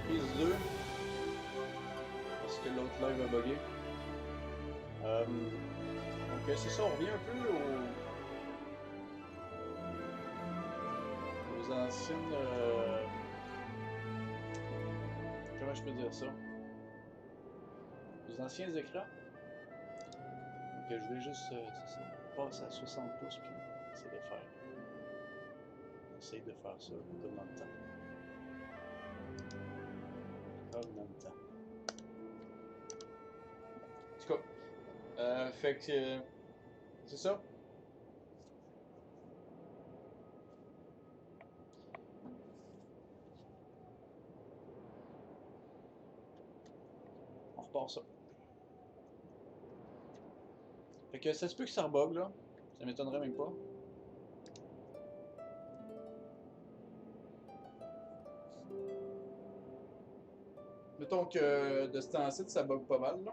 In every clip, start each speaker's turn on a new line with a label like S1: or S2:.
S1: Prise 2. Parce que l'autre live a bugué. Donc c'est ça, on revient un peu aux anciennes... comment je peux dire ça? Aux anciens écrans. Donc je vais juste c'est ça, passer à 60 pouces puis essayer de faire. Essayer de faire ça comme dans le temps. Comme dans le temps. En tout cas, fait que c'est ça. On repart ça. Fait que ça se peut que ça rebug là. Ça m'étonnerait même pas. Mettons que de ce temps-ci, ça bug pas mal là.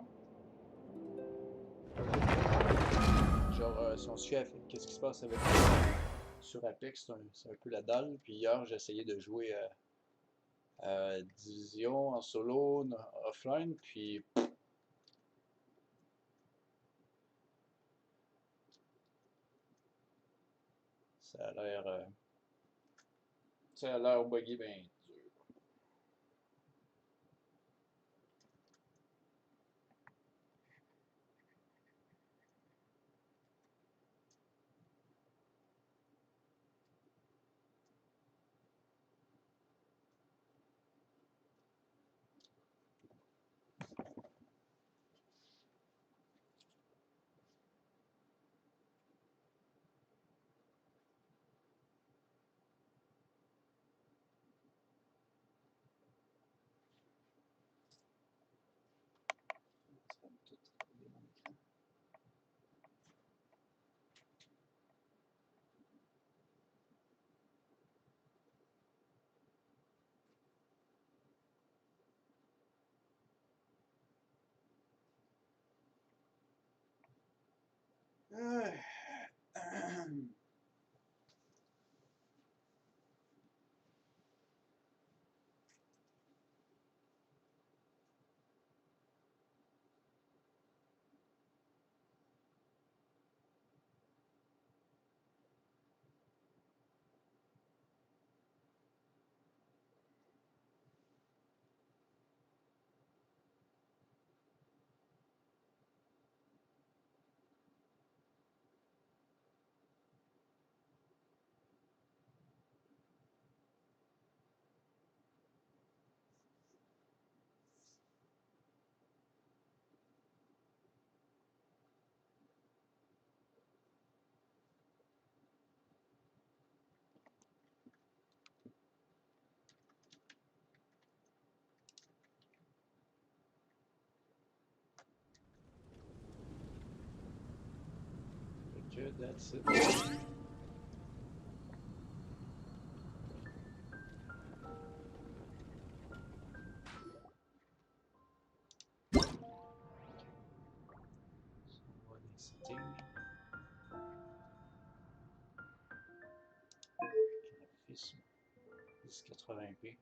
S1: Genre, si on se fait qu'est-ce qui se passe avec sur Apex, c'est un peu la dalle. Puis hier, j'ai essayé de jouer à Division en solo, offline, puis ça a l'air buggé ben dur. That's it. On va dans les settings. Graphisme 1080p.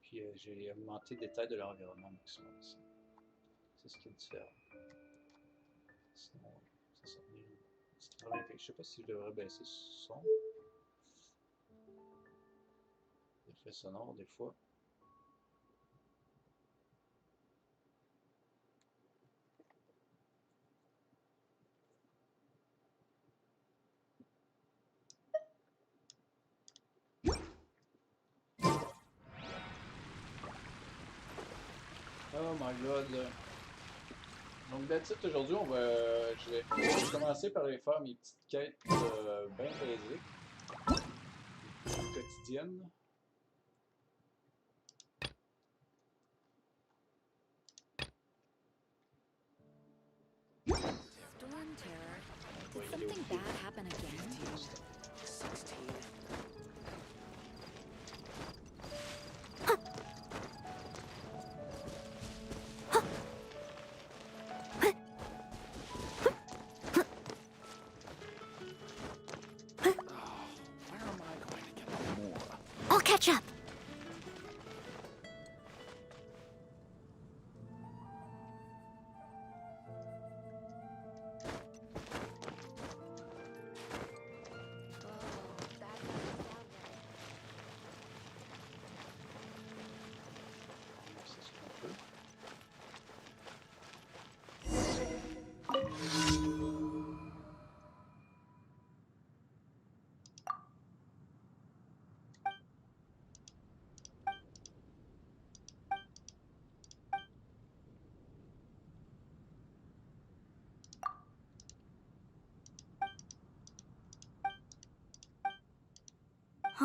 S1: Puis j'ai augmenté le détail de l'environnement maximum ici. C'est ce qui est différent. Sinon, ça sort bien. 1080p. Je sais pas si je devrais baisser le son. L'effet sonore des fois. Oh my god. Donc that's it aujourd'hui, je vais commencer par aller faire mes petites quêtes bien basiques, quotidiennes.
S2: Storm terror. Did something bad happen again?
S3: 16.
S2: I'll catch up.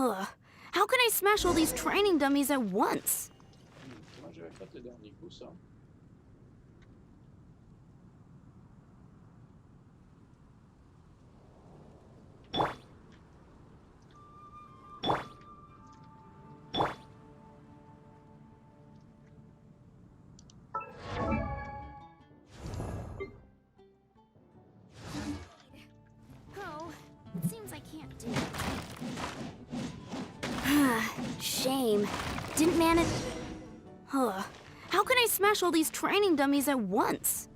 S2: Ugh. How can I smash all these training dummies at once?
S1: Comment j'avais fait le dernier coup, ça?
S2: Oh, it seems I can't do it. Shame. Didn't manage. Ugh. How can I smash all these training dummies at once?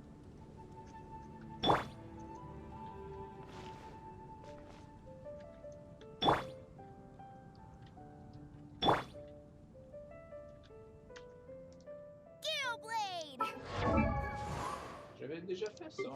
S1: J'avais déjà fait ça.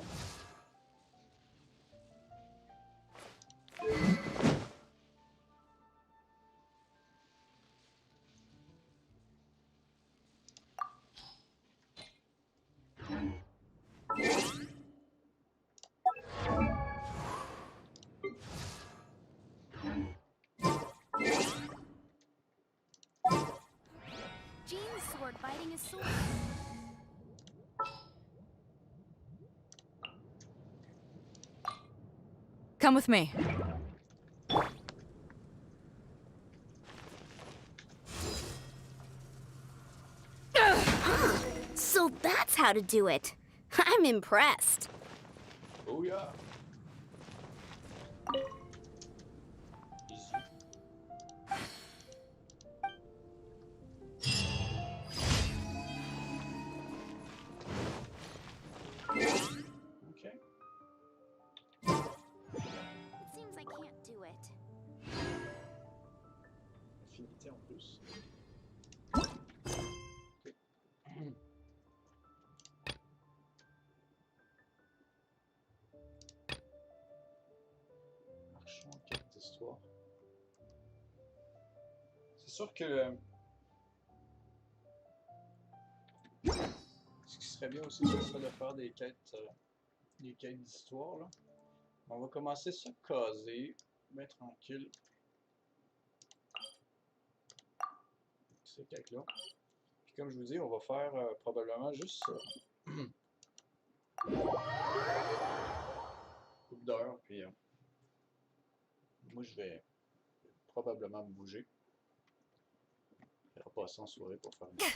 S2: Jean's sword biting his sword.
S4: Come with me.
S2: So that's how to do it. I'm impressed.
S1: Oh yeah. Easy. Okay.
S2: It seems I can't do it.
S1: Affinité en plus. Marchons en quête d'histoire. C'est sûr que ce qui serait bien aussi, ce serait de faire des quêtes d'histoire là. On va commencer ça caser, mais tranquille. Ces quêtes là. Puis comme je vous dis, on va faire probablement juste coupe d'heure, puis moi je vais probablement me bouger. Je vais repasser en soirée pour faire une quête.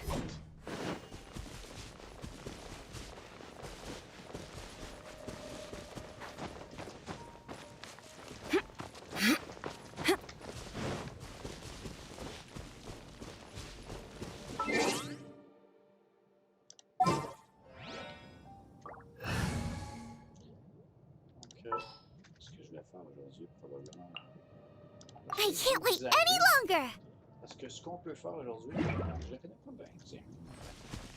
S1: Ce que je vais faire aujourd'hui, probablement.
S2: I can't wait any longer!
S1: Parce que ce qu'on peut faire aujourd'hui, je ne connais pas bien, tiens.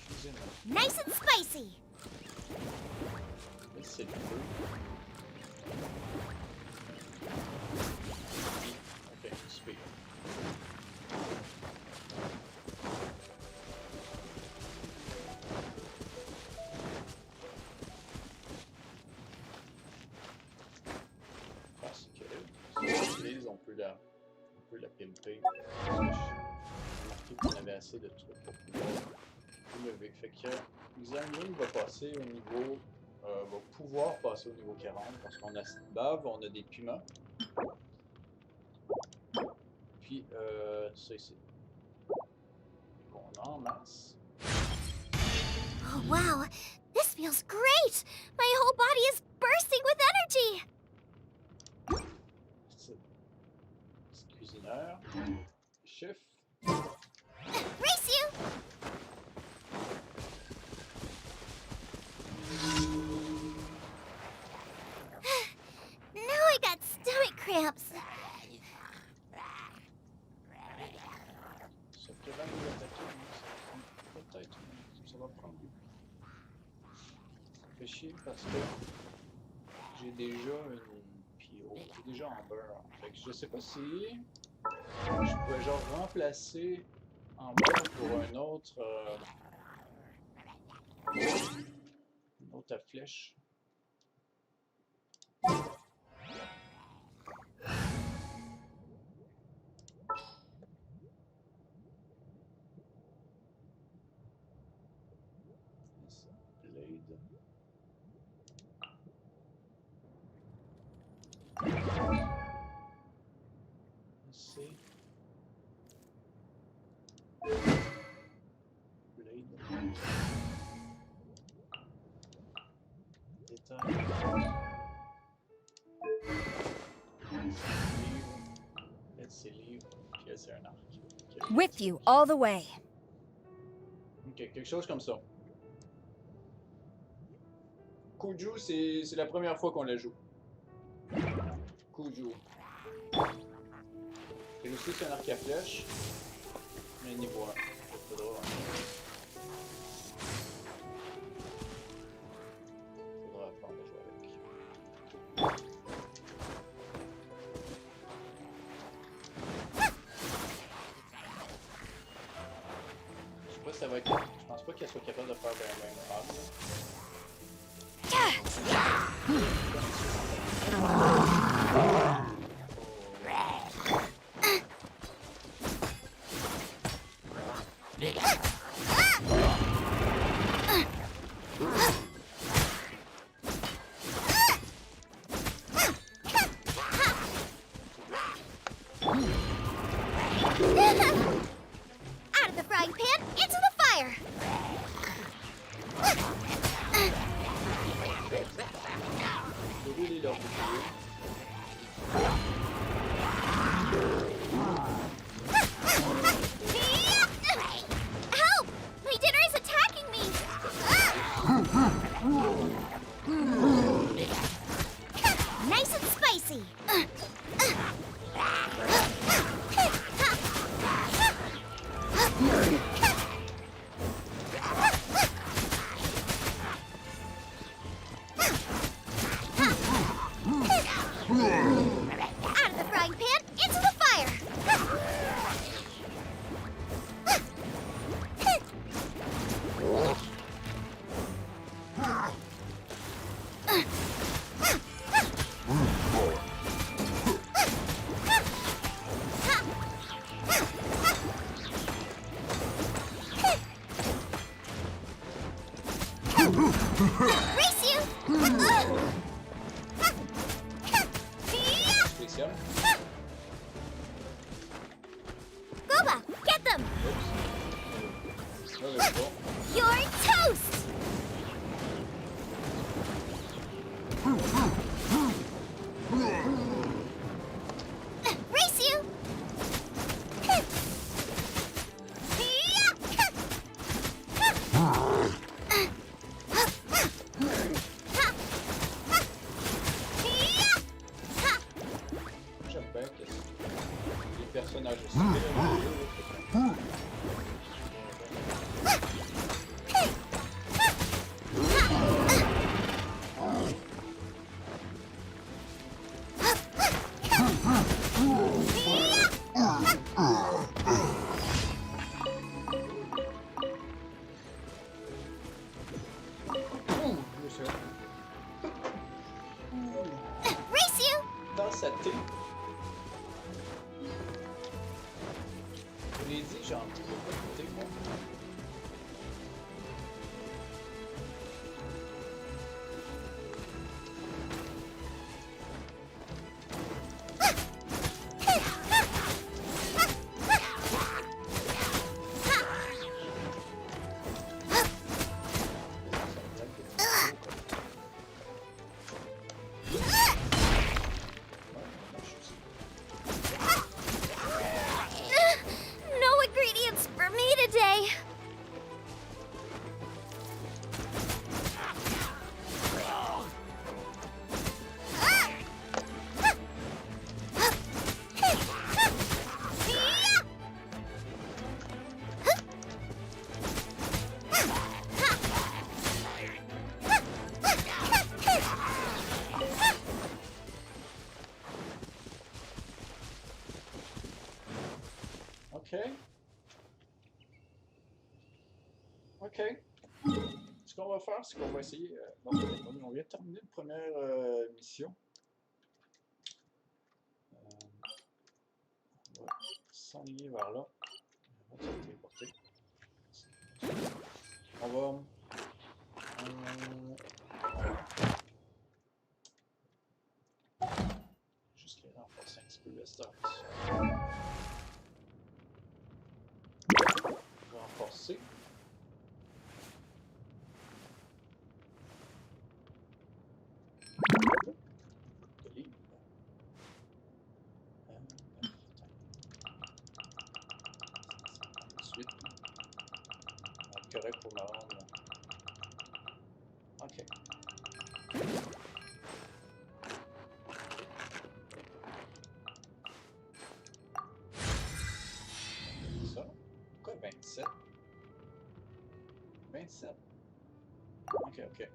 S1: Cuisine.
S2: Nice and spicy!
S1: Là, c'est le feu. Ok, super. Parce que si on l'utilise, on peut la pimper. Parce que j'ai remarqué qu'on avait assez de trucs pour pouvoir lever. Fait que l'examen va passer au niveau. Va pouvoir passer au niveau 40 parce qu'on a cette bave, on a des piments. Puis ça ici. On a en masse.
S2: Oh wow, this feels great! My whole body is bursting with energy!
S1: Petite cuisinière. Chef.
S2: Race you! Now I got stomach cramps.
S1: Sauf que là, nous attaquer, peut-être, ça va prendre du temps. Ça fait chier parce que j'ai déjà j'ai déjà en beurre. Fait que je sais pas si je pourrais genre remplacer en beurre pour un autre une autre à flèche. c'est... Blade. Détail. Elle, c'est livre. Puis elle, c'est un arc. Okay.
S4: With you all the way.
S1: Ok, quelque chose comme ça. Kuju, c'est la première fois qu'on la joue. Kuju. Et aussi, c'est un arc à flèche. Mais niveau 1. Faudra apprendre à jouer avec. Je sais pas si ça va être... Je pense pas qu'elle soit capable de faire ben de phase.
S2: Out of the frying pan, into the fire!
S1: Brûler leur bouclier.
S2: Help! My dinner is attacking me! Nice and spicy! Out of the frying pan, into the fire! Race you!
S1: Spécial.
S2: Goba, get them!
S1: Oups. Là, c'est bon.
S2: You're toast! Race you!
S1: J'aime bien que les personnages aussi.
S2: Race you!
S1: Dans sa thé. Je l'ai dit, j'ai envie de thé, moi.
S2: No ingredients for me today.
S1: Ok. Ok. Ce qu'on va faire, c'est qu'on va essayer. Bon, on vient de terminer une première mission. On va s'enligner vers là. On va se téléporter. On va. Juste les renforcer un petit peu le start. correct pour me rendre. Ok. Ça. Pourquoi 27? 27. Ok, ok.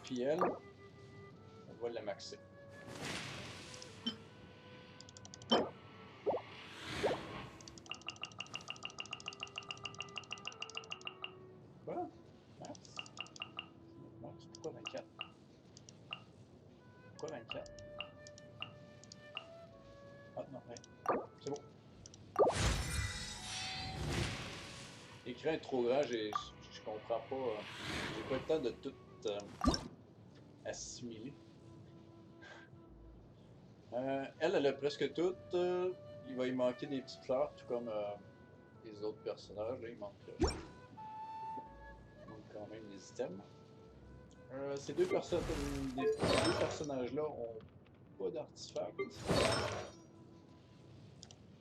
S1: Puis elle, on va la maxer. Quoi? Max? Max, pourquoi 24? Pourquoi 24? Ah non, ouais. C'est bon. L'écran est trop grand, je comprends pas. J'ai pas le temps de tout assimiler. Elle a presque tout. Il va y manquer des petites fleurs, tout comme les autres personnages. Là, il manque quand même des items. Ces deux personnages-là ont pas d'artefacts.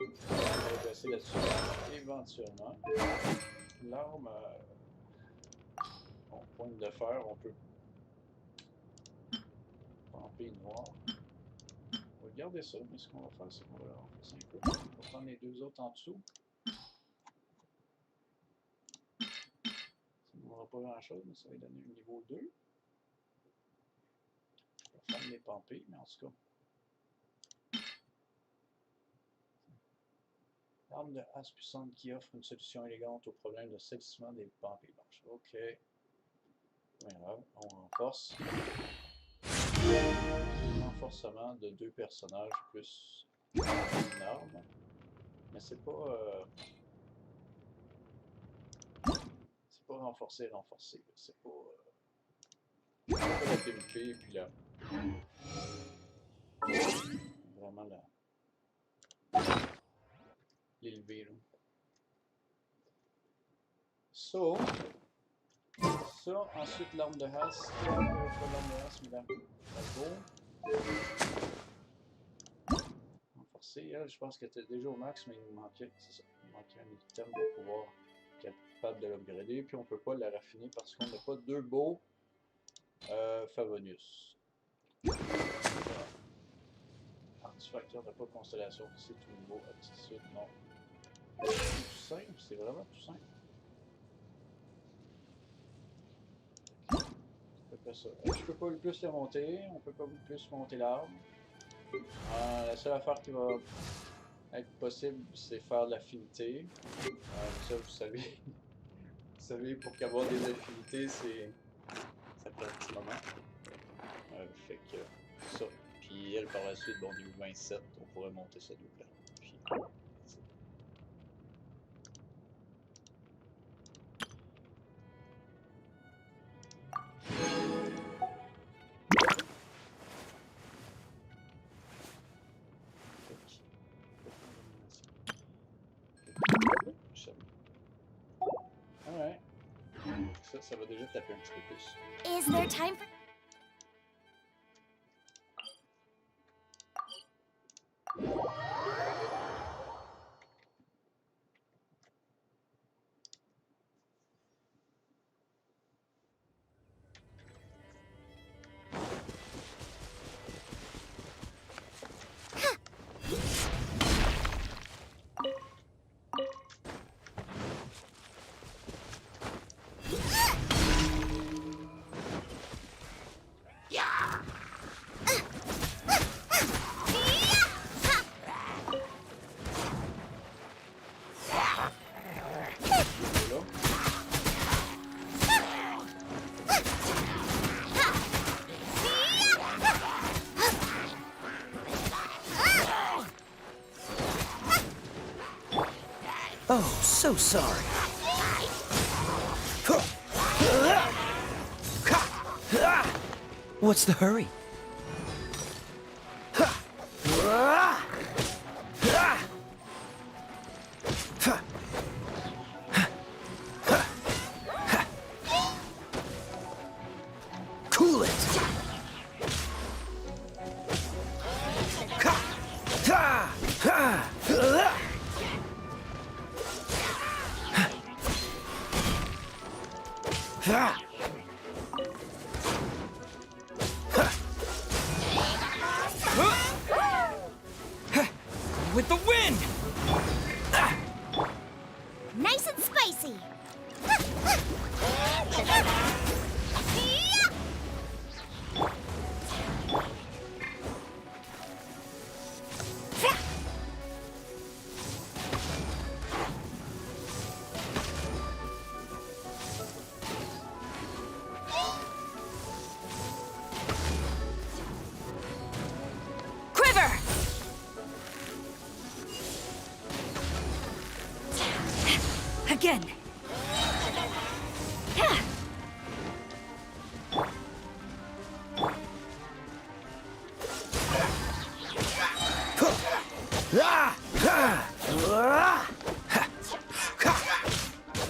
S1: On va passer là-dessus éventuellement. L'arme, pointe de fer, on peut pomper noir. On va garder ça, mais ce qu'on va faire, c'est qu'on va le renforcer un peu. On va prendre les deux autres en dessous. Ça ne donnera pas grand-chose, mais ça va donner un niveau 2. Je vais faire mes pampés, mais en tout cas. L'arme de hache puissante qui offre une solution élégante au problème de salissement des pampés blanches. Ok. Voilà, on renforce. Renforcement de deux personnages plus une arme. Mais c'est pas renforcer. C'est pas la PvP et puis là. Vraiment là. L'élever là. So, ça, ensuite l'arme de Haas, pas l'arme de Haas, mais la renforcer, elle, je pense qu'elle était déjà au max, mais il nous manquait, c'est ça, il manquait un item pour pouvoir être capable de l'upgrader, puis on peut pas la raffiner parce qu'on n'a pas deux beaux Favonius. Artifacteur de pas constellation, c'est tout nouveau, aptitude, non. C'est tout simple, c'est vraiment tout simple. Ça. Je peux pas plus la monter, on peut pas plus monter l'arme. La seule affaire qui va être possible, c'est faire de l'affinité. Ça, vous savez, pour qu'avoir des affinités, ça prend un petit moment. Fait que ça. Puis elle, par la suite, bon, niveau 27, on pourrait monter ça deux plans. Puis, ouais. Ça va déjà taper un petit peu plus.
S2: Is there time for...
S3: Oh, so sorry. What's the hurry? Cool it.
S2: again. Yeah.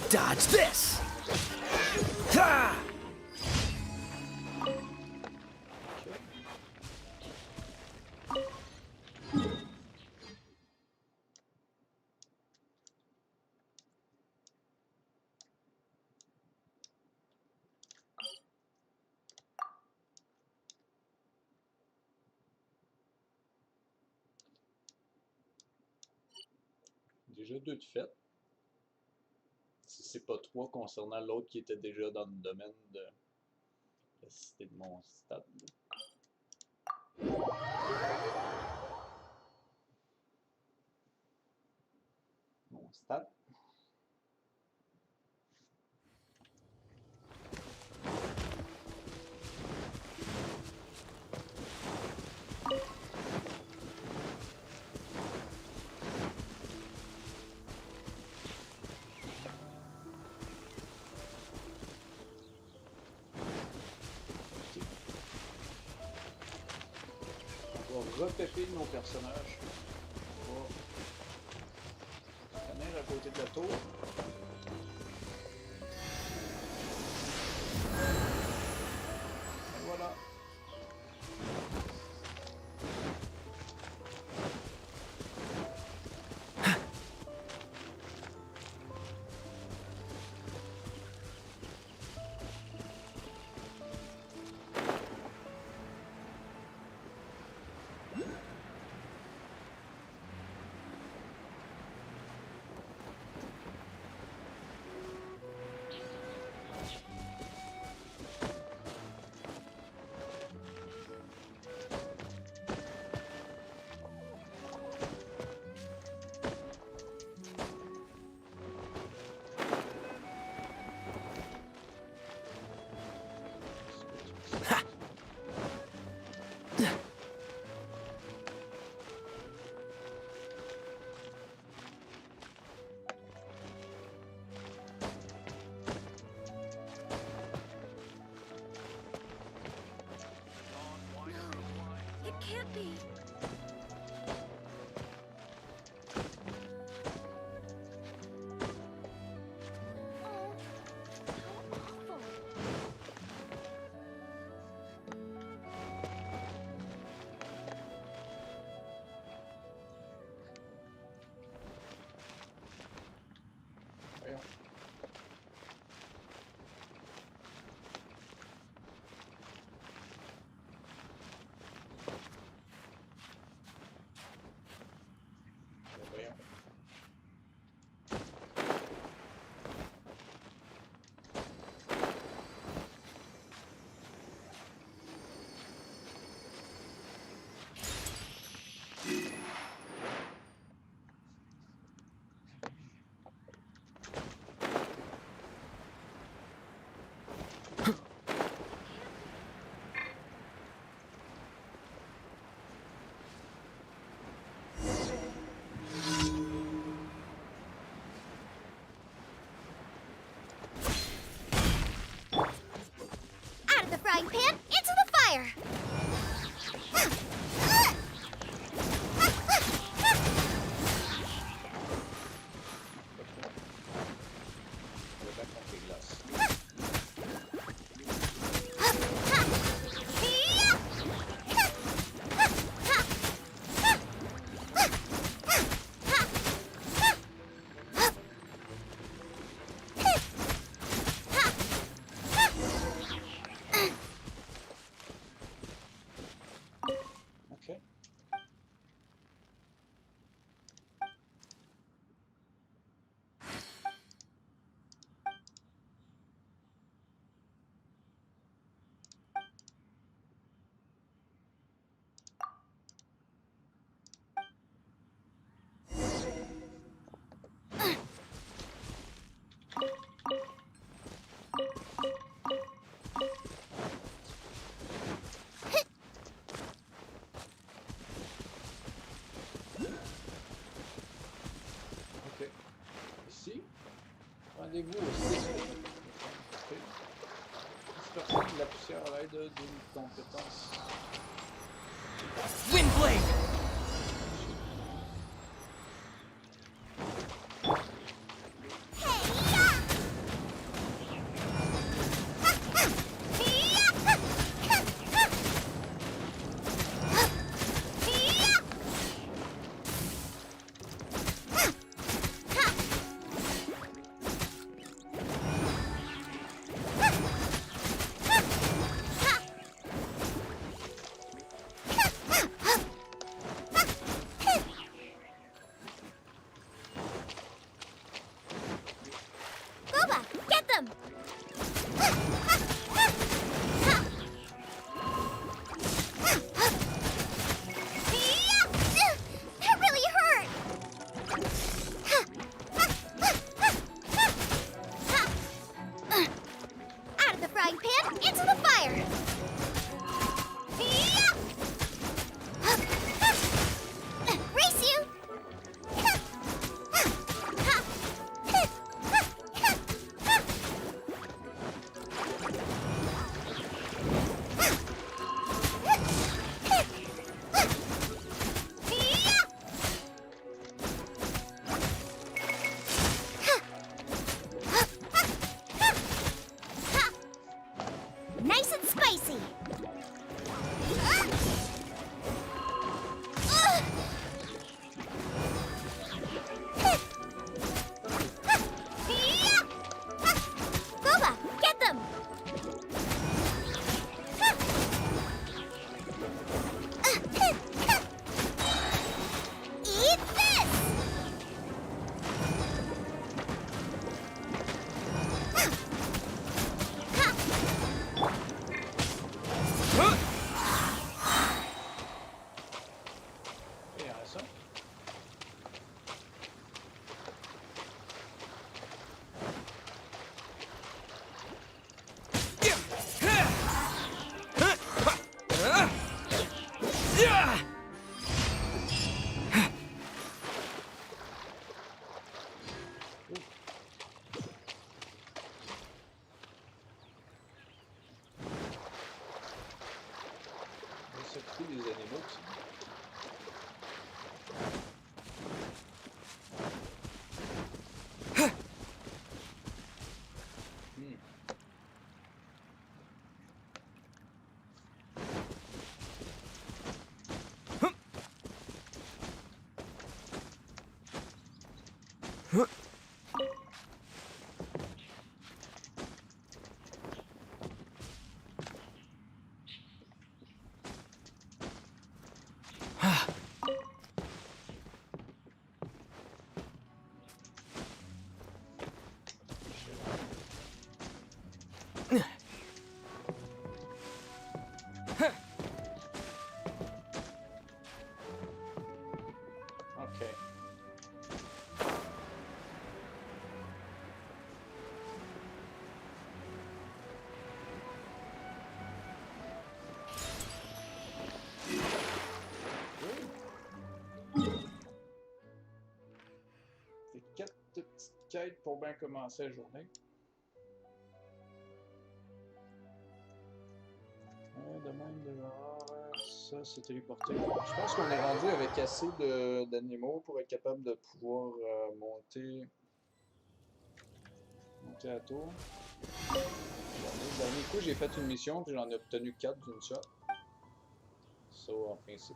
S3: Dodge this! Ha!
S1: Déjà 2 de fait. Si c'est pas 3 concernant l'autre qui était déjà dans le domaine de la cité de mon stade. Mon stade. On va repêcher nos personnages. On va tenir à côté de la tour. Et voilà.
S2: It can't be. Oh, how awful.
S1: Voyons. Rendez-vous au 6. Disperser de la poussière à l'aide d'une compétence.
S3: Windblade!
S1: S'occuper des animaux aussi. Ok. C'est 4 petites quêtes pour bien commencer la journée. Domaine de l'or, ça c'est téléporté. Je pense qu'on est rendu avec assez d'animaux pour être capable de pouvoir monter à tour. Le dernier coup j'ai fait une mission puis j'en ai obtenu 4 d'une shot. Ça en principe.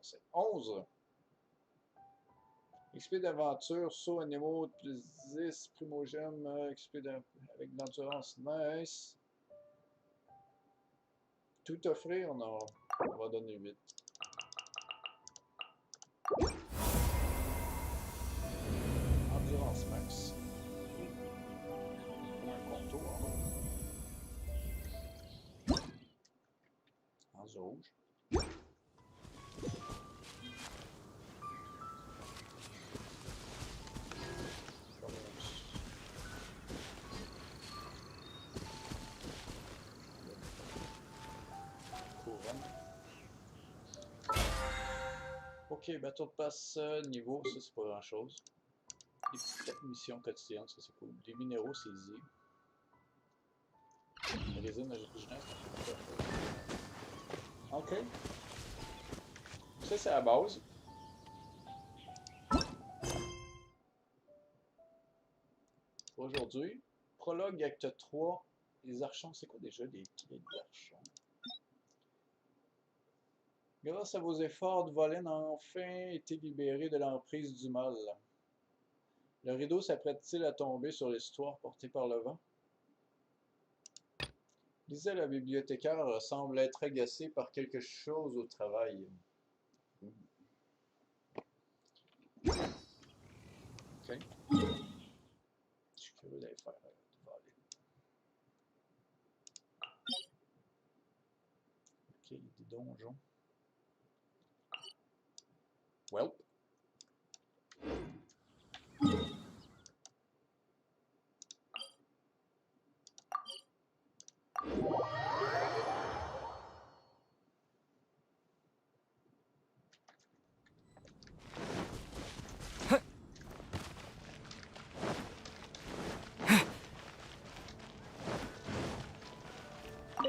S1: C'est 11. XP d'aventure, saut animaux, plus 10, primogène, XP avec l'endurance, nice. Tout offrir, on va donner 8. Endurance max. Un contour en rouge. Ok, bateau de passe niveau, ça c'est pas grand chose. Les petites missions quotidiennes, ça c'est cool. Les minéraux saisis. La résine originale, c'est pas ok. Ça c'est la base. Aujourd'hui, prologue acte 3. Les archons, c'est quoi déjà les clés d'archons? Grâce à vos efforts, Vien a enfin été libéré de l'emprise du mal. Le rideau s'apprête-t-il à tomber sur l'histoire portée par le vent? Lisez, la bibliothécaire semble être agacée par quelque chose au travail. Ok. Je suis curieux d'aller faire Vien. Ok, des donjons. Well.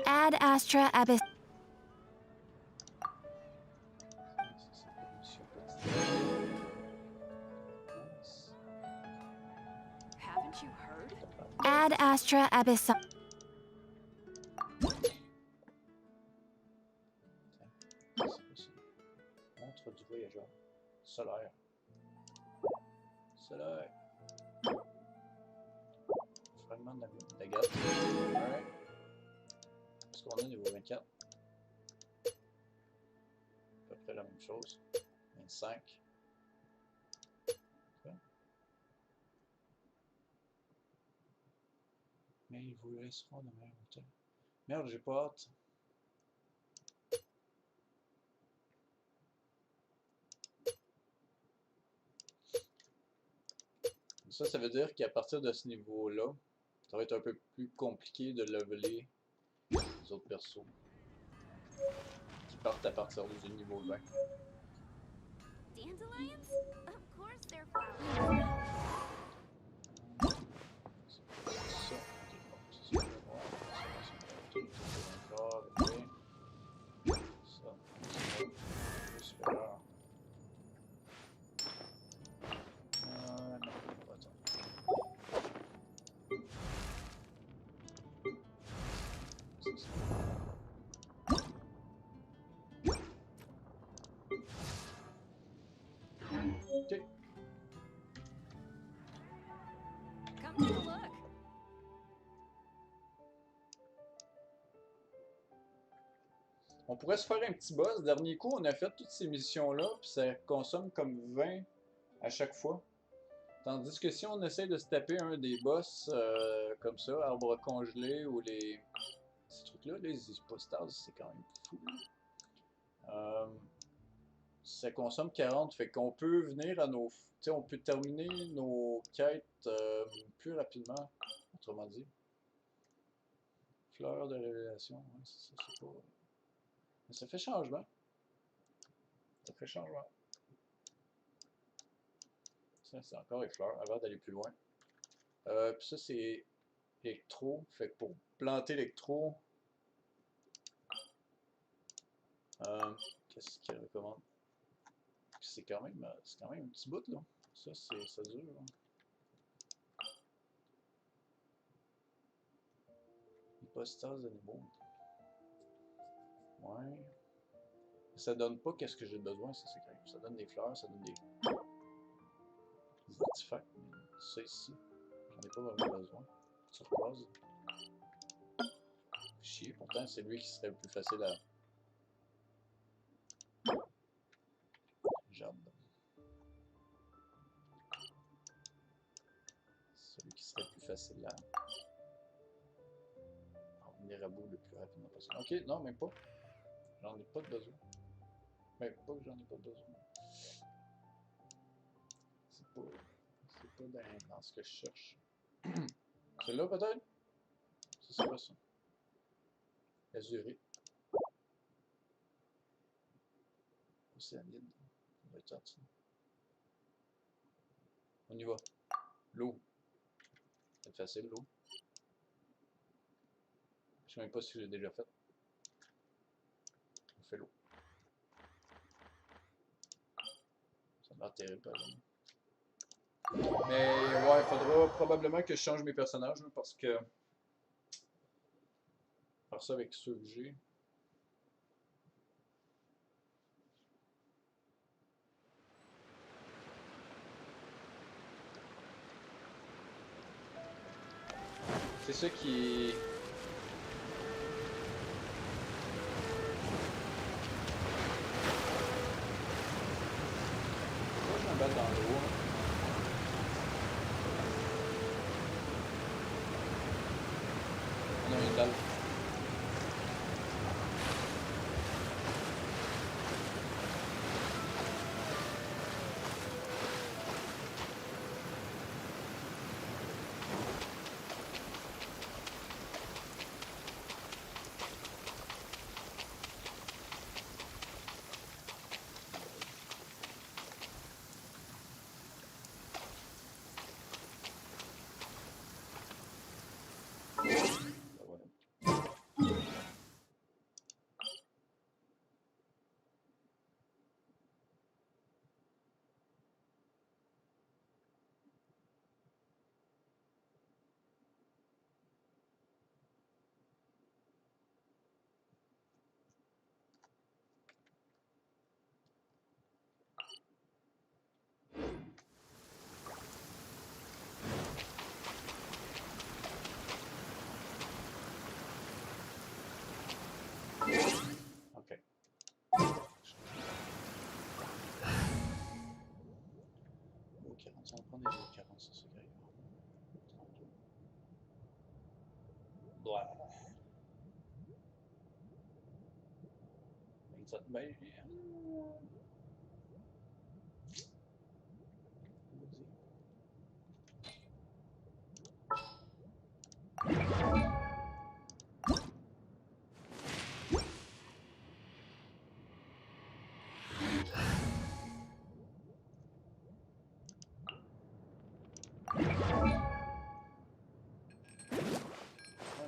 S2: Ad astra abyss.
S4: Haven't you heard?
S2: Ad astra abyss.
S1: Montre du voyageur. Solaire. Solaire. Fragment d'agate. Alright. Est-ce qu'on a niveau 24? À peu près la même chose. 25. Okay. Mais ils vous laisseront de meilleure hauteur. Merde, j'ai pas hâte. Ça veut dire qu'à partir de ce niveau-là, ça va être un peu plus compliqué de leveler les autres persos qui partent à partir du niveau 20.
S2: Dandelions? Of course they're flowers.
S1: Ça, ok, bon, c'est ça, je vais voir. Ça, c'est encore, ok. Ça, c'est bon. Plus supérieur. Non, pas attends. Ça, c'est ok.
S4: Come take a look.
S1: On pourrait se faire un petit boss. Dernier coup, on a fait toutes ces missions-là, puis ça consomme comme 20 à chaque fois. Tandis que si on essaie de se taper un des boss comme ça, arbre congelé ou les... Ces trucs-là, les hypostases, c'est quand même fou. Ça consomme 40, fait qu'on peut venir à nos... Tu sais, on peut terminer nos quêtes plus rapidement, autrement dit. Fleur de révélation, ouais, ça, c'est pas... Mais ça fait changement. Ça fait changement. Ça, c'est encore les fleurs, avant d'aller plus loin. Puis ça, c'est électro. Fait que pour planter l'électro, qu'est-ce qu'il recommande? C'est quand même un petit bout, là. Ça dure. Hein. Hypostase d'animaux. Ouais. Ça donne pas qu'est-ce que j'ai besoin, ça c'est quand même. Ça donne des fleurs, ça donne des artefacts. Mais ça ici, j'en ai pas vraiment besoin. Turquoise. Chier, pourtant c'est lui qui serait le plus facile à... Jade. Celui qui serait le plus facile à... venir à bout le plus rapidement possible. Ok, non, même pas. J'en ai pas de besoin. Même pas que j'en ai pas de besoin. C'est pas dans ce que je cherche. Celui-là peut-être? Ça c'est pas ça. Azuré. Océanide. Ça doit être ça. On y va. L'eau. C'est facile, l'eau. Je sais même pas si j'ai déjà fait. On fait l'eau. Ça a l'air terrible, par exemple. Mais ouais, il faudra probablement que je change mes personnages, hein, parce que faire ça avec ceux que j'ai. C'est ça qui... Moi, je m'emballe dans l'eau. Hein. On a une dalle. Ok. Au 40, on va prendre les 40, ça c'est grave. 32. Ouais. 27, ben...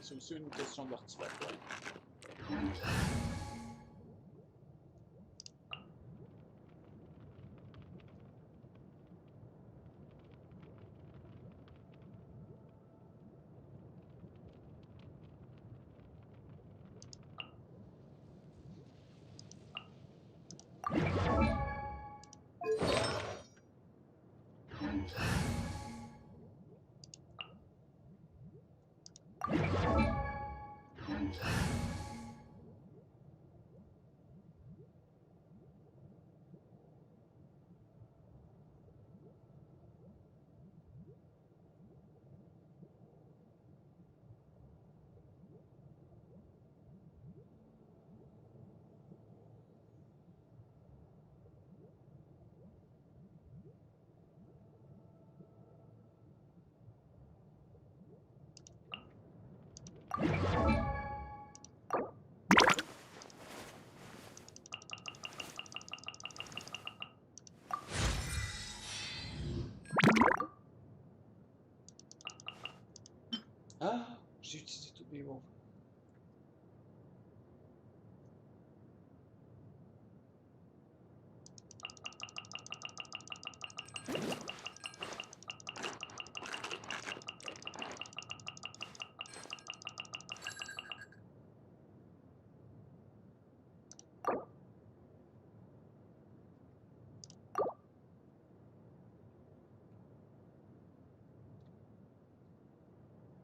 S1: C'est aussi une question d'artefact. Ouais. Ah, j'ai utilisé tous mes mots.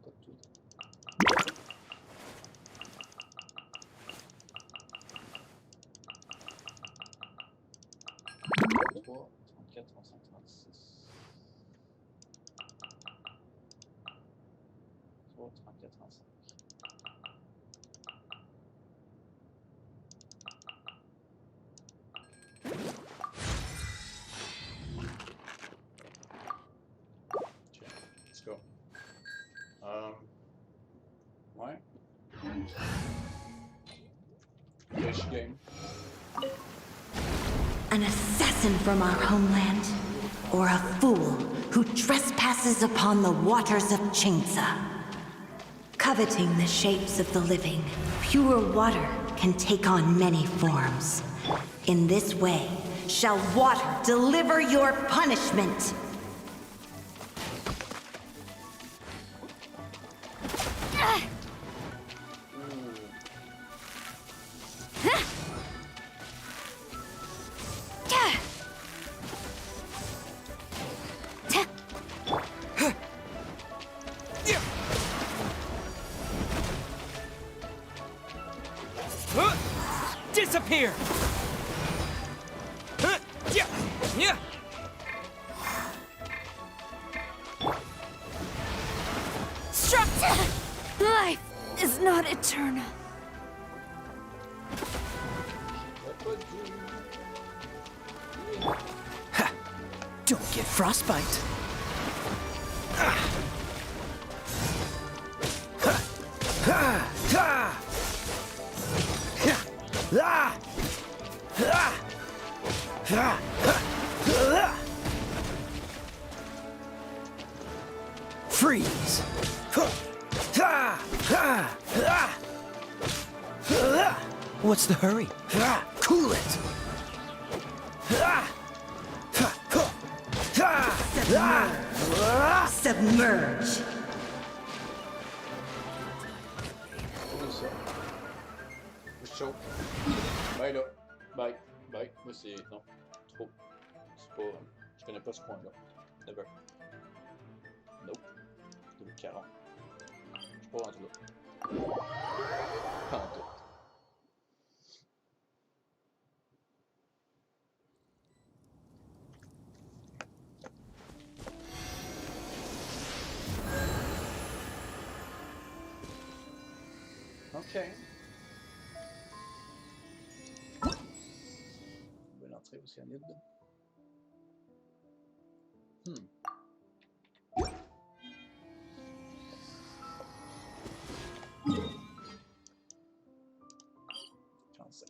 S1: Pas tout. 33, 34, 35, 36. 3, 34, 35. Okay, let's go. Ouais. Okay, je suis game.
S5: An assassin from our homeland. or a fool who trespasses upon the waters of Chingsa. Coveting the shapes of the living, pure water can take on many forms. In this way, shall water deliver your punishment.
S3: Disappear! Yeah.
S2: Struck! Life is not eternal.
S3: Ha! Don't get frostbite. Ah. Ha! Ha! Ha! Ah! Ah! Ah! Ah! Freeze! What's the hurry? Cool it!
S5: Submerge.
S1: Chaud. Bye là. Bye. Bye. Moi c'est. Non. Trop. C'est pas. Je connais pas ce coin-là. Never. Nope. 240. Je suis pas rendu là. Pas en tout. Ok. Nouvelle entrée au cyanide. Français.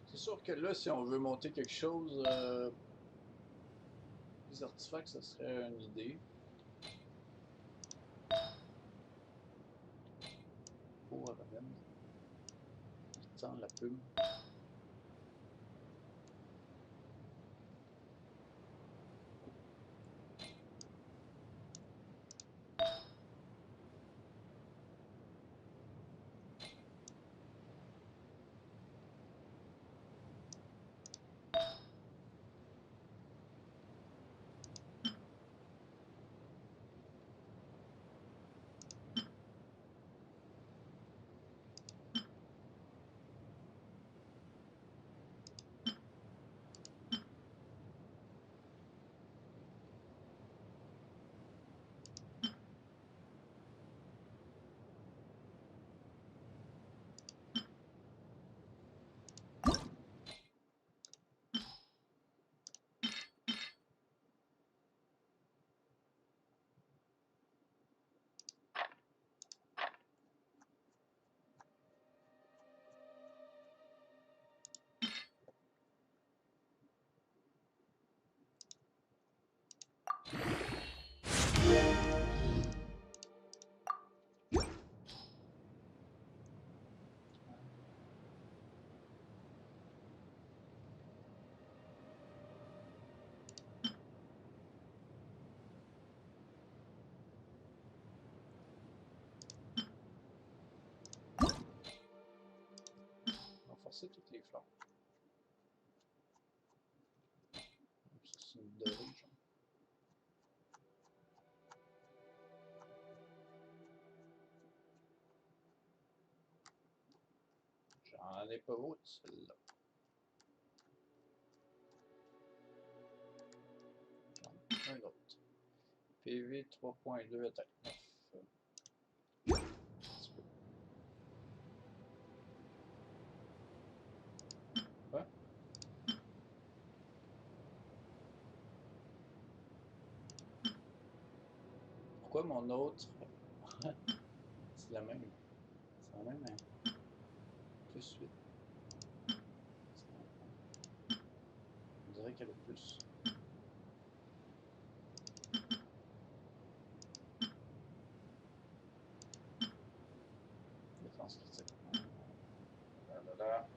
S1: C'est sûr que là, si on veut monter quelque chose, les artefacts, ça serait une idée. Pour la même. Tendre la plume. Renforcer toutes les fleurs. Ça, c'est une dorée, genre. Elle n'est pas haute, celle-là. Un autre. PV 3.2 attaque 9. Un petit peu. Ouais. Pourquoi mon autre? C'est la même. C'est la même, hein. Plus 8. On dirait qu'elle a plus. Défense critique. Là, là, là.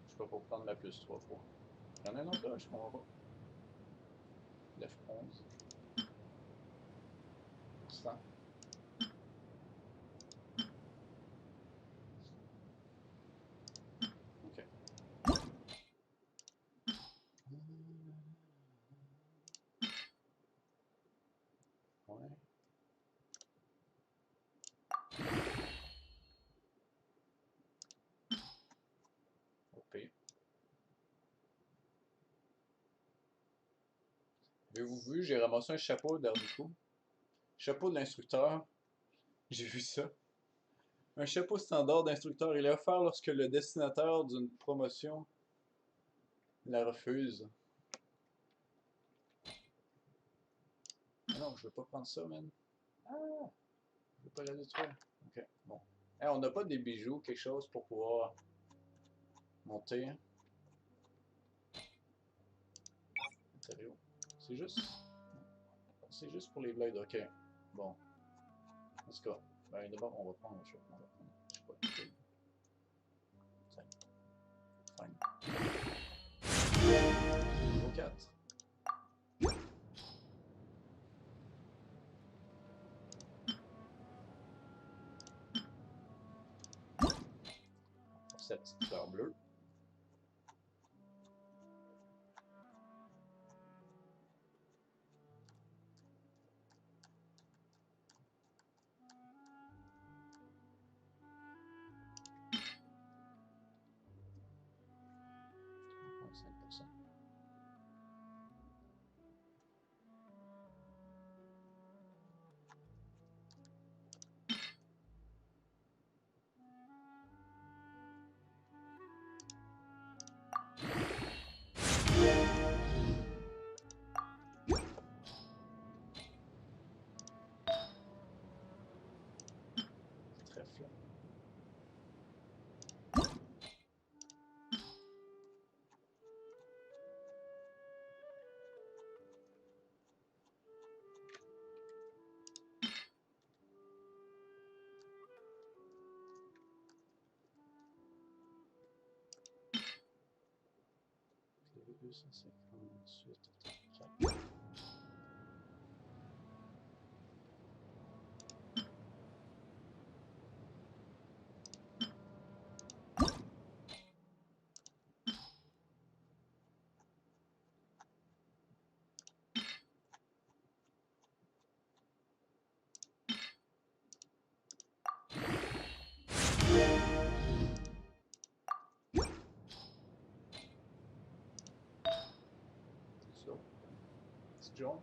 S1: Je peux pas prendre la plus 3 fois. Il y en a un autre là, je comprends pas. 9, 11. 100. Ok. Ouais. OP. Avez-vous vu, j'ai ramassé un chapeau le dernier coup. Chapeau de l'instructeur. J'ai vu ça. Un chapeau standard d'instructeur. Il est offert lorsque le destinataire d'une promotion la refuse. Ah non, je veux pas prendre ça, man. Ah, je veux pas la détruire. Ok, bon. Hey, on n'a pas des bijoux, quelque chose pour pouvoir monter. Matériaux. C'est juste pour les blades, ok. Bon. En tout cas, ben, d'abord, on va prendre autre chose. On va prendre, je sais pas, fine. Niveau 4. Pour cette petite fleur bleue. On 5%. Trèfle. PV 258, attaque 4. Ça. Petit jaune.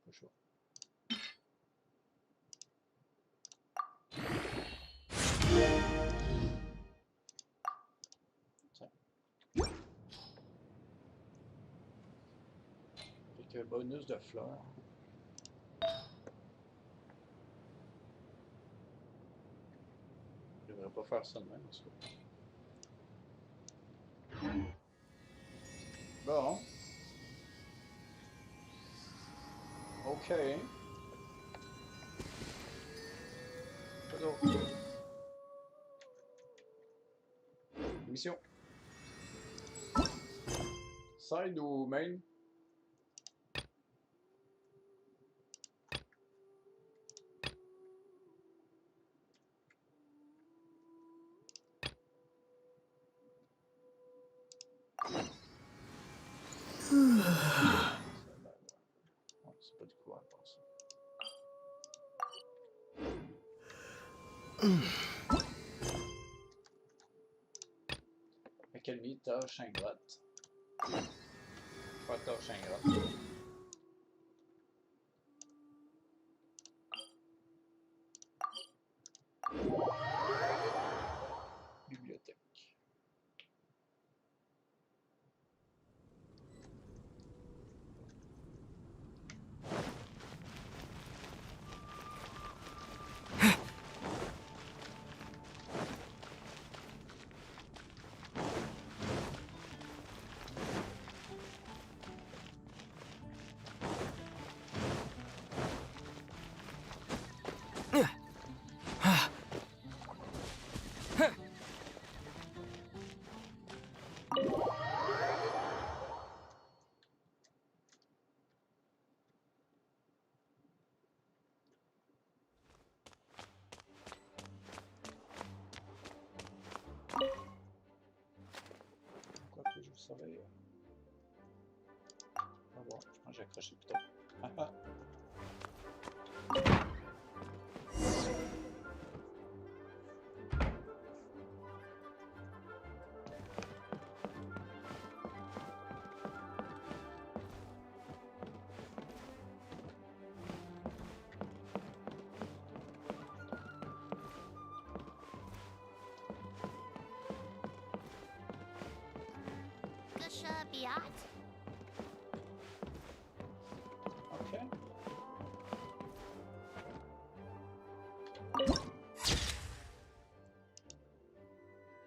S1: Pas chaud. Tiens. Avec un bonus de fleurs. Je devrais pas faire ça de même, en tout cas. Bon. Ok. Pas d'autre. mission. Side ou main? C'est pas du coup à penser. Académie, tâche, ingrate. Pas tâche ingrate. Bibliothèque. Quoi que je savais. Ah bon, je pense que j'ai accroché plus tard. Ah ah. Ok.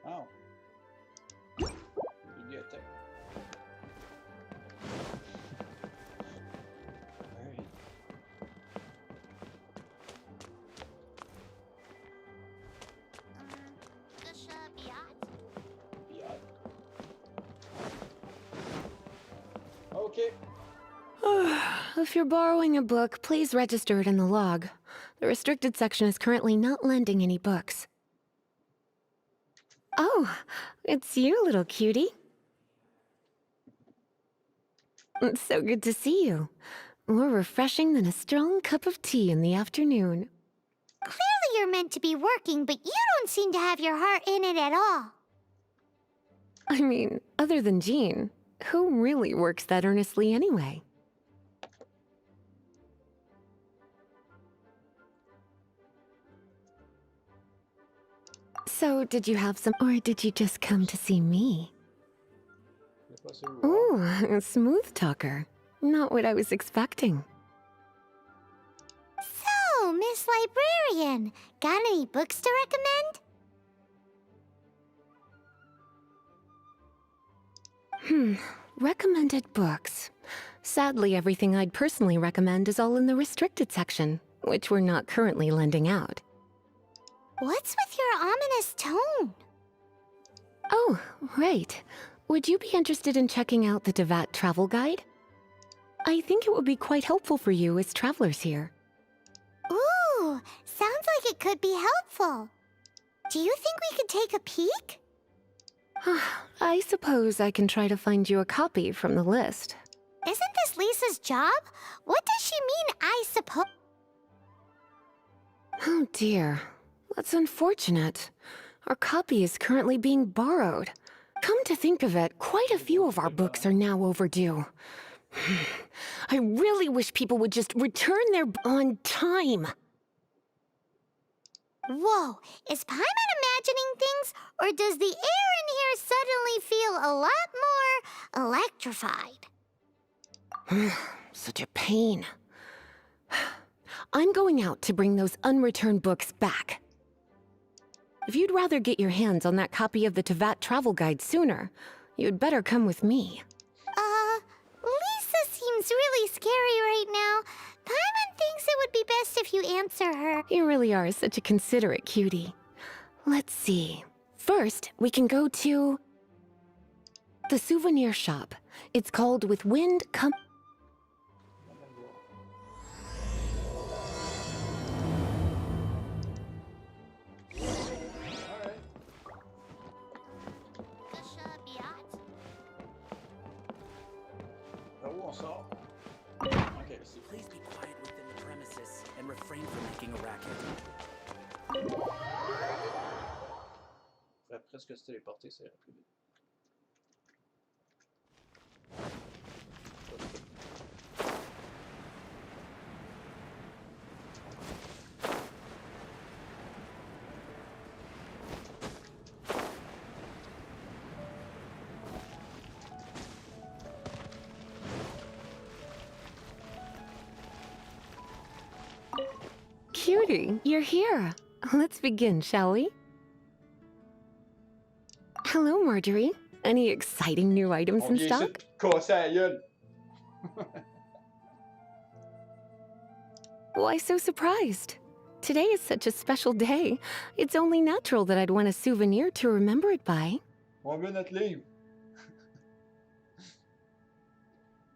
S1: Oh. Bibliothèque. Alright. Biat. Okay.
S6: If you're borrowing a book, please register it in the log. The restricted section is currently not lending any books. Oh, it's you, little cutie. It's so good to see you. More refreshing than a strong cup of tea in the afternoon.
S7: Clearly you're meant to be working, but you don't seem to have your heart in it at all.
S6: I mean, other than Jean, who really works that earnestly anyway? So, did you have some, or did you just come to see me? Ooh, a smooth talker. Not what I was expecting.
S7: So, Miss Librarian, got any books to recommend?
S6: Recommended books. Sadly, everything I'd personally recommend is all in the restricted section, which we're not currently lending out.
S7: What's with your ominous tone?
S6: Oh, right. Would you be interested in checking out the Devat travel guide? I think it would be quite helpful for you as travelers here.
S7: Ooh, sounds like it could be helpful. Do you think we could take a peek?
S6: I suppose I can try to find you a copy from the list.
S7: Isn't this Lisa's job? What does she mean, I suppose?
S6: Oh dear. That's unfortunate. Our copy is currently being borrowed. Come to think of it, quite a few of our books are now overdue. I really wish people would just return their on time.
S7: Whoa, is Paimon imagining things, or does the air in here suddenly feel a lot more electrified?
S6: Such a pain. I'm going out to bring those unreturned books back. If you'd rather get your hands on that copy of the Tevat travel guide sooner, you'd better come with me.
S7: Lisa seems really scary right now. Paimon thinks it would be best if you answer her.
S6: You really are such a considerate cutie. Let's see. First, we can go to the souvenir shop. It's called With Wind Come.
S1: Par où on sort? Ok, ici.
S3: Please be quiet within the premises and refrain from making a racket.
S1: Faudrait presque se téléporter, ça irait plus vite.
S6: Cutie, you're here. Let's begin, shall we? Hello, Marjorie. Any exciting new items
S1: On
S6: in
S1: vient ici
S6: stock?
S1: de casser la gueule.
S6: Why so surprised? Today is such a special day. It's only natural that I'd want a souvenir to remember it by.
S1: On veut notre livre.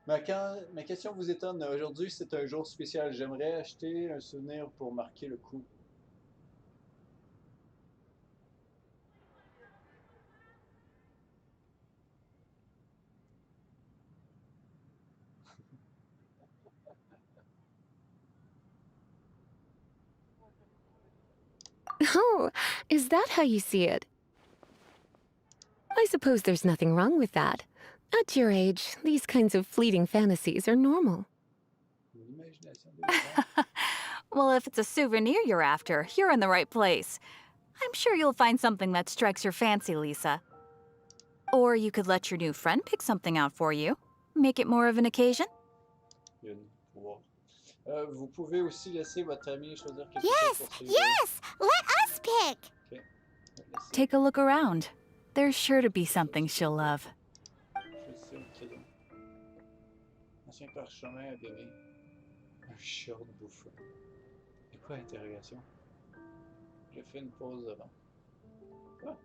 S1: Ma question vous étonne. Aujourd'hui, c'est un jour spécial. J'aimerais acheter un souvenir pour marquer le coup.
S6: Oh, is that how you see it? I suppose there's nothing wrong with that. At your age, these kinds of fleeting fantasies are normal.
S1: L'imagination des gens.
S8: Well, if it's a souvenir you're after, you're in the right place. I'm sure you'll find something that strikes your fancy, Lisa. Or you could let your new friend pick something out for you. Make it more of an occasion.
S1: Une, trois. Vous pouvez aussi laisser votre ami choisir quelque
S7: Yes,
S1: chose pour ses
S7: yes! Let us pick!
S1: Ok. Laissez.
S8: Take a look around. There's sure to be something she'll love.
S1: Choisissez un cadeau. Ancien parchemin abîmé. Un short bouffon. C'est quoi l'interrogation? J'ai fait une pause devant. Quoi?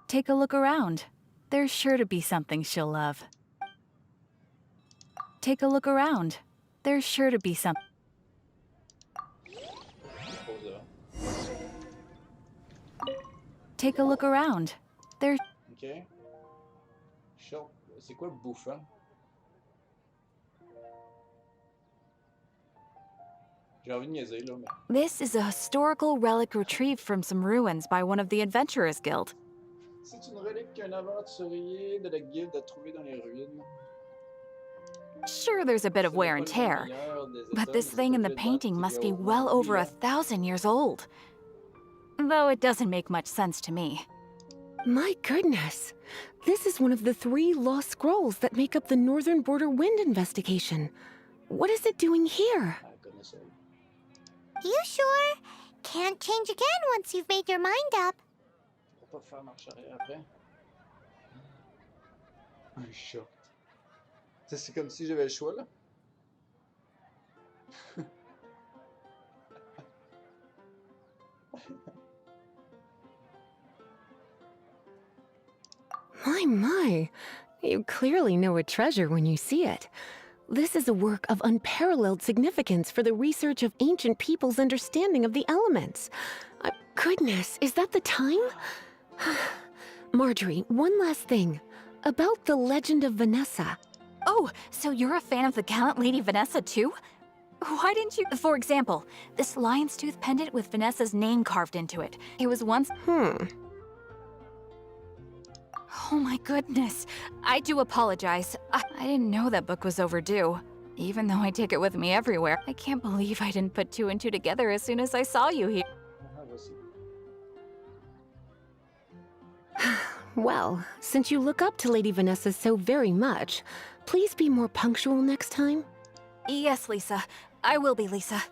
S8: Take a look around. There's sure to be something she'll love. Take a look around. There's sure to be some.
S1: Pause devant.
S8: Take a look around. There's
S1: Ok. Short. C'est quoi bouffon? J'ai envie de niaiser là, mais.
S8: This is a historical relic retrieved from some ruins by one of the Adventurers Guild.
S1: C'est une relique qu'un aventurier de la guilde a trouvée dans les ruines.
S8: Sure, there's a bit of wear and tear, but this thing in the painting must be well over 1,000 years old. Though it doesn't make much sense to me.
S6: My goodness. This is one of the 3 lost scrolls that make up the Northern Border Wind investigation. What is it doing here?
S1: Ah, connaisseur.
S7: You sure? Can't change again once you've made your mind up.
S1: Pour pas faire marche arrière après. Un short. Tu sais, c'est comme si j'avais le choix là.
S6: My. You clearly know a treasure when you see it. This is a work of unparalleled significance for the research of ancient people's understanding of the elements. Goodness, is that the time? Marjorie, one last thing. About the legend of Vanessa.
S8: Oh, so you're a fan of the gallant Lady Vanessa too? Why didn't you— For example, this lion's tooth pendant with Vanessa's name carved into it. It was once— Oh my goodness. I do apologize. I didn't know that book was overdue. Even though I take it with me everywhere, I can't believe I didn't put 2 and 2 together as soon as I saw you here.
S1: Ah, voici.
S6: Well, since you look up to Lady Vanessa so very much, please be more punctual next time.
S8: Yes, Lisa. I will be, Lisa.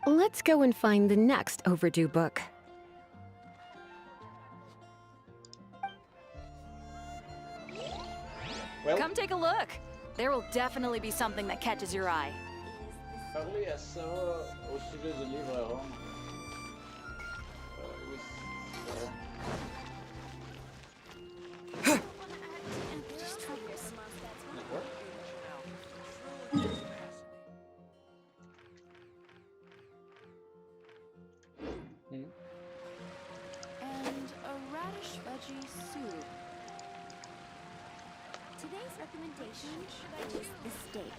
S6: Let's go and find the next overdue book.
S1: Well,
S8: Come take a look. There will definitely be something that catches your eye.
S1: parler à ça au sujet du livre à Rome.
S2: Today's recommendation is the steak.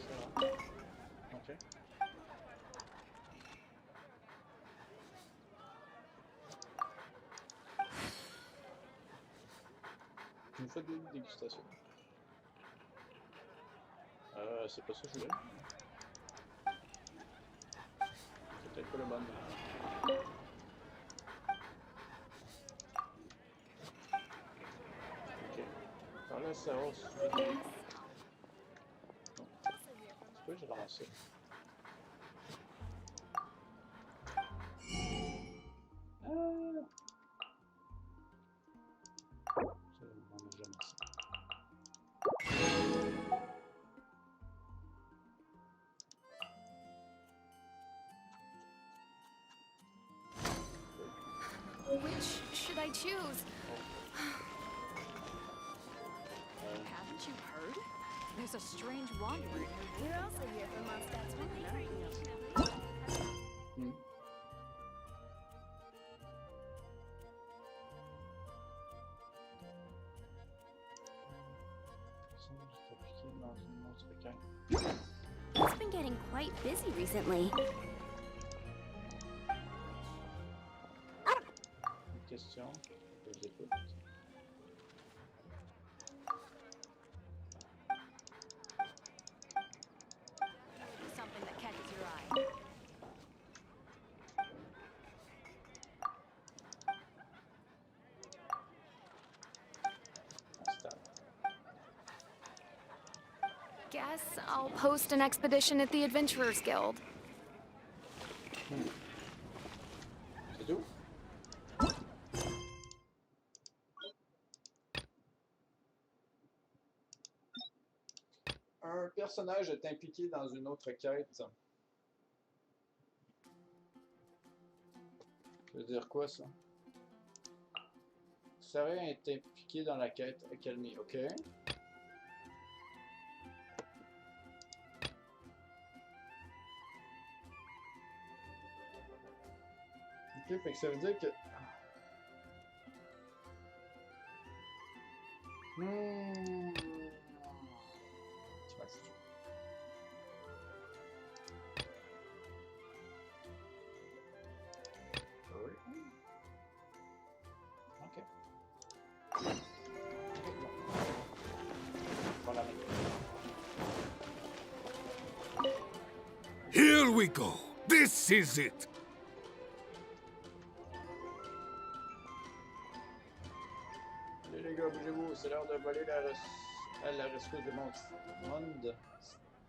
S1: Ça. Ok. Une fois de dégustation. C'est pas ça que je voulais. C'est peut-être pas le bon. Ok. Par là, ça hausse. Non. C'est quoi, j'ai ramassé. Ah! Ça, on n'a jamais ça.
S4: Which should I choose? Haven't you heard? There's a strange wanderer.
S2: You're also here for Mondstadt's wedding.
S1: Hmm.
S2: It's been getting quite busy recently.
S1: Une question, je l'écoute.
S4: Something that catches your eye.
S6: Guess I'll post an expedition at the Adventurers Guild.
S1: C'est tout? Un personnage est impliqué dans une autre quête. Ça veut dire quoi, ça? Serait impliqué dans la quête Accalmie. Ok. Ok, fait que ça veut dire que... Tu m'as foutu. Oui. Ok. Voilà.
S9: Here we go. This is it.
S1: Allez les gars, bougez-vous, c'est l'heure de voler à la rescousse de monde.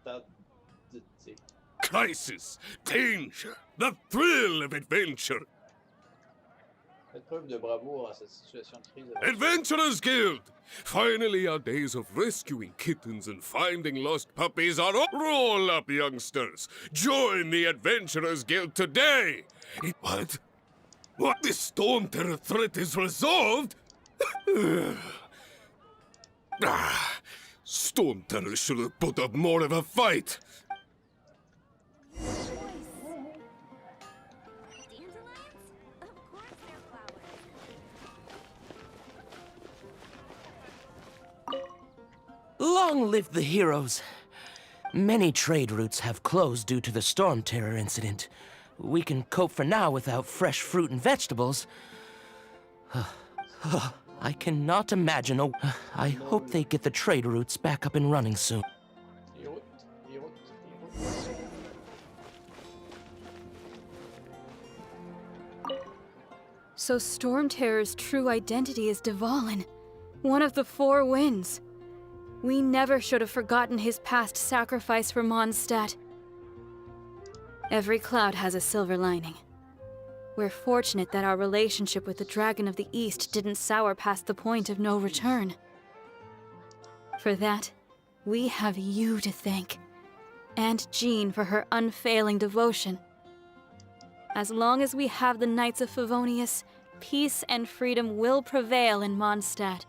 S1: Stabilité.
S9: Crisis, danger, the thrill of adventure.
S1: Faites preuve de bravoure à cette situation de crise.
S9: Adventurers Guild! Finally, our days of rescuing kittens and finding lost puppies are over. Roll up, youngsters! Join the Adventurers Guild today! What? What? The storm terror threat is resolved? Storm terror should have put up more of a fight.
S2: Dandelions? Of course they're flowers.
S10: Long live the heroes! Many trade routes have closed due to the storm terror incident. We can cope for now without fresh fruit and vegetables. I cannot imagine I hope they get the trade routes back up and running soon.
S11: So Storm Terror's true identity is Dvalin, one of the four winds. We never should have forgotten his past sacrifice for Mondstadt. Every cloud has a silver lining. We're fortunate that our relationship with the Dragon of the East didn't sour past the point of no return. For that, we have you to thank, and Jean for her unfailing devotion. As long as we have the Knights of Favonius, peace and freedom will prevail in Mondstadt.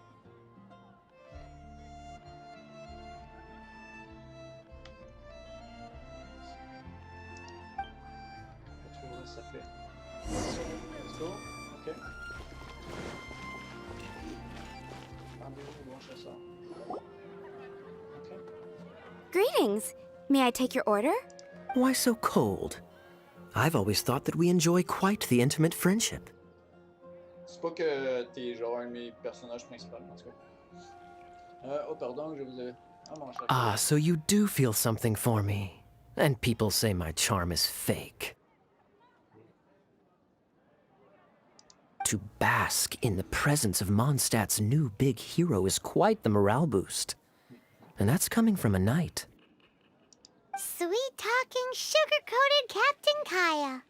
S1: Ça fait. Let's go. Ok. Attendez. bon chasseur. Ok.
S2: Greetings. May I take your order?
S12: Why so cold? I've always thought that we enjoy quite the intimate friendship.
S1: C'est pas que t'es genre un de mes personnages principaux, en tout cas. Oh, pardon, je vous ai... Ah, mon cher.
S12: Ah, so you do feel something for me. And people say my charm is fake. To bask in the presence of Mondstadt's new big hero is quite the morale boost. And that's coming from a knight.
S7: Sweet-talking, sugar-coated Captain Kaya.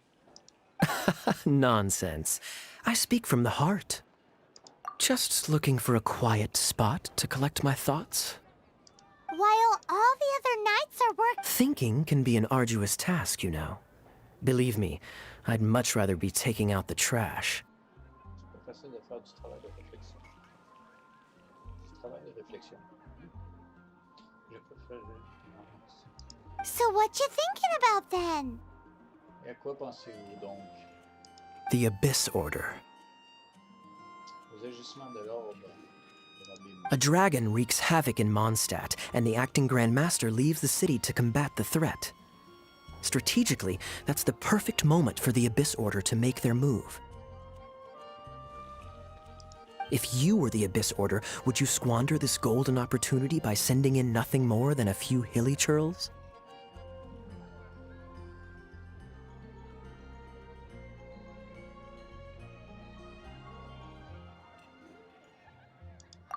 S12: Nonsense. I speak from the heart. Just looking for a quiet spot to collect my thoughts.
S7: While all the other knights are working...
S12: Thinking can be an arduous task, you know. Believe me, I'd much rather be taking out the trash.
S1: C'est pas facile de faire du travail de réflexion. Du travail de réflexion. Je préfère...
S7: So what you thinking about then?
S1: Et à quoi pensez-vous donc?
S12: The Abyss Order.
S1: Aux agissements de l'ordre de l'abîme.
S12: A dragon wreaks havoc in Mondstadt, and the acting Grand Master leaves the city to combat the threat. Strategically, that's the perfect moment for the Abyss Order to make their move. If you were the Abyss Order, would you squander this golden opportunity by sending in nothing more than a few hilly churls?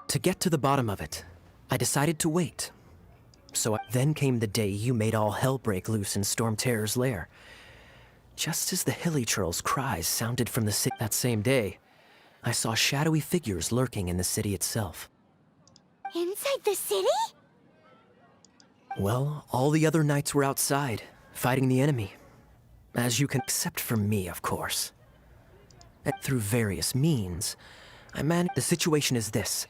S12: To get to the bottom of it, I decided to wait. Then came the day you made all hell break loose in Storm Terror's lair. Just as the hilly churl's cries sounded from the city that same day, I saw shadowy figures lurking in the city itself.
S7: Inside the city?
S12: Well, all the other knights were outside, fighting the enemy. As you can, except for me, of course. And through various means, I managed. The situation is this.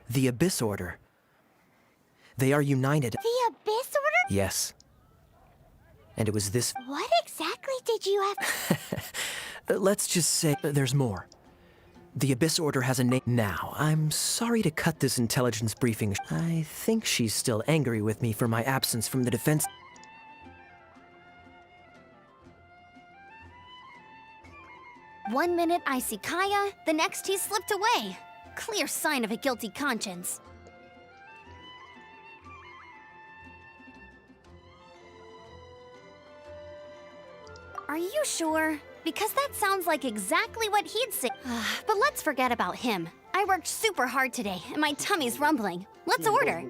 S12: The Abyss Order. They are united.
S7: The Abyss Order?
S12: Yes. And it was this.
S7: What exactly did you have?
S12: Let's just say there's more. The Abyss Order has a name. Now, I'm sorry to cut this intelligence briefing. I think she's still angry with me for my absence from the defense.
S2: One minute I see Kaya, the next he's slipped away. Clear sign of a guilty conscience. Are you sure? Because that sounds like exactly what he'd say. But let's forget about him. I worked super hard today, and my tummy's rumbling. Let's order.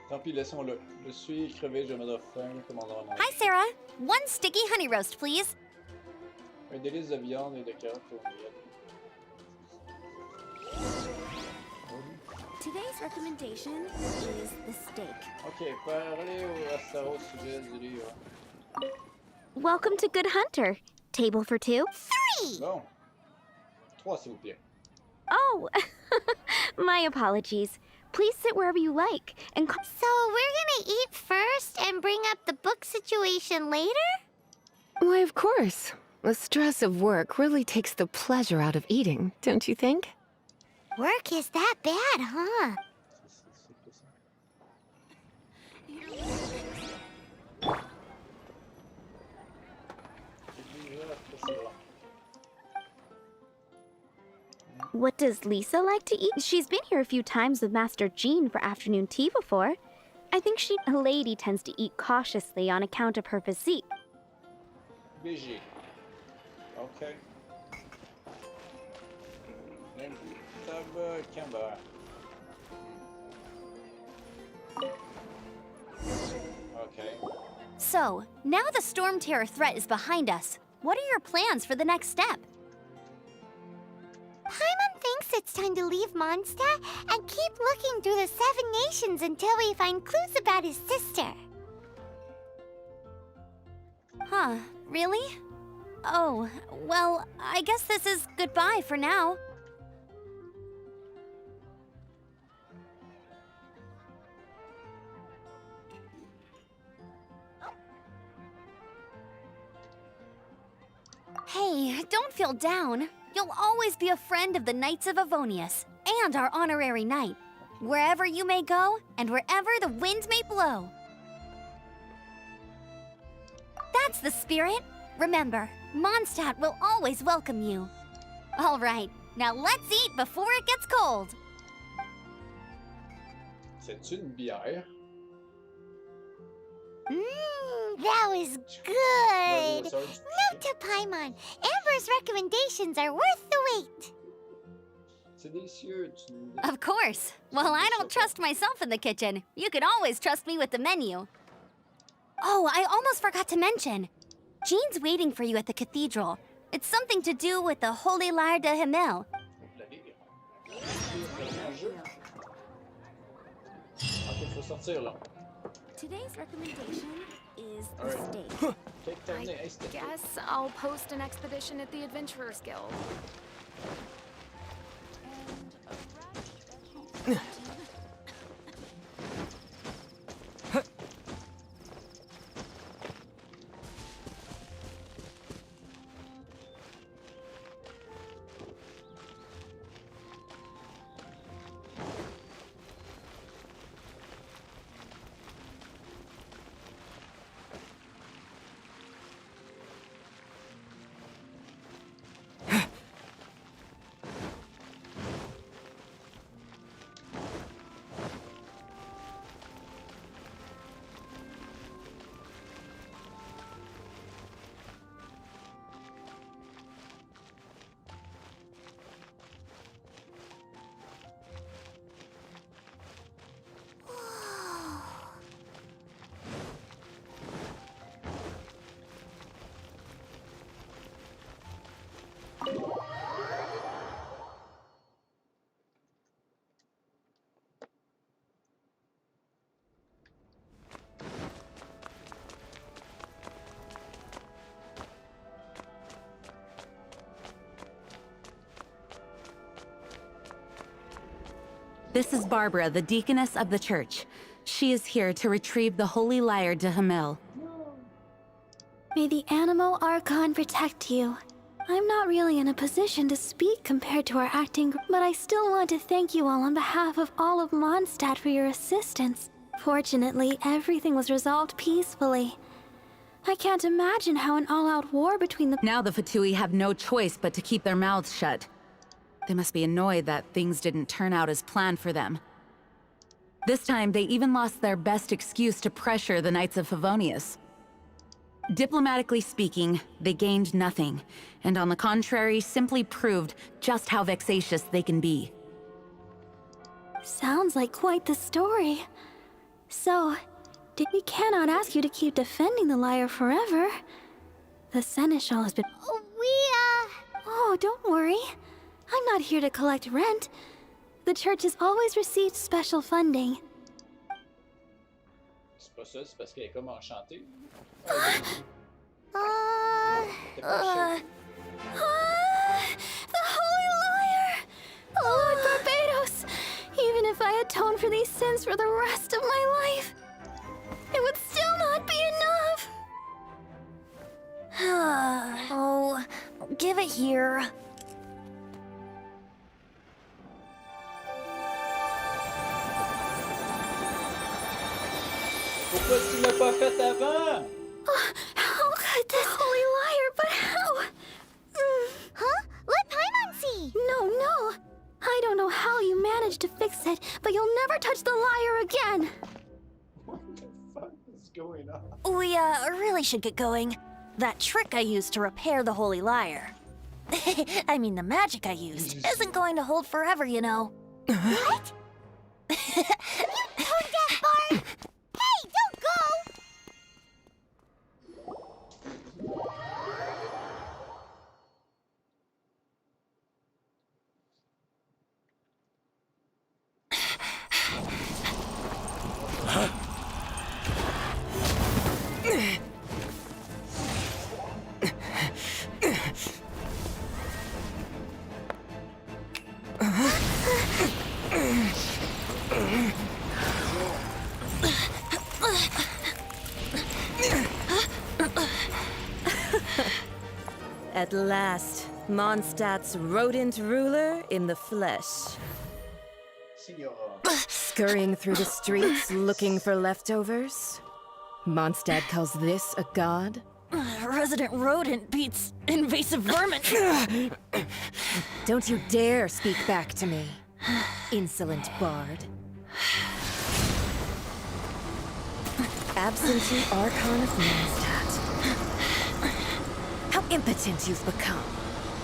S1: Tant pis, laissons-le. Je suis crevé, je me dois faim, commandant mon...
S2: Hi, Sarah. One sticky honey roast, please.
S1: Un délice de viande et de carottes au miel.
S2: Today's recommendation is the steak.
S1: Ok, parlez au restaurant au sujet du livre.
S2: Welcome to Good Hunter. Table for two?
S7: 3!
S1: Bon. 3, s'il vous plaît.
S2: Oh, my apologies. Please sit wherever you like. And
S7: So we're gonna eat first and bring up the book situation later?
S6: Why, of course. The stress of work really takes the pleasure out of eating, don't you think?
S7: Work is that bad, huh?
S2: what does Lisa like to eat? She's been here a few times with Master Jean for afternoon tea before. I think a lady tends to eat cautiously on account of her physique.
S1: BG. Ok. Camber. Okay.
S2: So, now the Storm Terror threat is behind us. What are your plans for the next step?
S7: Paimon thinks it's time to leave Mondstadt and keep looking through the 7 nations until we find clues about his sister.
S2: Huh, really? Oh, well, I guess this is goodbye for now. Hey, don't feel down. You'll always be a friend of the Knights of Avonius. and our honorary knight. Wherever you may go, and wherever the wind may blow. That's the spirit. Remember, Mondstadt will always welcome you. All right, now let's eat before it gets cold.
S1: C'est une bière.
S7: That was good. Note to Paimon, Amber's recommendations are worth the wait.
S1: C'est délicieux.
S2: Of course. Well, I don't trust myself in the kitchen. You can always trust me with the menu. Oh, I almost forgot to mention. Jean's waiting for you at the cathedral. It's something to do with the Holy Lyre de Himmel.
S1: Ok, faut sortir là.
S11: Today's recommendation is the
S1: Alright.
S11: steak.
S1: Ok, terminé. Hey, c'était cool.
S11: Guess I'll post an expedition at the Adventurers Guild.
S8: This is Barbara, the deaconess of the church. She is here to retrieve the Holy Lyre de Himmel.
S11: May the Animal Archon protect you. I'm not really in a position to speak compared to our acting, but I still want to thank you all on behalf of all of Mondstadt for your assistance. Fortunately, everything was resolved peacefully. I can't imagine how an all-out war between the—
S8: Now the Fatui have no choice but to keep their mouths shut. They must be annoyed that things didn't turn out as planned for them. This time, they even lost their best excuse to pressure the Knights of Favonius. Diplomatically speaking, they gained nothing, and on the contrary, simply proved just how vexatious they can be.
S11: Sounds like quite the story. So, we cannot ask you to keep defending the lyre forever. The Seneschal has been— Oh, don't worry. I'm not here to collect rent. The church has always received special funding.
S1: C'est pas ça, c'est parce qu'elle est comme enchantée.
S11: The Holy Lyre! Lord Barbados! Even if I atone for these sins for the rest of my life, it would still not be enough!
S2: Oh, give it here.
S1: Pourquoi tu l'as pas fait avant?
S11: How could this Holy Lyre, but how?
S7: Huh? Let Paimon see!
S11: No. I don't know how you managed to fix it, but you'll never touch the lyre again!
S1: What the fuck is going on?
S2: We, really should get going. That trick I used to repair the Holy Lyre. I mean, the magic I used isn't going to hold forever, you know.
S7: What? You tone deaf, Barb! Hey, don't go!
S13: At last, Mondstadt's rodent ruler in the flesh.
S1: Signora.
S6: Scurrying through the streets looking for leftovers? Mondstadt calls this a god?
S8: Resident rodent beats invasive vermin.
S6: Don't you dare speak back to me, insolent bard. Absentee Archon of Mondstadt. How impotent you've become.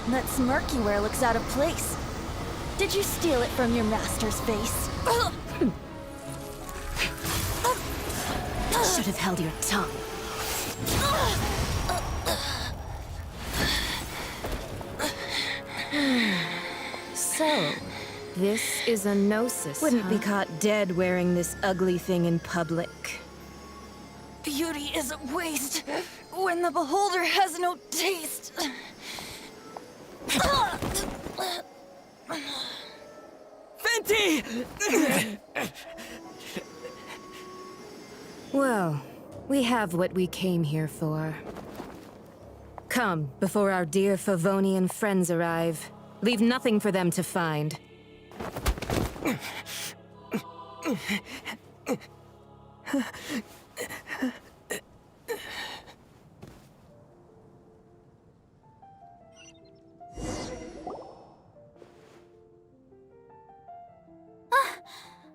S8: That smirk you wear looks out of place. Did you steal it from your master's face?
S6: Should have held your tongue. So, this is a gnosis. Wouldn't be caught dead wearing this ugly thing in public.
S8: Beauty is a waste when the beholder has no taste.
S10: Venti!
S6: Well, we have what we came here for. Come, before our dear Favonian friends arrive. Leave nothing for them to find.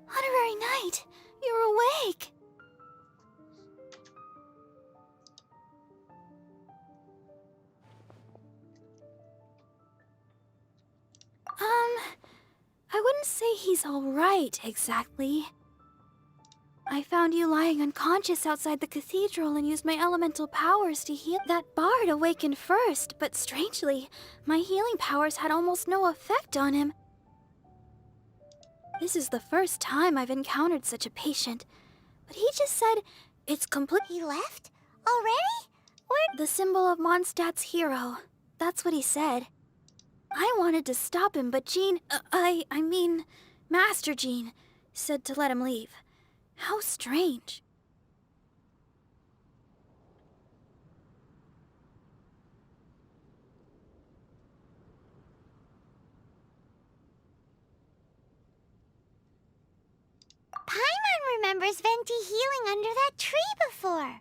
S2: Honorary Knight, you're awake. I wouldn't say he's all right, exactly. I found you lying unconscious outside the cathedral and used my elemental powers to heal. That bard awakened first, but strangely, my healing powers had almost no effect on him. This is the first time I've encountered such a patient, but he just said it's complete.
S7: He left? Already? Where?
S2: The symbol of Mondstadt's hero. That's what he said. I wanted to stop him, but Jean, I mean, Master Jean, said to let him leave. How strange.
S7: Paimon remembers Venti healing under that tree before.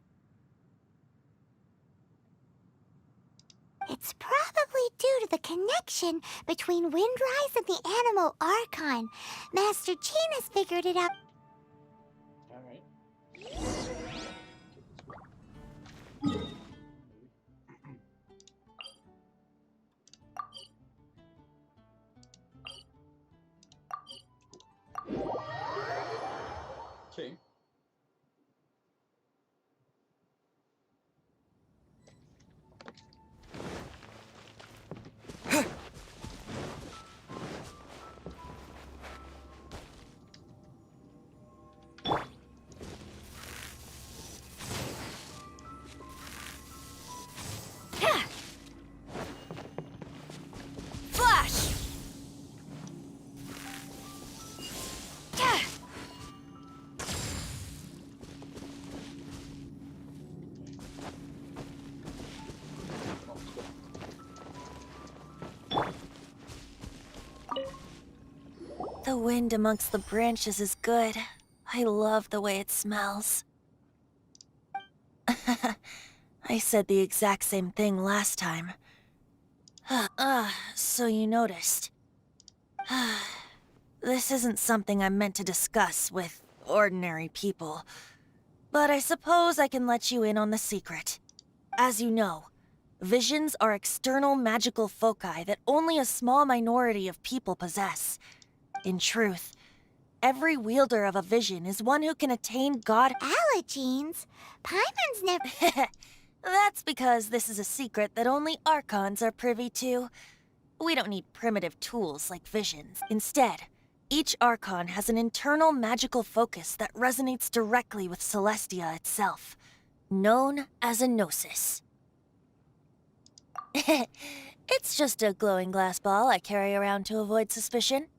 S7: It's probably due to the connection between Windrise and the Animal Archon. Master Jean has figured it out.
S1: Alright. Okay.
S8: Flash!
S13: The wind amongst the branches is good. I love the way it smells. I said the exact same thing last time. So you noticed. This isn't something I'm meant to discuss with ordinary people. But I suppose I can let you in on the secret. As you know, visions are external magical foci that only a small minority of people possess. In truth, every wielder of a vision is one who can attain God.
S7: Allergenes? Paimon's never.
S13: That's because this is a secret that only Archons are privy to. We don't need primitive tools like visions. Instead, each Archon has an internal magical focus that resonates directly with Celestia itself, known as a gnosis. It's just a glowing glass ball I carry around to avoid suspicion.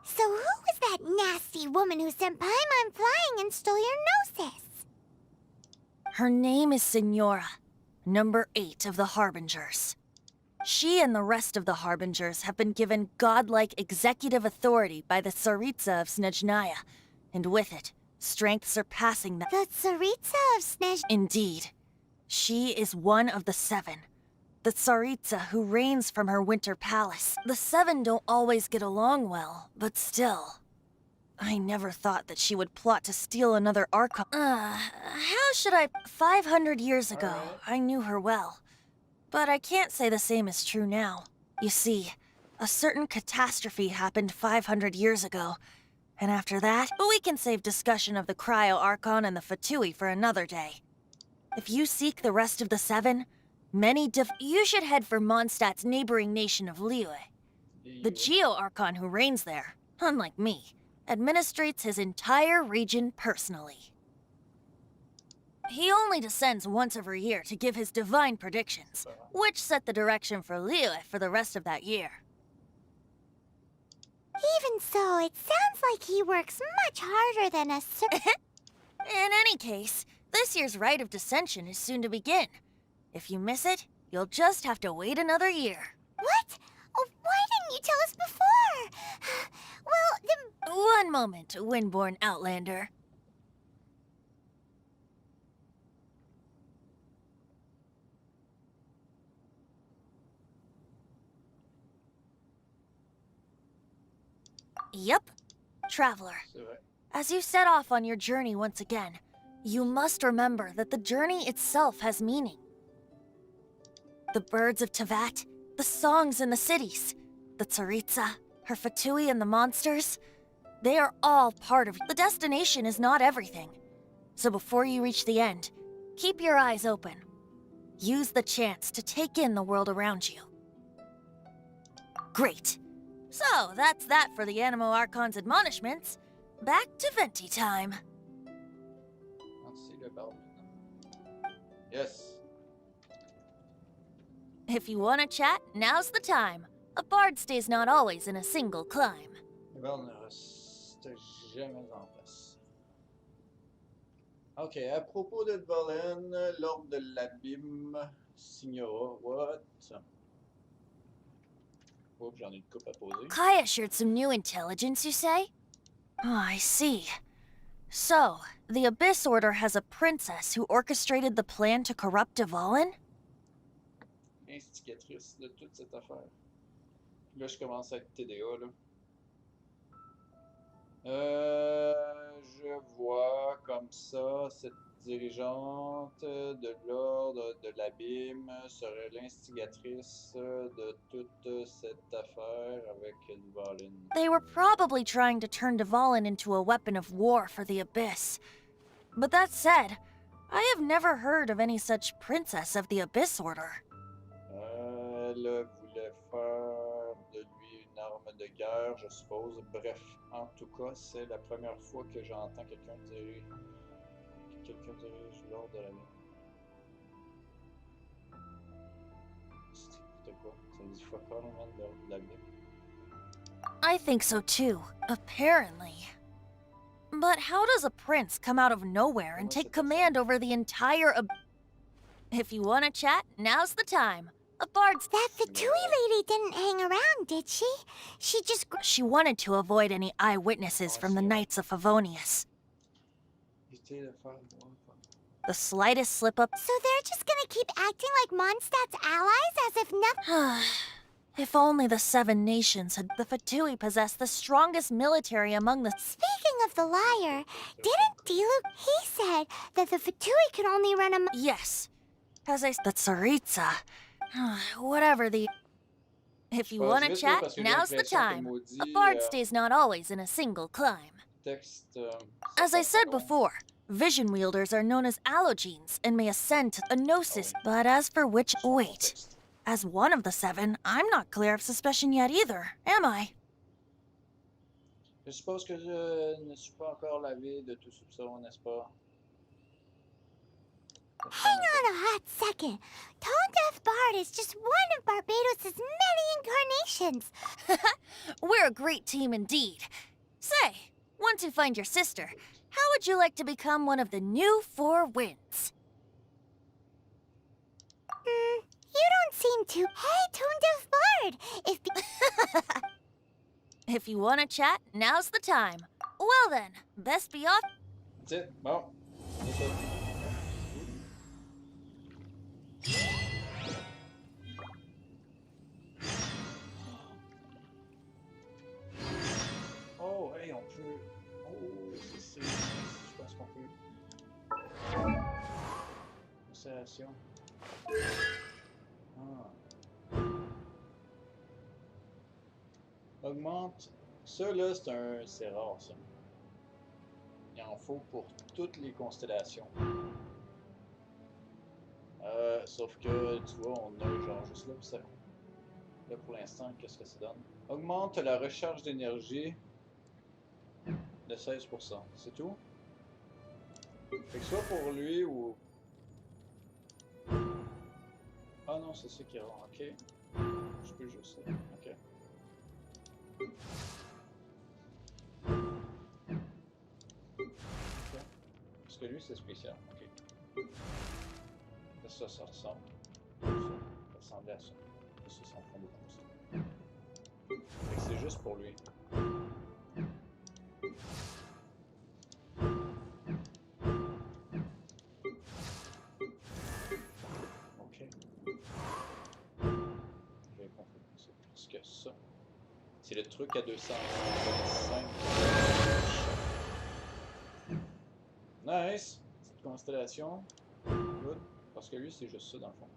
S7: So who was that nasty woman who sent Paimon flying and stole your gnosis?
S13: Her name is Signora, number 8 of the Harbingers. She and the rest of the Harbingers have been given godlike executive authority by the Tsaritsa of Snezhnaya, and with it, strength surpassing the
S7: Tsaritsa of Snezh...
S13: Indeed. She is one of the 7. The Tsaritsa who reigns from her winter palace. The 7 don't always get along well, but still. I never thought that she would plot to steal another Archon. How should I... 500 years ago, I knew her well. But I can't say the same is true now. You see, a certain catastrophe happened 500 years ago. And after that, we can save discussion of the Cryo Archon and the Fatui for another day. If you seek the rest of the 7, you should head for Mondstadt's neighboring nation of Liyue. The Geo Archon who reigns there, unlike me, administrates his entire region personally. He only descends once every year to give his divine predictions, which set the direction for Liyue for the rest of that year.
S7: Even so, it sounds like he works much harder than a
S13: In any case, this year's Rite of Descension is soon to begin. If you miss it, you'll just have to wait another year.
S7: What? Oh, why didn't you tell us before? Well,
S13: One moment, Windborn Outlander. Yep, Traveler. As you set off on your journey once again, you must remember that the journey itself has meaning. The birds of Tevat, the songs in the cities, the Tsaritsa, her Fatui and the monsters, they are all part of... The destination is not everything. So before you reach the end, keep your eyes open. Use the chance to take in the world around you. Great. So, that's that for the Animo Archon's admonishments. Back to Venti time.
S1: Let's see the bell. Yes.
S13: If you want to chat, now's the time. A bard stays not always in a single climb.
S1: Le bell ne reste jamais en place. Ok, à propos de Dvalin, l'ordre de l'abîme signora what? Oh, j'en ai une coupe à poser.
S13: Kaya shared some new intelligence, you say? Oh, I see. So, the Abyss Order has a princess who orchestrated the plan to corrupt Dvalin?
S1: Instigatrice de toute cette affaire. Là, je commence à être TDA, là. Je vois comme ça, cette dirigeante de l'ordre de l'abîme serait l'instigatrice de toute cette affaire avec Dvalin.
S13: They were probably trying to turn Dvalin into a weapon of war for the Abyss. But that said, I have never heard of any such princess of the Abyss Order.
S1: Elle voulait faire de lui une arme de guerre, je suppose. Bref, en tout cas, c'est la première fois que j'entends quelqu'un dire l'ordre de la vie. C'était quoi? Ça dit fuck all, man, l'ordre de la vie.
S13: I think so too, apparently. But how does a prince come out of nowhere and take command over the entire If you want to chat, now's the time. A bard's...
S7: That Fatui lady didn't hang around, did she?
S13: She wanted to avoid any eyewitnesses from the Knights of Favonius. The slightest slip-up...
S7: So they're just gonna keep acting like Mondstadt's allies as if nothing...
S13: If only the 7 nations had... The Fatui possess the strongest military among the...
S7: Speaking of the liar, didn't Diluc... He said that the Fatui could only run a...
S13: Yes. As I... The Tsaritsa... Whatever the... If you want to chat, now's the time. A bard stays not always in a single climb. As I said before, vision wielders are known as allogenes and may ascend to a gnosis. But as for which... Wait. As one of the 7, I'm not clear of suspicion yet either, am I?
S1: Je suppose que je ne suis pas encore lavé de tout soupçon, n'est-ce pas?
S7: Hang on a hot second. Tone Deaf Bard is just one of Barbados' many incarnations.
S13: We're a great team indeed. Say, once you find your sister, how would you like to become one of the new 4 winds?
S7: You don't seem too... Hey, Tone Deaf Bard!
S13: If you want to chat, now's the time. Well then, best be off.
S1: That's it. Bon. C'est ça. Oh, hey, on peut... Oh, c'est... Je pense qu'on peut... Installation. Ah. Augmente. Ça, là, c'est rare, ça. Il en faut pour toutes les constellations. Sauf que, tu vois, on a genre juste là, puis ça... Là, pour l'instant, qu'est-ce que ça donne? Augmente la recharge d'énergie de 16%. C'est tout? Fait que soit pour lui ou... Ah non, c'est ça qui est rare. Ok. Je peux juste... Ok. Parce que lui, c'est spécial. Ok. Ça ressemble. Ça ressemblait à ça. Ça s'en fond beaucoup comme ça. Fait que c'est juste pour lui. Ok. J'ai compris. C'est plus que ça. C'est le truc à 225. Nice! Cette constellation. Good. Parce que lui, c'est juste ça dans le fond.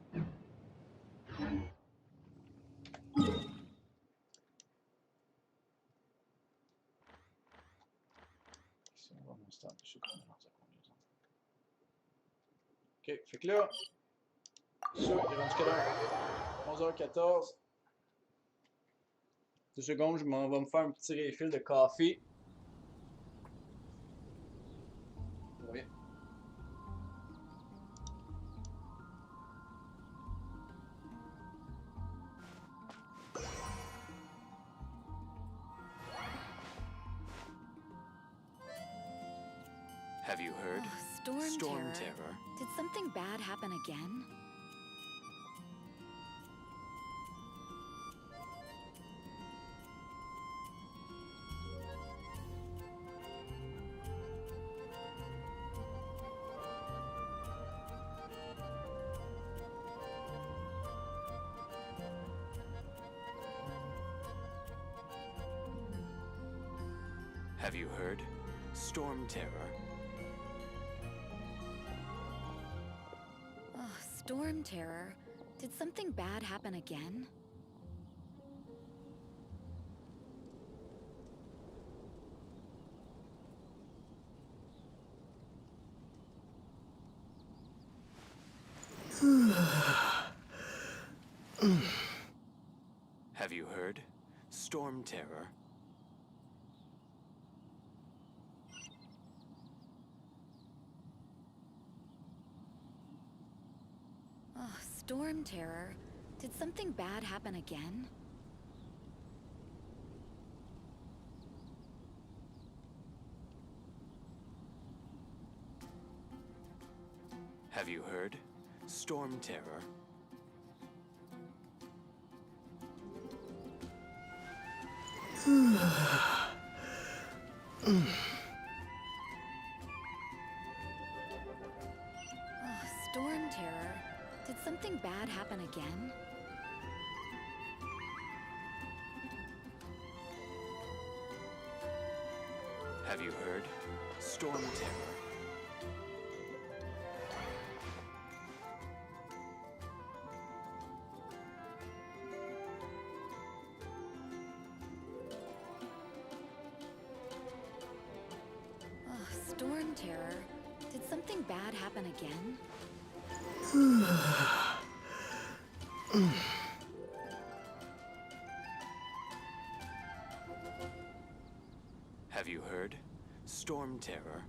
S1: Si on va mon stade, je sais pas comment ça combien. Ok, fait que là, ça, il est rendu quelle heure? 11h14. 2 secondes, je m'en vais me faire un petit refill de café. Oui.
S3: Have you heard?
S4: Oh, Storm
S3: Terror.
S4: Terror. Did something bad happen again?
S3: Have you heard? Storm Terror.
S4: Oh, Storm Terror. Did something bad happen again?
S3: Have you heard? Storm Terror.
S4: Oh, Storm Terror. Did something bad happen again?
S3: Have you heard? Storm Terror.
S4: Oh, Storm Terror. Did something bad happen again?
S3: Have you heard? Storm Terror.
S4: Oh, Storm Terror. Did something bad happen again?
S3: Have you heard? Storm Terror.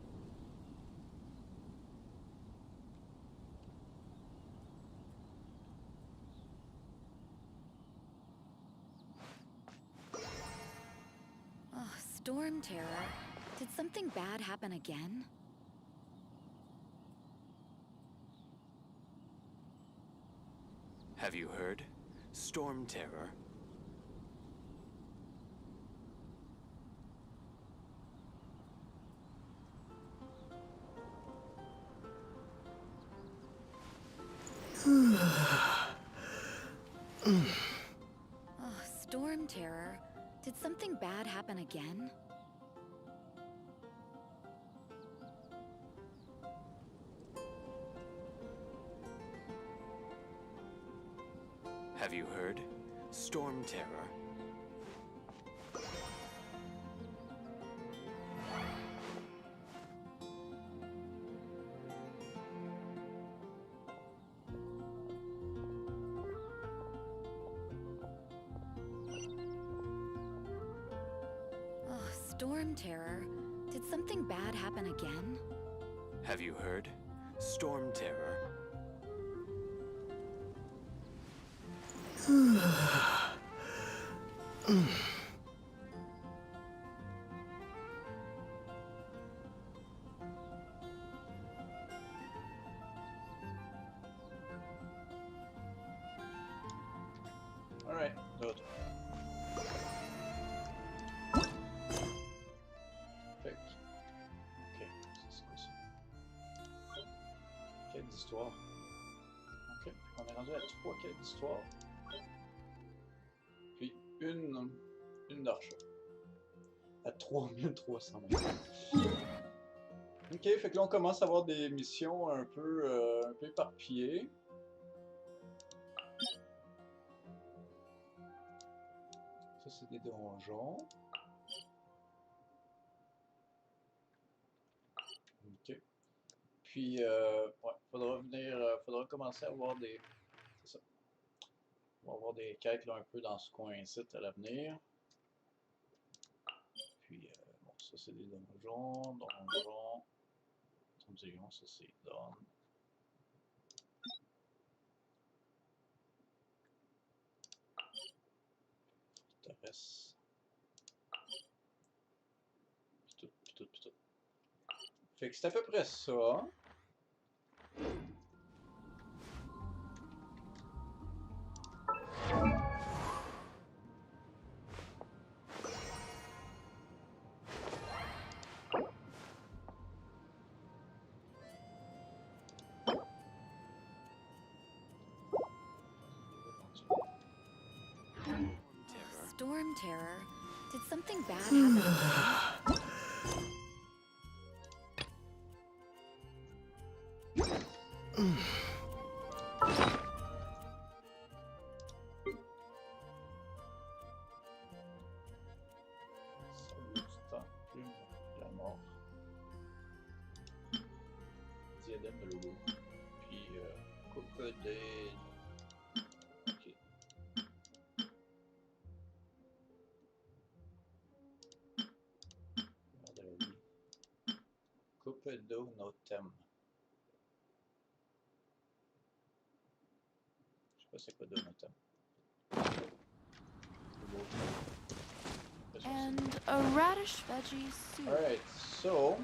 S4: Oh, Storm Terror. Did something bad happen again?
S3: Have Have you heard? Storm terror.
S4: Oh, storm terror. Did something bad happen again?
S3: Have you heard? Storm terror.
S4: Oh, storm terror. Did something bad happen again?
S3: Have you heard? Storm terror.
S1: Alright, d'autres. Fait que... Ok, c'est quoi ça? Quête d'histoire. Ok, on est rendu à 3 quêtes d'histoire. Puis une d'archer. À 3300 mètres. Ok, fait que là on commence à avoir des missions un peu éparpillées. Ça c'est des donjons. Ok. Puis ouais, faudra commencer à avoir des... C'est ça. On va avoir des quêtes là, un peu dans ce coin-ci à l'avenir. Puis bon, ça c'est des donjons. Ça c'est donne. Forteresse. Puis tout. Fait que c'est à peu près ça.
S4: Storm terror. Did something bad happen again?
S1: La mort. Diadème de logo. Puis crocodile. Ok. Coupedo notem. Je sais pas c'est quoi de notem.
S14: And a radish veggie soup.
S1: Alright, so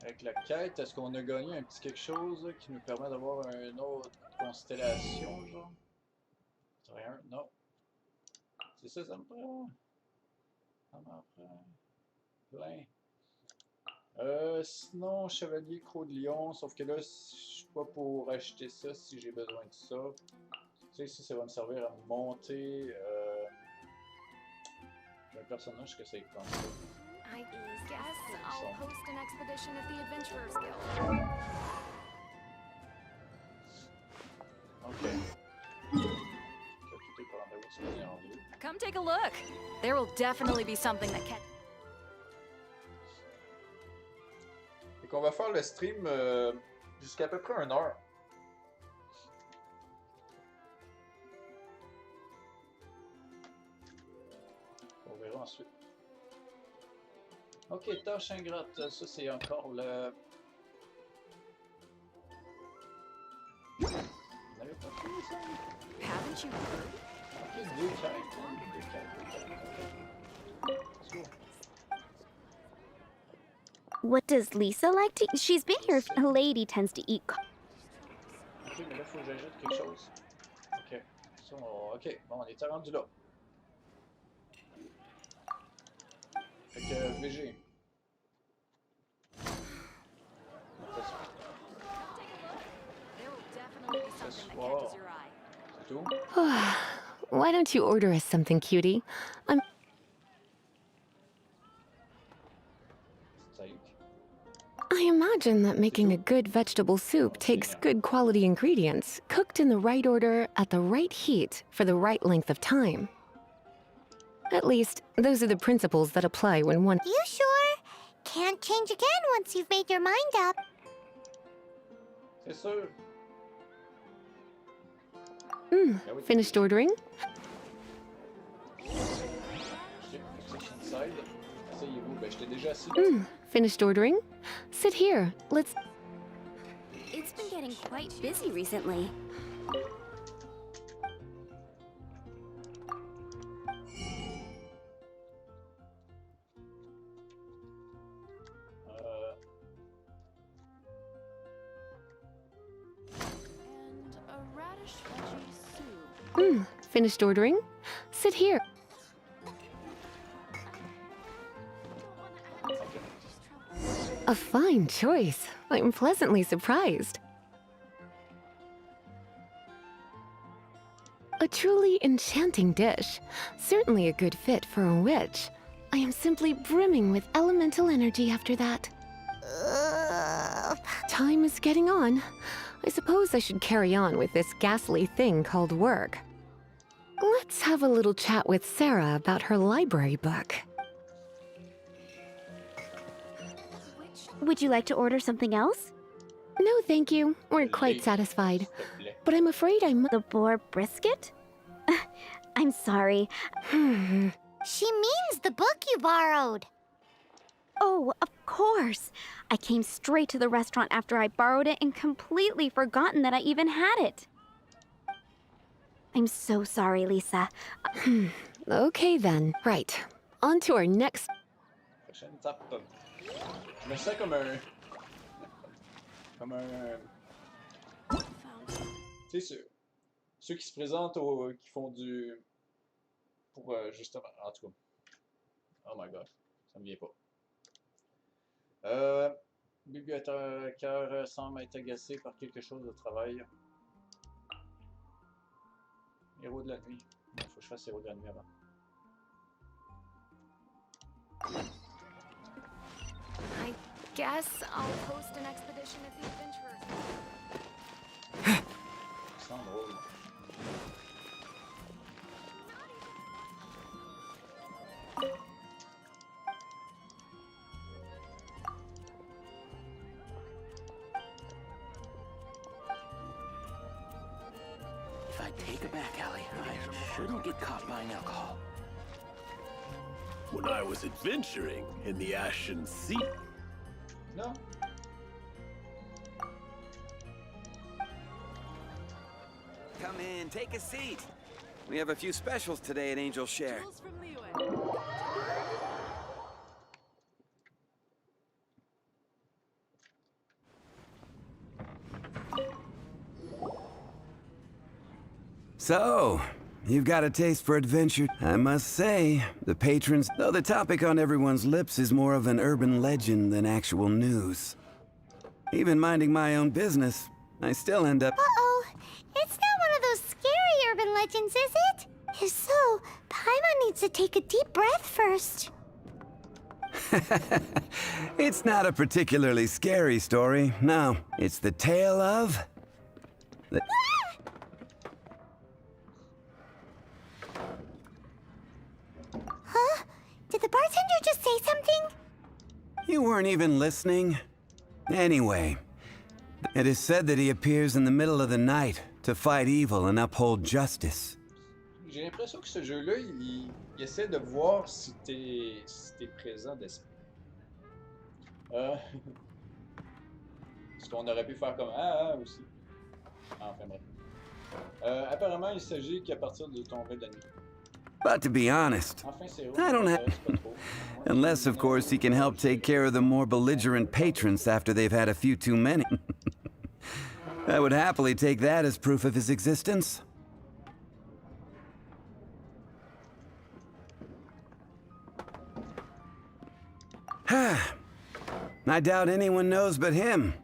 S1: avec la quête, est-ce qu'on a gagné un petit quelque chose qui nous permet d'avoir une autre constellation, genre? Rien? Non. C'est ça, ça me prend. Ça m'en prend plein. Sinon, chevalier croc de lion, sauf que là, je suis pas pour acheter ça si j'ai besoin de ça. Tu sais, ici, ça va me servir à monter. J'ai un personnage que c'est comme ça.
S14: I guess I'll host an expedition at the Adventurers Guild.
S1: Ok. Tout est par en haut, c'est bien en haut.
S8: Come take a look. There will definitely be something that can.
S1: Et qu'on va faire le stream jusqu'à à peu près 1 heure. On verra ensuite. Ok, tâche ingrate, ça c'est encore le... Vous n'avez pas fini ça?
S8: Haven't you heard?
S1: Ok, 2 quêtes. Let's go.
S2: What does Lisa like to eat? She's been here. A lady tends to eat.
S1: Ok, mais là, il faut que j'ajoute quelque chose. Ok. Ça, ok, bon, on est rendu là. Fait que VG. Ce soir. C'est tout?
S6: Why don't you order us something, cutie? I imagine that making a good vegetable soup takes good quality ingredients, cooked in the right order, at the right heat, for the right length of time. At least, those are the principles that apply when one—
S7: You sure? Can't change again once you've made your mind up.
S1: C'est sûr.
S6: Finished ordering?
S1: Asseyez-vous. Ben, j'étais déjà assis.
S6: Finished ordering? Sit here. Let's—
S2: It's been getting quite busy recently.
S6: Finished ordering? Sit here. A fine choice. I'm pleasantly surprised. A truly enchanting dish. Certainly a good fit for a witch. I am simply brimming with elemental energy after that. Time is getting on. I suppose I should carry on with this ghastly thing called work. Let's have a little chat with Sarah about her library book.
S2: Would you like to order something else?
S6: No, thank you. We're quite satisfied. But I'm afraid
S2: The boar brisket? I'm sorry.
S7: She means the book you borrowed.
S2: Oh, of course. I came straight to the restaurant after I borrowed it and completely forgotten that I even had it. I'm so sorry, Lisa.
S6: Okay then. Right. On to our next—
S1: Prochaine étape. Je me sens comme un... Comme un... Tu sais, ceux qui se présentent qui font du... Pour justement... En tout cas. Oh my god. Ça me vient pas. Bibliothécaire semble être agacé par quelque chose de travail. Héros de la nuit. Il faut que je fasse héros de la nuit avant.
S14: I guess I'll post an expedition at the adventurers.
S1: Ça sent drôle.
S10: If I take it back, Alley, I shouldn't get caught buying alcohol.
S15: When I was adventuring in the Ashen Sea.
S1: No.
S16: Come in, take a seat. We have a few specials today at Angel Share.
S17: So, you've got a taste for adventure. I must say, the patrons, though the topic on everyone's lips is more of an urban legend than actual news. Even minding my own business, I still end up—
S7: Uh-oh. It's not one of those scary urban legends, is it? If so, Paimon needs to take a deep breath first.
S17: It's not a particularly scary story, no. It's the tale of—
S7: Huh? Did the bartender just say something?
S17: You weren't even listening? Anyway, it is said that he appears in the middle of the night to fight evil and uphold justice.
S1: J'ai l'impression que ce jeu-là, il essaie de voir si t'es présent d'esprit. Ce qu'on aurait pu faire comme aussi. Enfin bref. Apparemment, il s'agit qu'à partir de tomber de la nuit.
S17: But to be honest, I don't have— Unless, of course, he can help take care of the more belligerent patrons after they've had a few too many. I would happily take that as proof of his existence. I doubt anyone knows but him.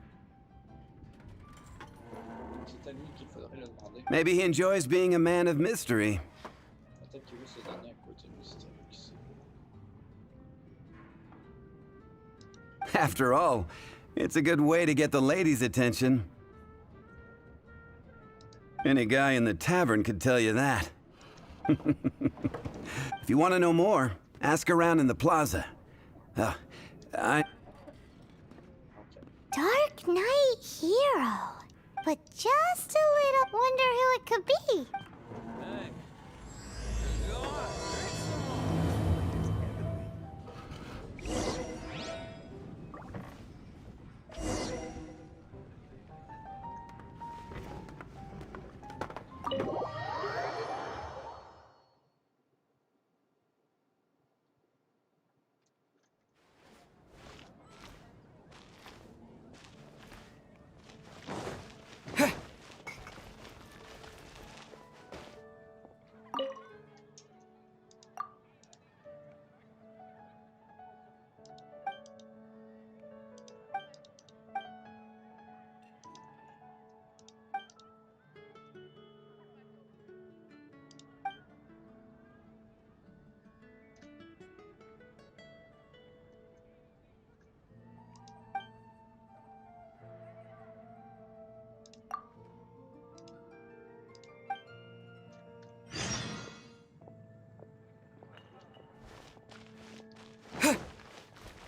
S1: C'est à lui qu'il faudrait le demander.
S17: Maybe he enjoys being a man of mystery.
S1: Peut-être qu'il veut se donner un côté mystérieux ici.
S17: After all, it's a good way to get the ladies' attention. Any guy in the tavern could tell you that. If you want to know more, ask around in the plaza.
S7: Dark Knight Hero. But just a little wonder who it could be.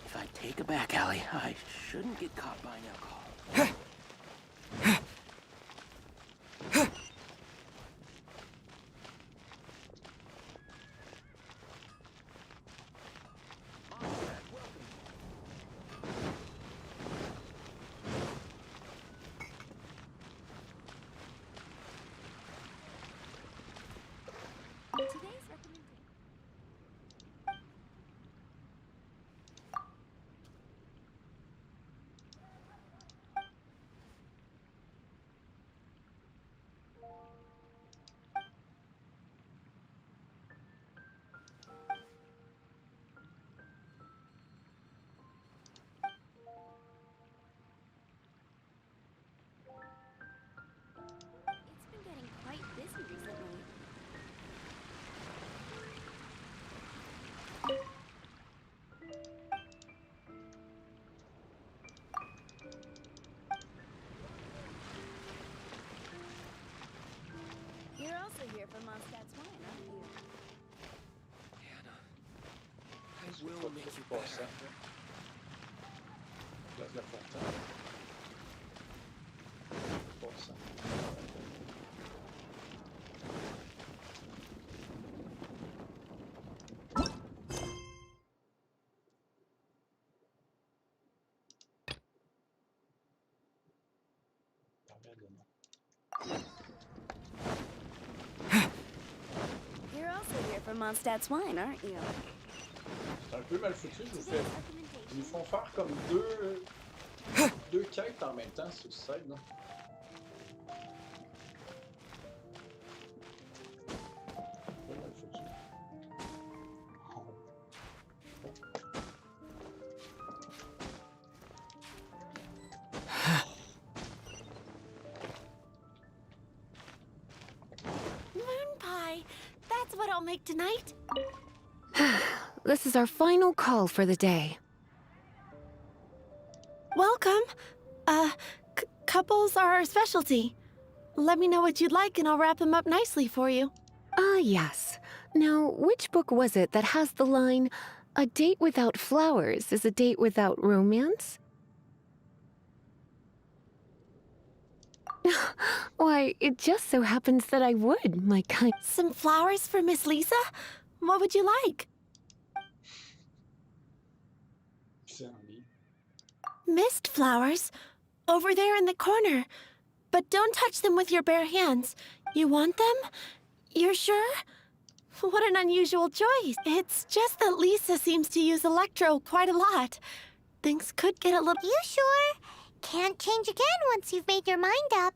S10: If I take a back alley, I shouldn't get caught by an alcohol.
S2: It's been getting quite busy recently. You're also here for Mondstadt's wine, aren't you?
S10: I will make you better.
S1: Place de la Fontaine. Pas ça.
S2: You're also here for Mondstadt's wine, aren't you?
S1: C'est un peu mal foutu, ils nous font faire comme deux quêtes en même temps sur le site, non? Un peu mal foutu.
S5: Moon pie. That's what I'll make tonight.
S6: This is our final call for the day.
S5: Welcome. Couples are our specialty. Let me know what you'd like and I'll wrap them up nicely for you.
S6: Ah, yes. Now, which book was it that has the line, "A date without flowers is a date without romance"? Why, it just so happens that I would, my kind.
S5: Some flowers for Miss Lisa? What would you like? Mist flowers. Over there in the corner. But don't touch them with your bare hands. You want them? You're sure? What an unusual choice. It's just that Lisa seems to use electro quite a lot. Things could get a little...
S7: You sure? Can't change again once you've made your mind up.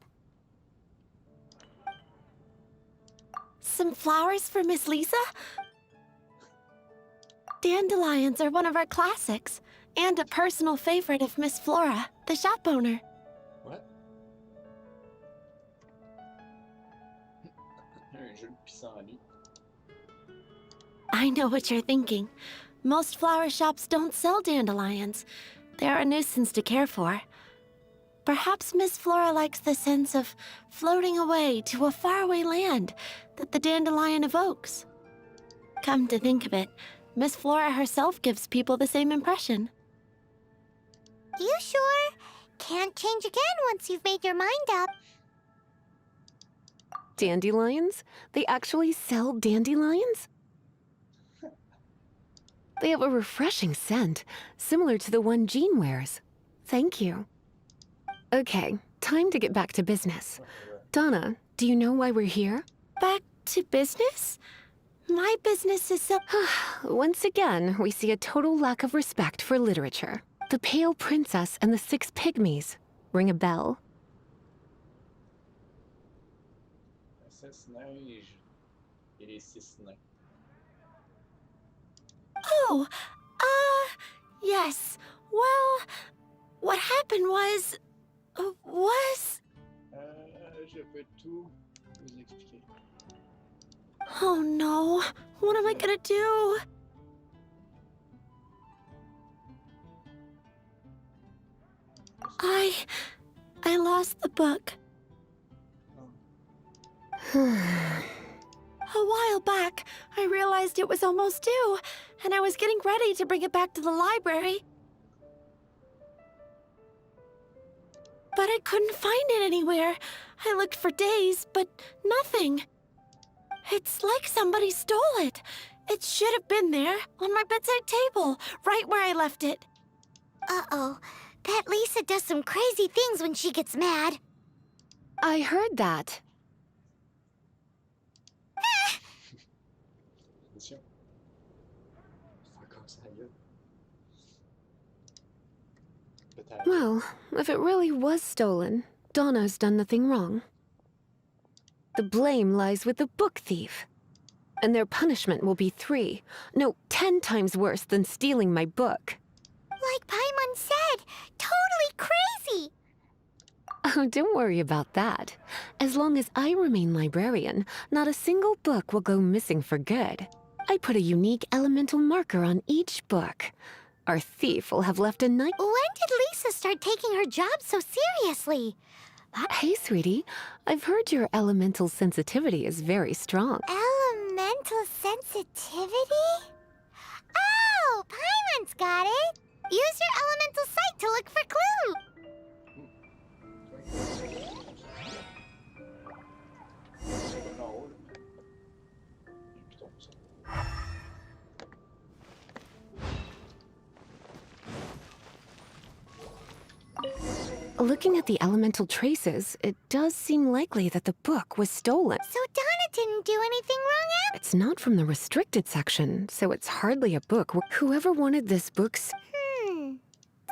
S5: Some flowers for Miss Lisa? Dandelions are one of our classics, and a personal favorite of Miss Flora, the shop owner.
S1: What? Un jeu de pissenlit.
S5: I know what you're thinking. Most flower shops don't sell dandelions. They're a nuisance to care for. Perhaps Miss Flora likes the sense of floating away to a faraway land that the dandelion evokes. Come to think of it, Miss Flora herself gives people the same impression.
S7: You sure? Can't change again once you've made your mind up.
S6: Dandelions? They actually sell dandelions? They have a refreshing scent, similar to the one Jean wears. Thank you. Okay, time to get back to business. Donna, do you know why we're here?
S5: Back to business? My business is so...
S6: Once again, we see a total lack of respect for literature. The Pale Princess and the Six Pygmies. Ring a bell?
S1: Princesse Neige et les six nains.
S5: Oh, yes. Well, what happened was...
S1: Je peux tout vous expliquer.
S5: Oh no, what am I gonna do? I lost the book. A while back, I realized it was almost due, and I was getting ready to bring it back to the library. But I couldn't find it anywhere. I looked for days, but nothing. It's like somebody stole it. It should have been there, on my bedside table, right where I left it.
S7: Uh-oh. That Lisa does some crazy things when she gets mad.
S6: I heard that. Well, if it really was stolen, Donna's done nothing wrong. The blame lies with the book thief. And their punishment will be 10 times worse than stealing my book.
S7: Like Paimon said, totally crazy!
S6: Oh, don't worry about that. As long as I remain librarian, not a single book will go missing for good. I put a unique elemental marker on each book. Our thief will have left a night.
S7: When did Lisa start taking her job so seriously?
S6: Hey, sweetie. I've heard your elemental sensitivity is very strong.
S7: Elemental sensitivity? Oh, Paimon's got it! Use your elemental sight to look for clues!
S6: Looking at the elemental traces, it does seem likely that the book was stolen.
S7: So Donna didn't do anything wrong
S6: It's not from the restricted section, so it's hardly a book. Whoever wanted this book...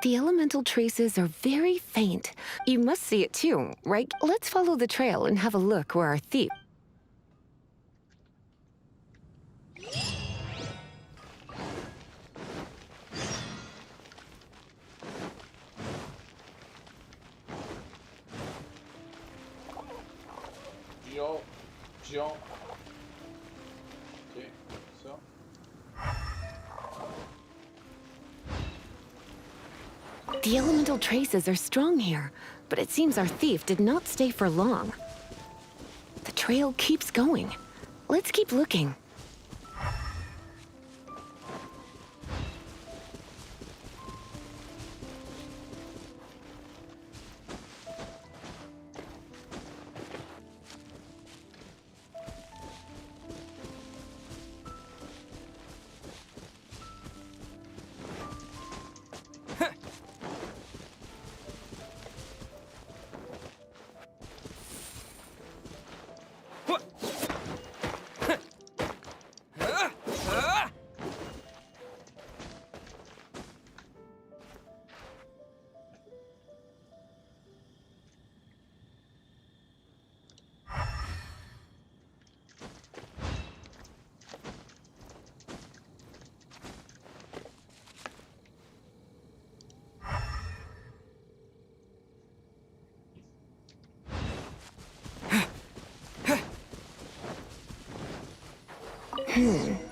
S6: The elemental traces are very faint. You must see it too, right? Let's follow the trail and have a look where our thief...
S1: Jean. Ok, ça.
S6: The elemental traces are strong here, but it seems our thief did not stay for long. The trail keeps going. Let's keep looking.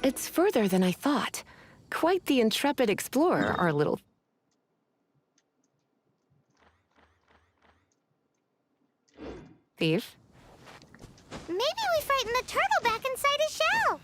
S6: It's further than I thought. Quite the intrepid explorer, our little... thief.
S7: Maybe we frightened the turtle back inside his shell.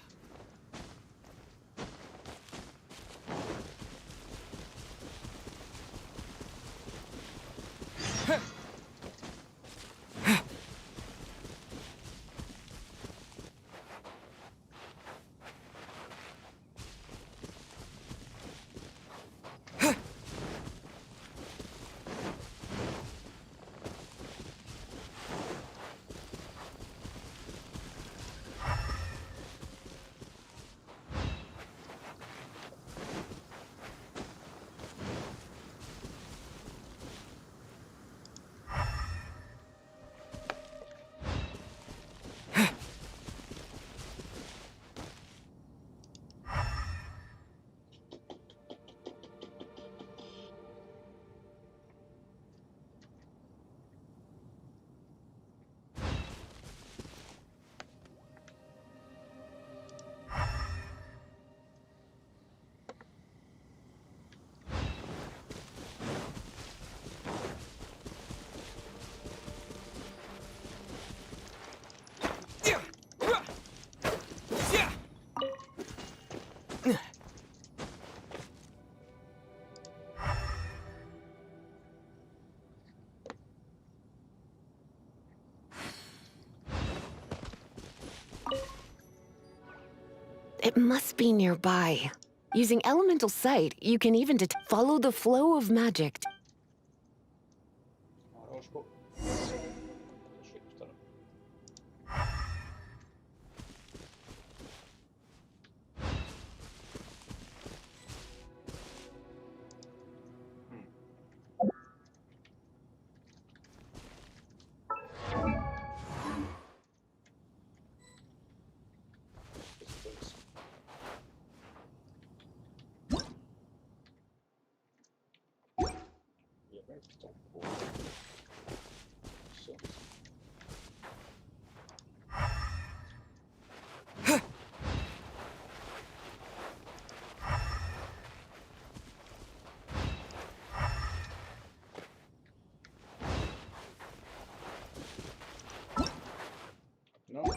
S6: It must be nearby. Using elemental sight, you can even follow the flow of magic.
S1: No.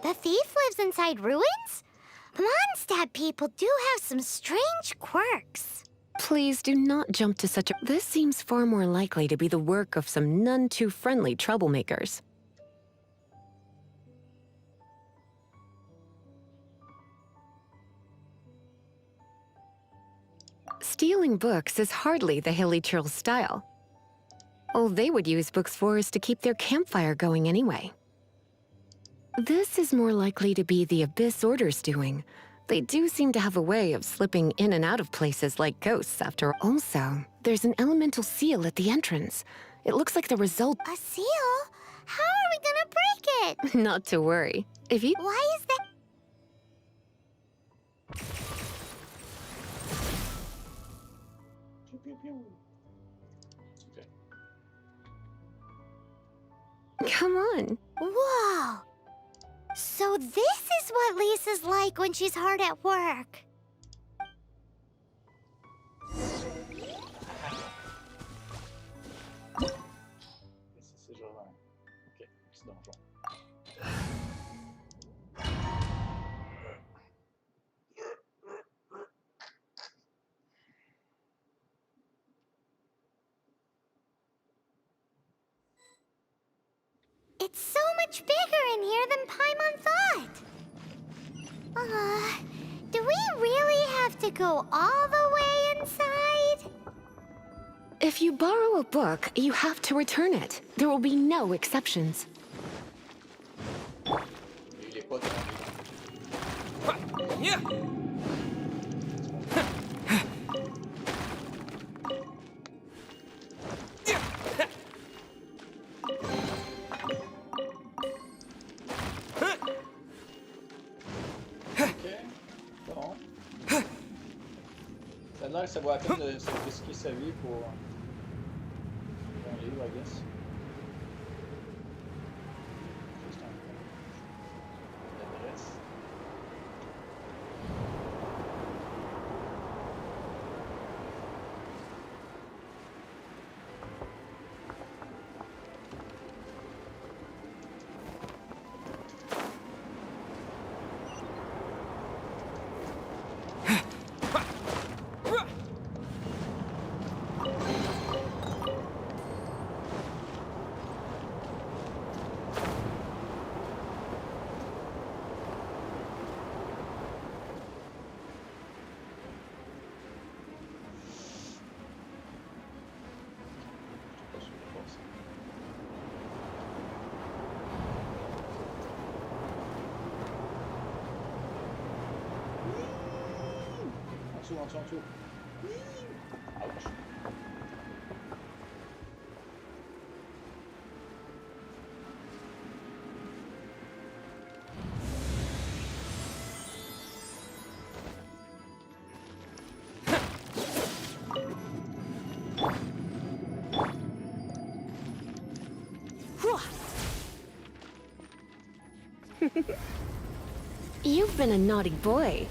S7: The thief lives inside ruins? Mondstadt people do have some strange quirks.
S6: Please do not jump to such a... This seems far more likely to be the work of some none-too-friendly troublemakers. Stealing books is hardly the Hilly Churl's style. All they would use books for is to keep their campfire going anyway. This is more likely to be the Abyss Order's doing. They do seem to have a way of slipping in and out of places like ghosts after. Also, there's an elemental seal at the entrance. It looks like the result.
S7: A seal? How are we gonna break it?
S6: Not to worry. If you...
S7: Why is that?
S1: Pew, pew, pew. Okay.
S6: Come on.
S7: Whoa! So this is what Lisa's like when she's hard at work.
S1: C'est genre un... Ok, petit donjon.
S7: It's so much bigger in here than Paimon thought. Do we really have to go all the way inside?
S6: If you borrow a book, you have to return it. There will be no exceptions.
S1: Il est pas dans
S10: Yeah.
S1: Bon. Ça a l'air que ça vaut la peine de risquer sa vie pour un livre, I guess. Juste un l'adresse. En dessous. Ouch.
S6: You've been a naughty boy.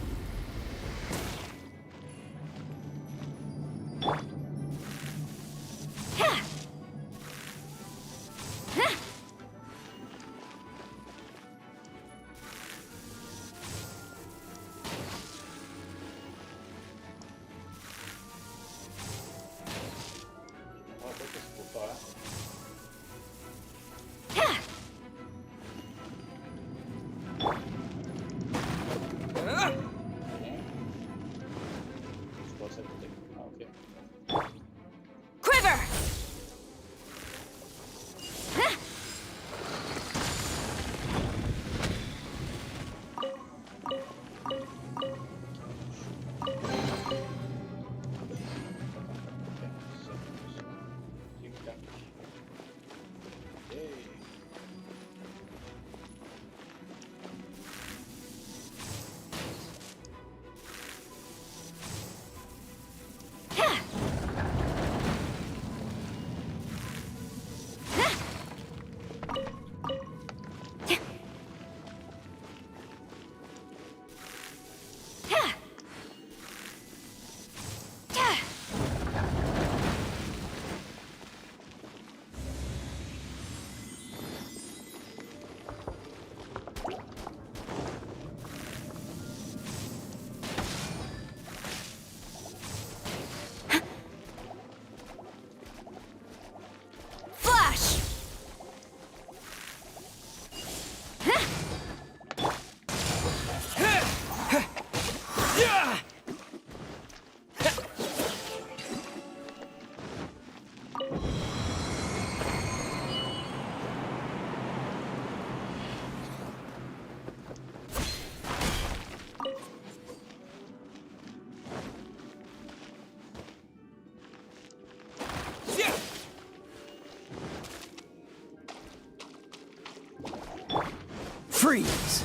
S12: Freeze!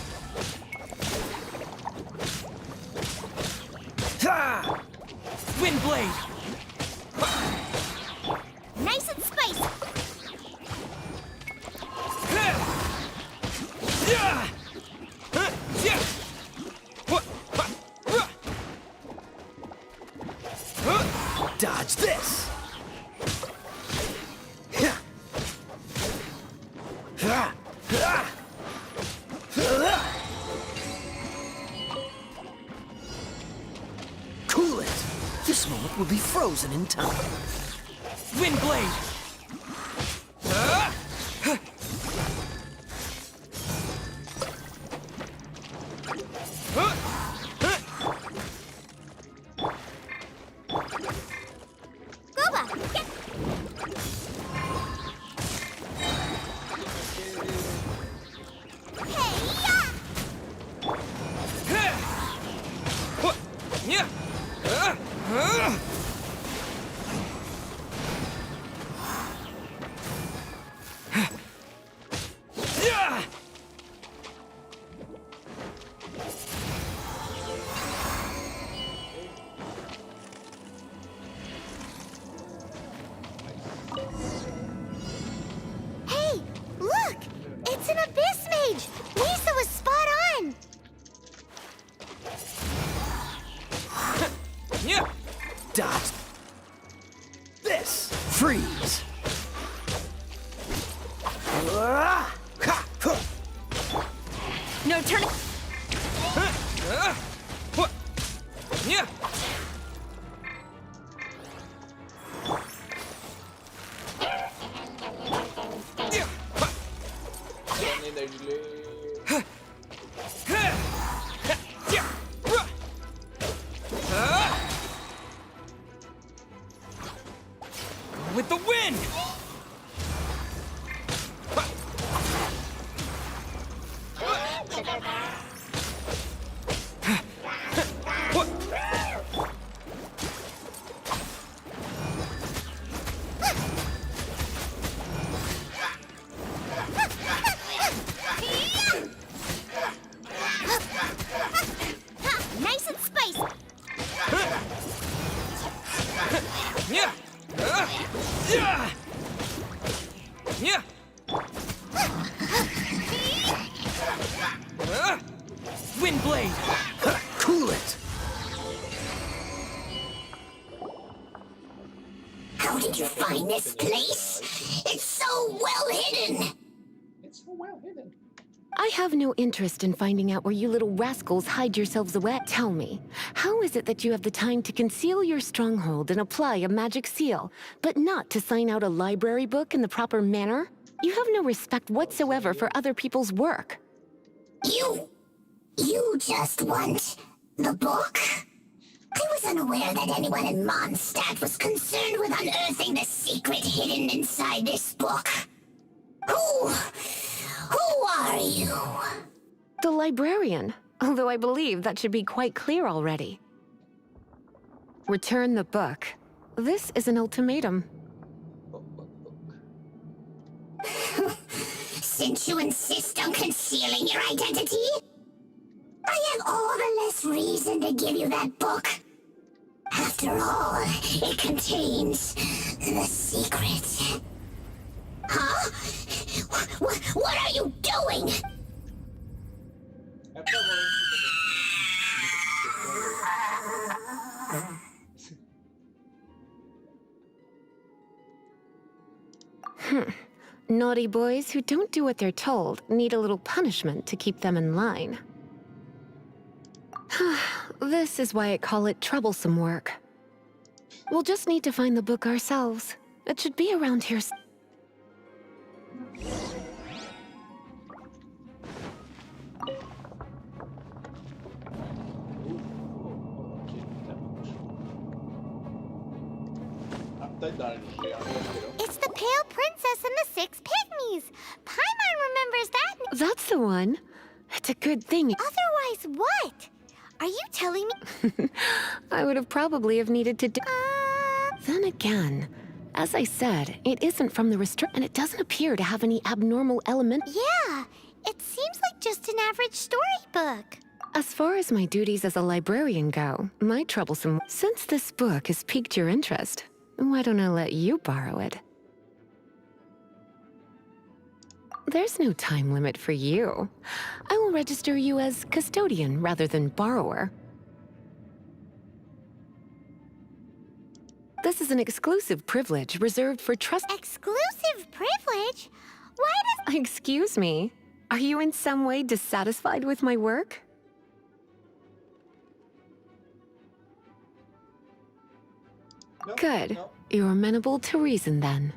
S10: Ha! Wind blade!
S7: Nice and spicy.
S12: Dodge this! Cool it! This moment will be frozen in time.
S10: Wind blade!
S7: Gooba, get
S2: No turning.
S3: With the wind!
S7: Nice and spicy.
S3: Yeah! Yeah! Wind blade!
S12: Cool it!
S7: How did you find this place? It's so well hidden.
S1: It's so well hidden.
S6: I have no interest in finding out where you little rascals hide yourselves away. Tell me, how is it that you have the time to conceal your stronghold and apply a magic seal, but not to sign out a library book in the proper manner? You have no respect whatsoever for other people's work.
S7: You just want the book? I was unaware that anyone in Mondstadt was concerned with unearthing the secret hidden inside this book. Who are you?
S6: The librarian, although I believe that should be quite clear already. Return the book. This is an ultimatum.
S7: Since you insist on concealing your identity, I have all the less reason to give you that book. After all, it contains the secret. Huh? What are you doing?
S6: Naughty boys who don't do what they're told need a little punishment to keep them in line. This is why I call it troublesome work. We'll just need to find the book ourselves. It should be around here.
S7: It's the Pale Princess and the Six Pygmies. Paimon remembers that.
S6: That's the one. It's a good thing.
S7: Otherwise, what? Are you telling me?
S6: I would have probably have needed to do. Then again, as I said, it isn't from the restrict, and it doesn't appear to have any abnormal element.
S7: Yeah, it seems like just an average storybook.
S6: As far as my duties as a librarian go, my troublesome. Since this book has piqued your interest, why don't I let you borrow it? There's no time limit for you. I will register you as custodian rather than borrower. This is an exclusive privilege reserved for trust.
S7: Exclusive privilege? Why does...
S6: Excuse me. Are you in some way dissatisfied with my work? Good. You're amenable to reason then.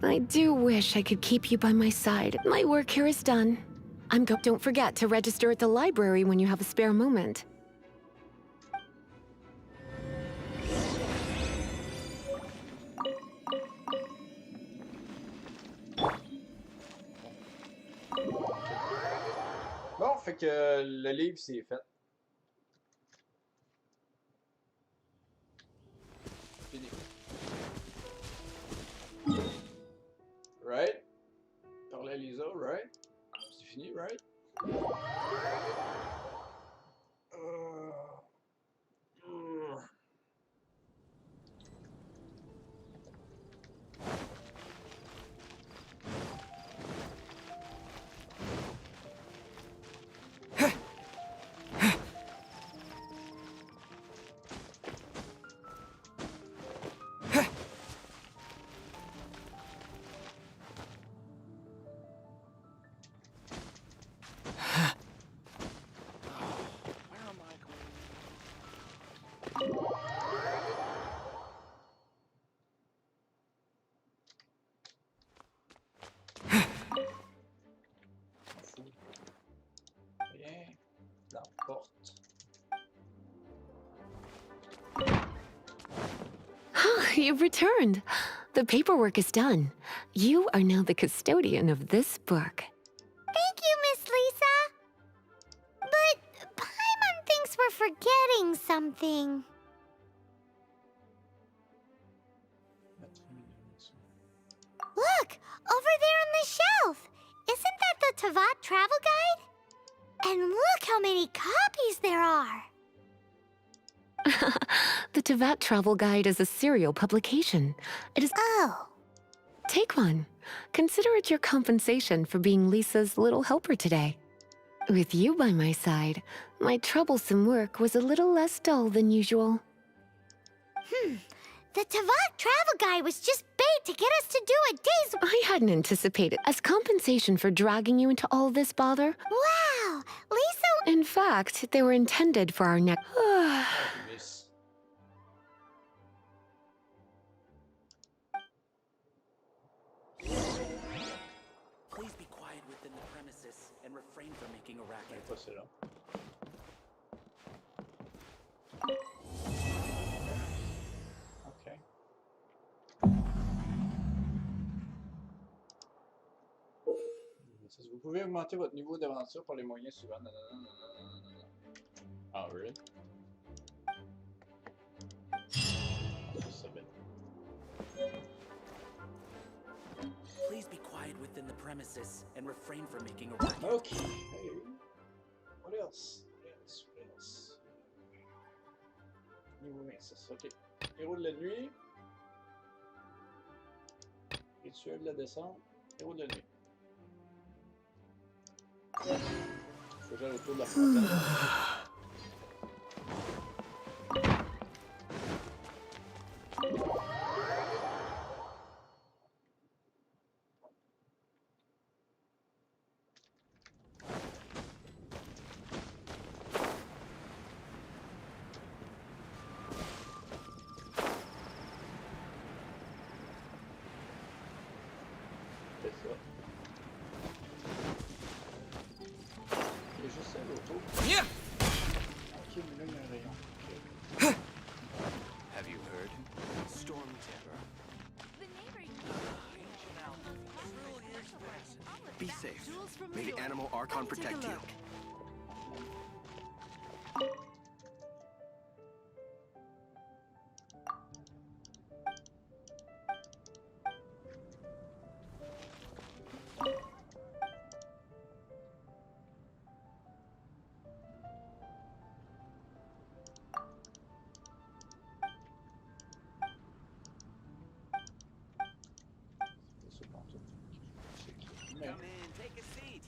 S6: I do wish I could keep you by my side. My work here is done. Don't forget to register at the library when you have a spare moment.
S1: Bon, fait que le livre, c'est fait. Fini. Right? Parler à Lisa, right? C'est fini, right?
S6: you've returned. The paperwork is done. You are now the custodian of this book.
S2: Thank you, Miss Lisa. But Paimon thinks we're forgetting something. Look! Over there on the shelf! Isn't that the Tavat travel guide? And look how many copies there are!
S6: The Tavat Travel Guide is a serial publication. It is...
S2: Oh.
S6: Take one. Consider it your compensation for being Lisa's little helper today. With you by my side, my troublesome work was a little less dull than usual.
S2: The Tavat travel guide was just bait to get us to do a day's...
S6: I hadn't anticipated. As compensation for dragging you into all this bother...
S2: Wow! Lisa...
S6: In fact, they were intended for our next...
S3: Please be quiet within the premises and refrain from making a racket.
S1: Ok. Vous pouvez augmenter votre niveau d'aventure par les moyens suivants. Ah, really?
S3: Please be quiet within the premises and refrain from making a racket.
S1: Okay. Hey. What else? What else? Niveau mince, ok. Héros de la nuit. Rituel de la descente. Héros de la nuit. Faut que j'aille autour de la fontaine.
S15: Have you heard? Storm terror. Be safe. May the animal Archon protect you.
S16: Come in, take a seat.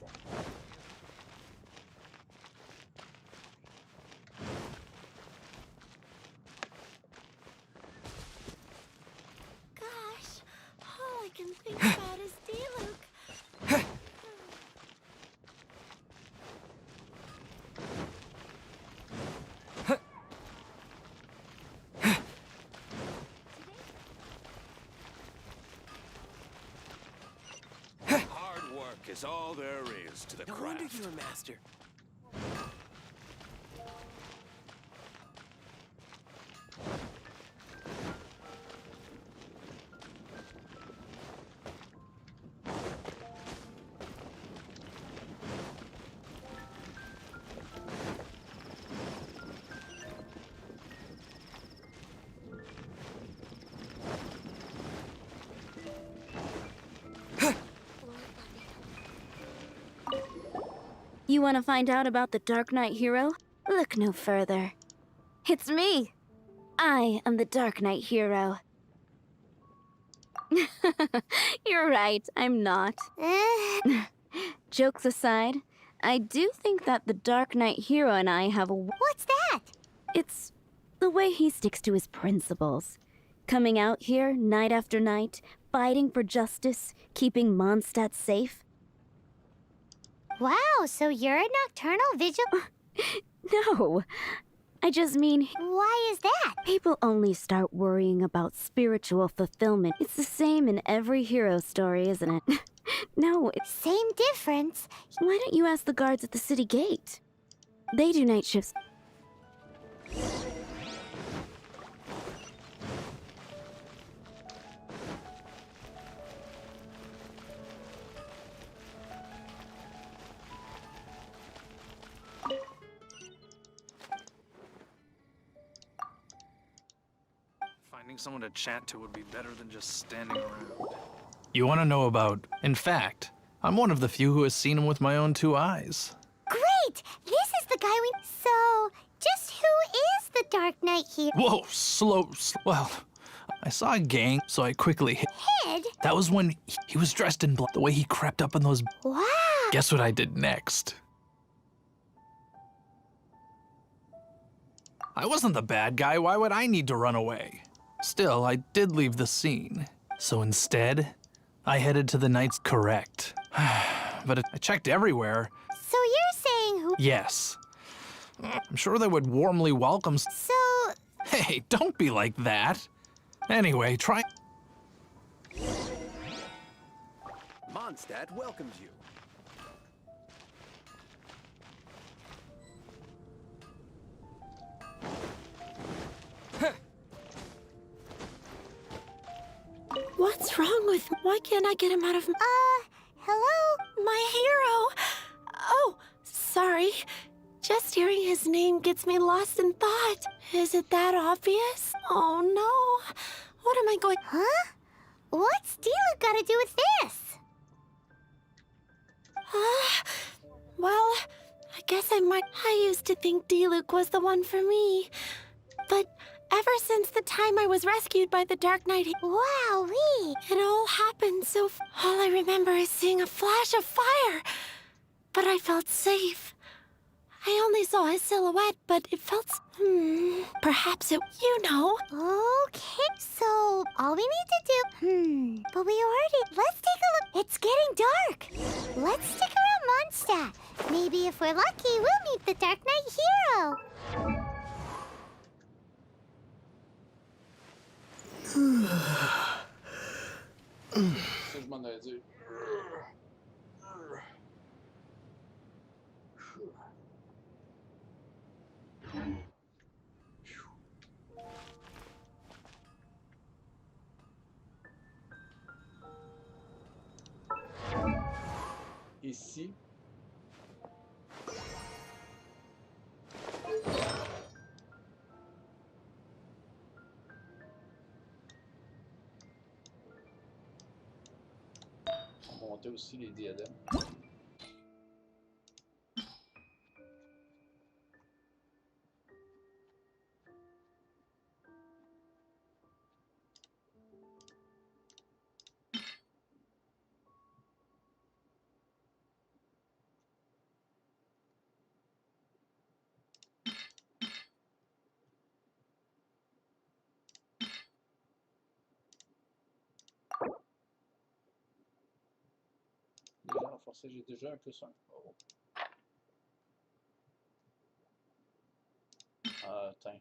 S2: Gosh, all I can think about is Diluc.
S15: Hard work is all there is to the craft.
S10: No wonder you're a master.
S2: You want to find out about the Dark Knight hero? Look no further. It's me. I am the Dark Knight hero. You're right, I'm not. Jokes aside, I do think that the Dark Knight hero and I have a... What's that? It's the way he sticks to his principles. Coming out here night after night, fighting for justice, keeping Mondstadt safe. Wow, so you're a nocturnal vigil? No, I just mean... Why is that? People only start worrying about spiritual fulfillment. It's the same in every hero story, isn't it? No, it's... Same difference. Why don't you ask the guards at the city gate? They do night shifts.
S18: someone to chat to would be better than just standing around.
S19: You want to know about... In fact, I'm one of the few who has seen him with my own 2 eyes.
S7: Great! This is the guy we... So, just who is the Dark Knight here?
S19: Whoa, slow... Well, I saw a gang, so I quickly hid.
S7: Hid?
S19: That was when he was dressed in black, the way he crept up on those...
S7: Wow!
S19: Guess what I did next? I wasn't the bad guy. Why would I need to run away? Still, I did leave the scene. So instead, I headed to the Knight's correct. But I checked everywhere.
S7: So you're saying who...
S19: Yes. I'm sure they would warmly welcome...
S7: So...
S19: Hey, don't be like that. Anyway, try...
S15: Mondstadt welcomes you.
S6: What's wrong with... Why can't I get him out of...
S7: hello?
S6: My hero! Oh, sorry. Just hearing his name gets me lost in thought. Is it that obvious? Oh no. What am I going...
S7: Huh? What's Diluc got to do with this?
S6: Well, I guess I used to think Diluc was the one for me. But ever since the time I was rescued by the Dark Knight...
S7: Wowee!
S6: It all happened so... All I remember is seeing a flash of fire. But I felt safe. I only saw his silhouette, but it felt... perhaps it... You know.
S7: Okay, so all we need to do... But we already... Let's take a look. It's getting dark. Let's stick around Mondstadt. Maybe if we're lucky, we'll meet the Dark Knight hero.
S1: Ça, je m'en avais dit. Ici. On va monter aussi les diadèmes. Déjà renforcé, j'ai déjà un +1. Oh. Attends.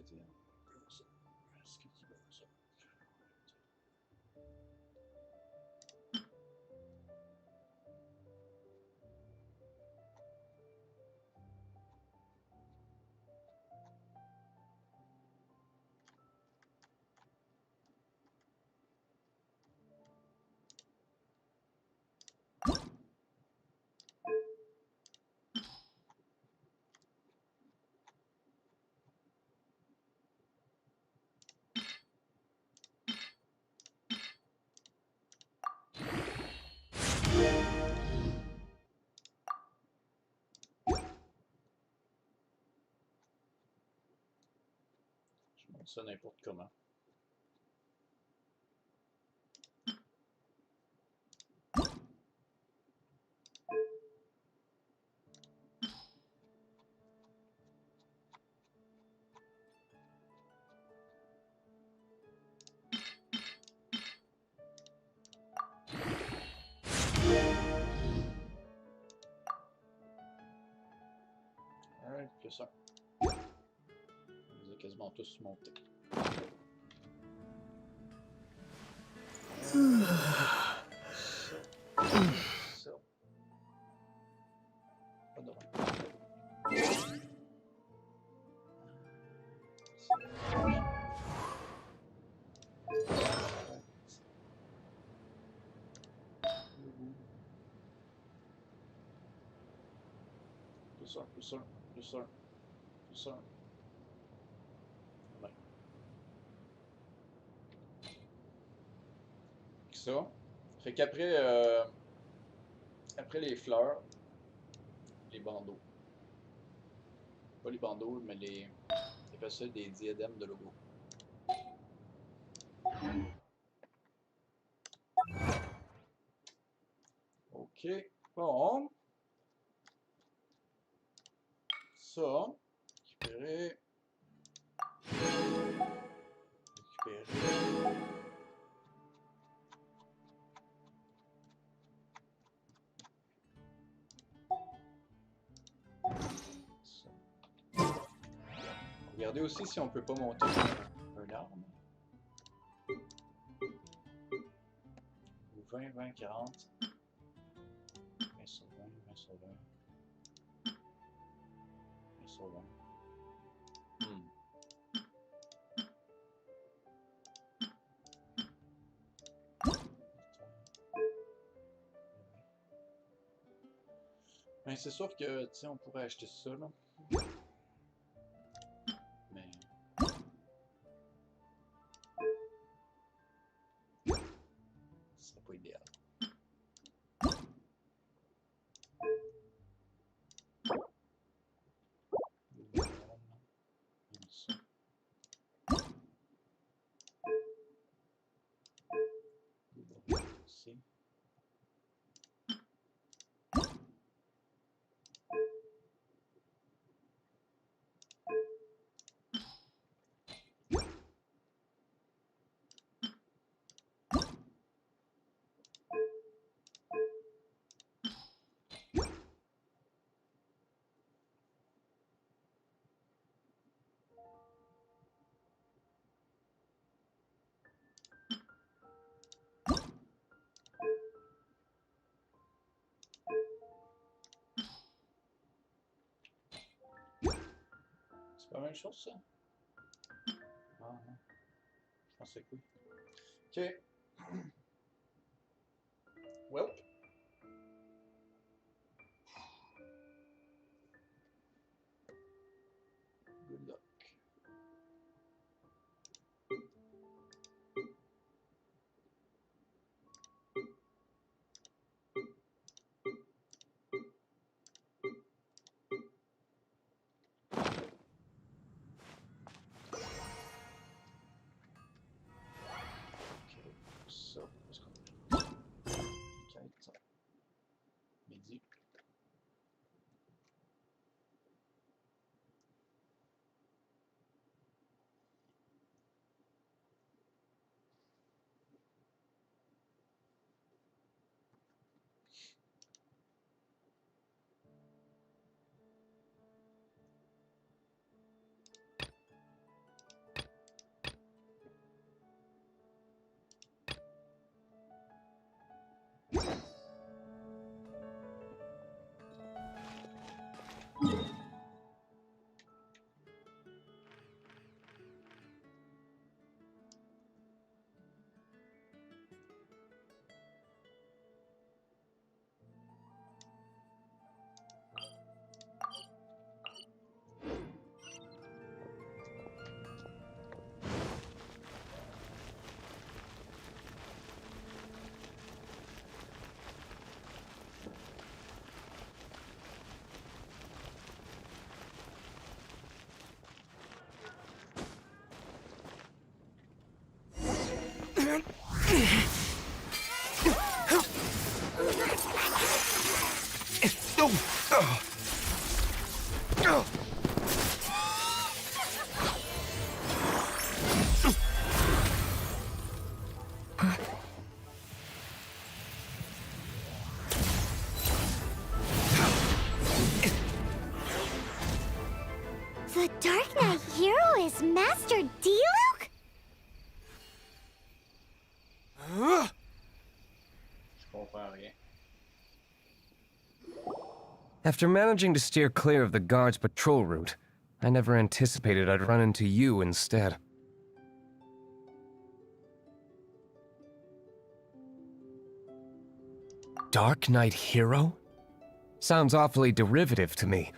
S1: ingrédients. Est-ce que tu veux ça? Je monte ça n'importe comment. Alright, que ça. On les a quasiment tous montés. Ça. Pas de plus ça. Ouais. Ça. Fait qu'après après les fleurs, les bandeaux. Pas les bandeaux, mais les. On appelle ça des diadèmes de logo. Ok, bon. Ça. Récupérer. Ça. Regardez aussi si on peut pas monter un arbre. 20, 20, 40. 20 sur 20, 20 sur 20. 20 sur 20. Ben, c'est sûr que, tu sais, on pourrait acheter ça, là. Mais... ce serait pas idéal. Ça. Aussi. C'est pas la même chose, ça? Ah non. Je pensais que oui. Ok. Well. Good luck. Ok, ça, est-ce qu'on peut... Quête.
S2: Master Diluc?
S1: Je comprends rien.
S20: After managing to steer clear of the guard's patrol route, I never anticipated I'd run into you instead. Dark Knight Hero? Sounds awfully derivative to me.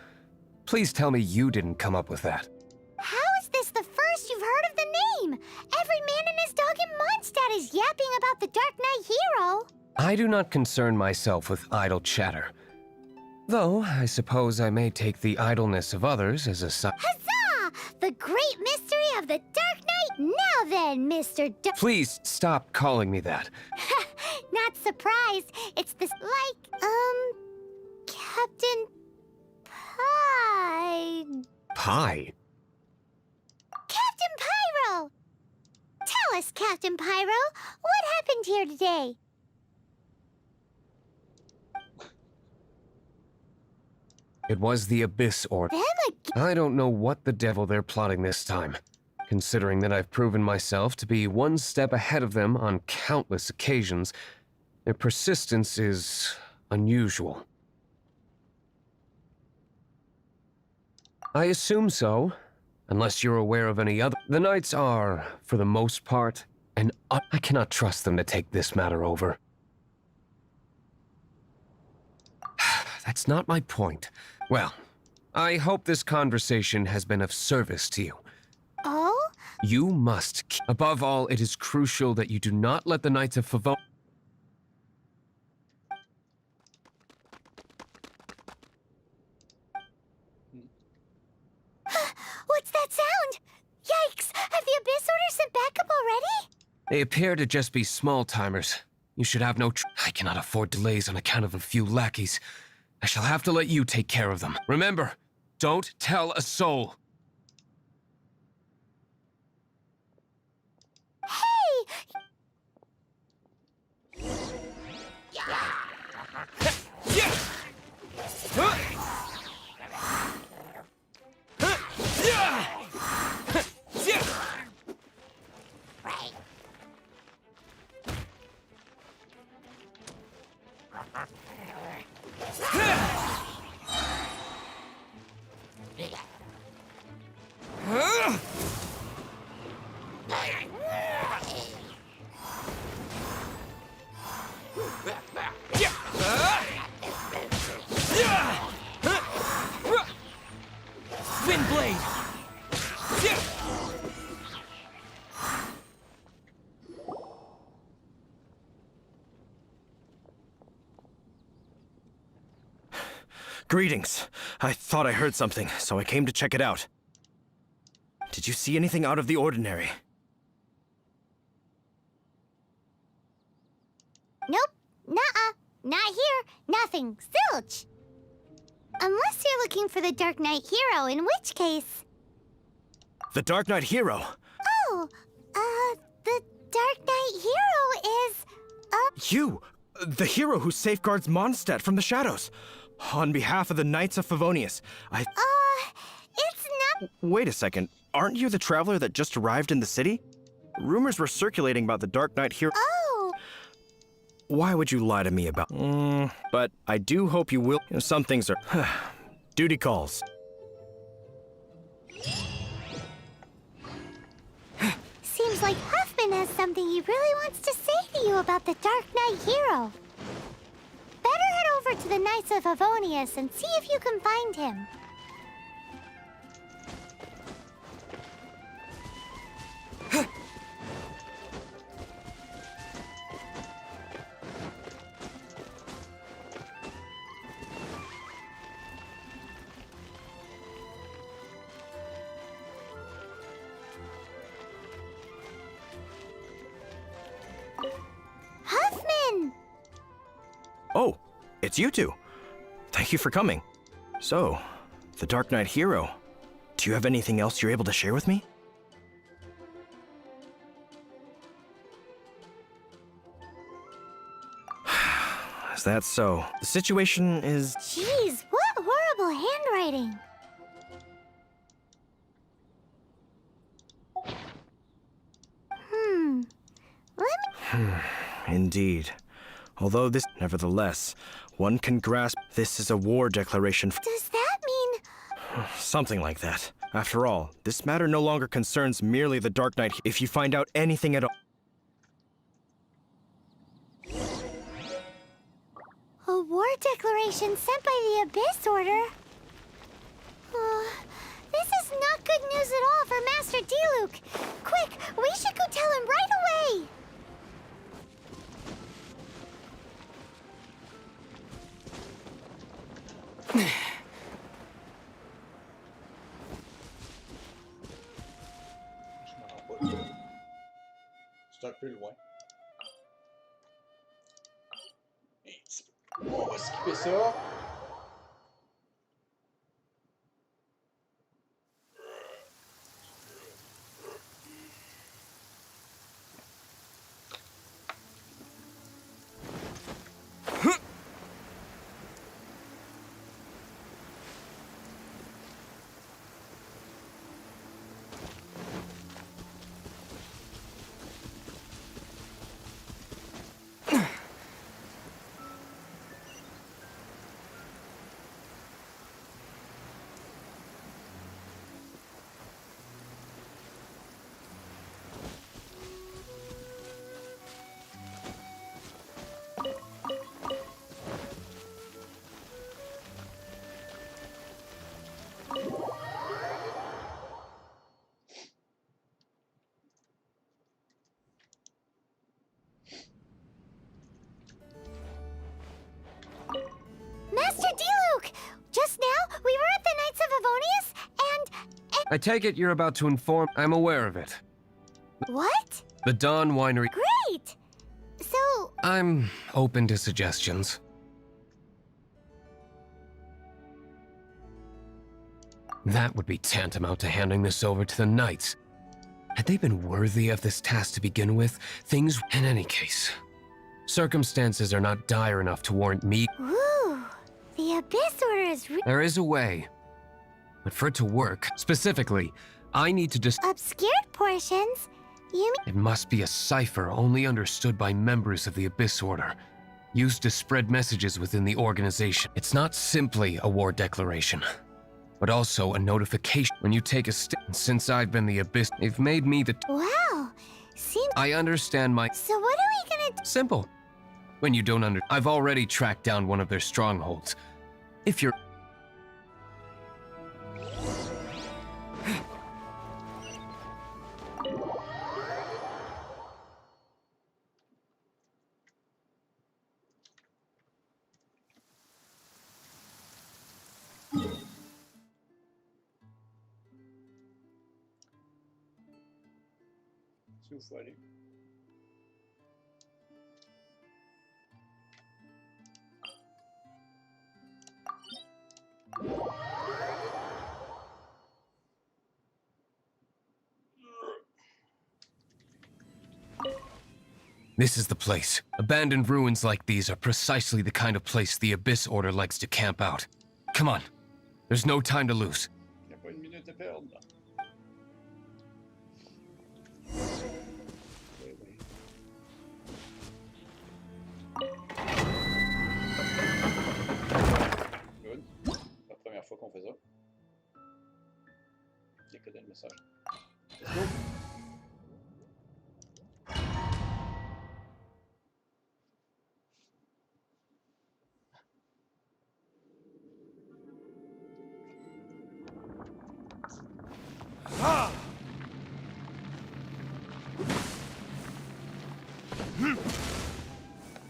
S20: Please tell me you didn't come up with that.
S2: How is this the first you've heard of the name? Every man and his dog in Mondstadt is yapping about the Dark Knight Hero.
S20: I do not concern myself with idle chatter. Though, I suppose I may take the idleness of others as a sign.
S2: Huzzah! The great mystery of the Dark Knight. Now then, Mr.
S20: Please stop calling me that.
S2: Not surprised. It's this, Captain Pie.
S20: Pie?
S2: Captain Pyro! Tell us, Captain Pyro, what happened here today?
S20: It was the Abyss Order. I don't know what the devil they're plotting this time, considering that I've proven myself to be one step ahead of them on countless occasions. Their persistence is unusual. I assume so, unless you're aware of any other. The Knights are, for the most part, and I cannot trust them to take this matter over. That's not my point. Well, I hope this conversation has been of service to you.
S2: Oh?
S20: You must. Above all, it is crucial that you do not let the Knights of Favonius.
S2: What's that sound? Yikes! Have the Abyss Order sent backup already?
S20: They appear to just be small-timers. You should have no I cannot afford delays on account of a few lackeys. I shall have to let you take care of them. Remember, don't tell a soul.
S10: Windblade!
S12: Greetings. I thought I heard something, so I came to check it out. Did you see anything out of the ordinary?
S2: Nope. Nuh-uh. Not here. Nothing. Zilch. Unless you're looking for the Dark Knight Hero, in which case...
S12: The Dark Knight Hero?
S2: Oh, the Dark Knight Hero is...
S12: You! The hero who safeguards Mondstadt from the shadows. On behalf of the Knights of Favonius,
S2: it's not...
S12: Wait a second. Aren't you the traveler that just arrived in the city? Rumors were circulating about the Dark Knight Hero...
S2: Oh!
S12: Why would you lie to me about... But I do hope you will... Some things are... Duty calls.
S2: Seems like Huffman has something he really wants to say to you about the Dark Knight Hero. Better head over to the Knights of Favonius and see if you can find him. Huffman!
S12: Oh, it's you two. Thank you for coming. So, the Dark Knight Hero. Do you have anything else you're able to share with me? Is that so? The situation is...
S2: Jeez, what horrible handwriting!
S21: Indeed. Although this, nevertheless, one can grasp this is a war declaration.
S7: Does that mean...
S21: Something like that. After all, this matter no longer concerns merely the Dark Knight. If you find out anything at all...
S7: A war declaration sent by the Abyss Order? This is not good news at all for Master Diluc. Quick, we should go tell him right away!
S1: C'est un peu loin. On va skipper ça.
S7: Master Diluc! Just now, we were at the Knights of Avonius, and...
S20: I take it you're about to inform. I'm aware of it.
S7: What?
S20: The Dawn Winery.
S7: Great! So...
S20: I'm open to suggestions. That would be tantamount to handing this over to the Knights. Had they been worthy of this task to begin with, things... In any case, circumstances are not dire enough to warrant me...
S7: Ooh, the Abyss Order is...
S20: There is a way. But for it to work, specifically, I need to
S7: Obscured portions? You mean...
S20: It must be a cipher only understood by members of the Abyss Order, used to spread messages within the organization. It's not simply a war declaration, but also a notification when you take a step. Since I've been the Abyss, they've made me the...
S7: Wow, seems...
S20: I understand my...
S7: So what are we gonna do?
S20: Simple. When you don't I've already tracked down one of their strongholds. If you're...
S1: C'est où faut aller.
S20: This is the place. Abandoned ruins like these are precisely the kind of place the Abyss Order likes to camp out. Come on. There's no time to lose.
S1: Il n'y a pas une minute à perdre, là. Oui, oui. Good. C'est la première fois qu'on fait ça. Il y a que le message. Let's go.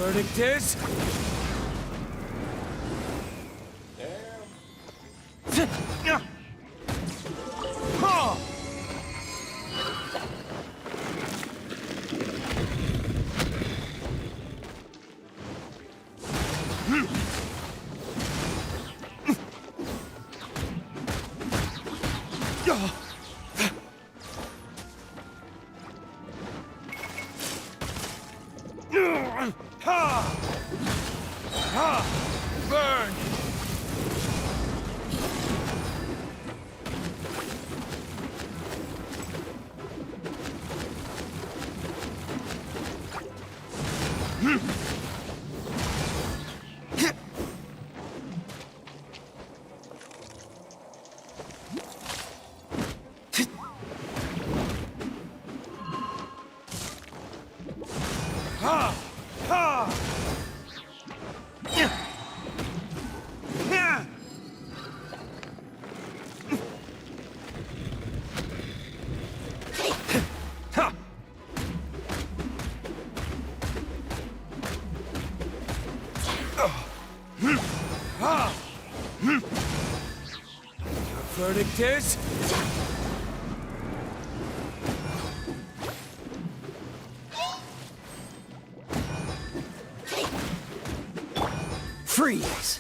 S10: verdict is... Burn! Verdict is... freeze!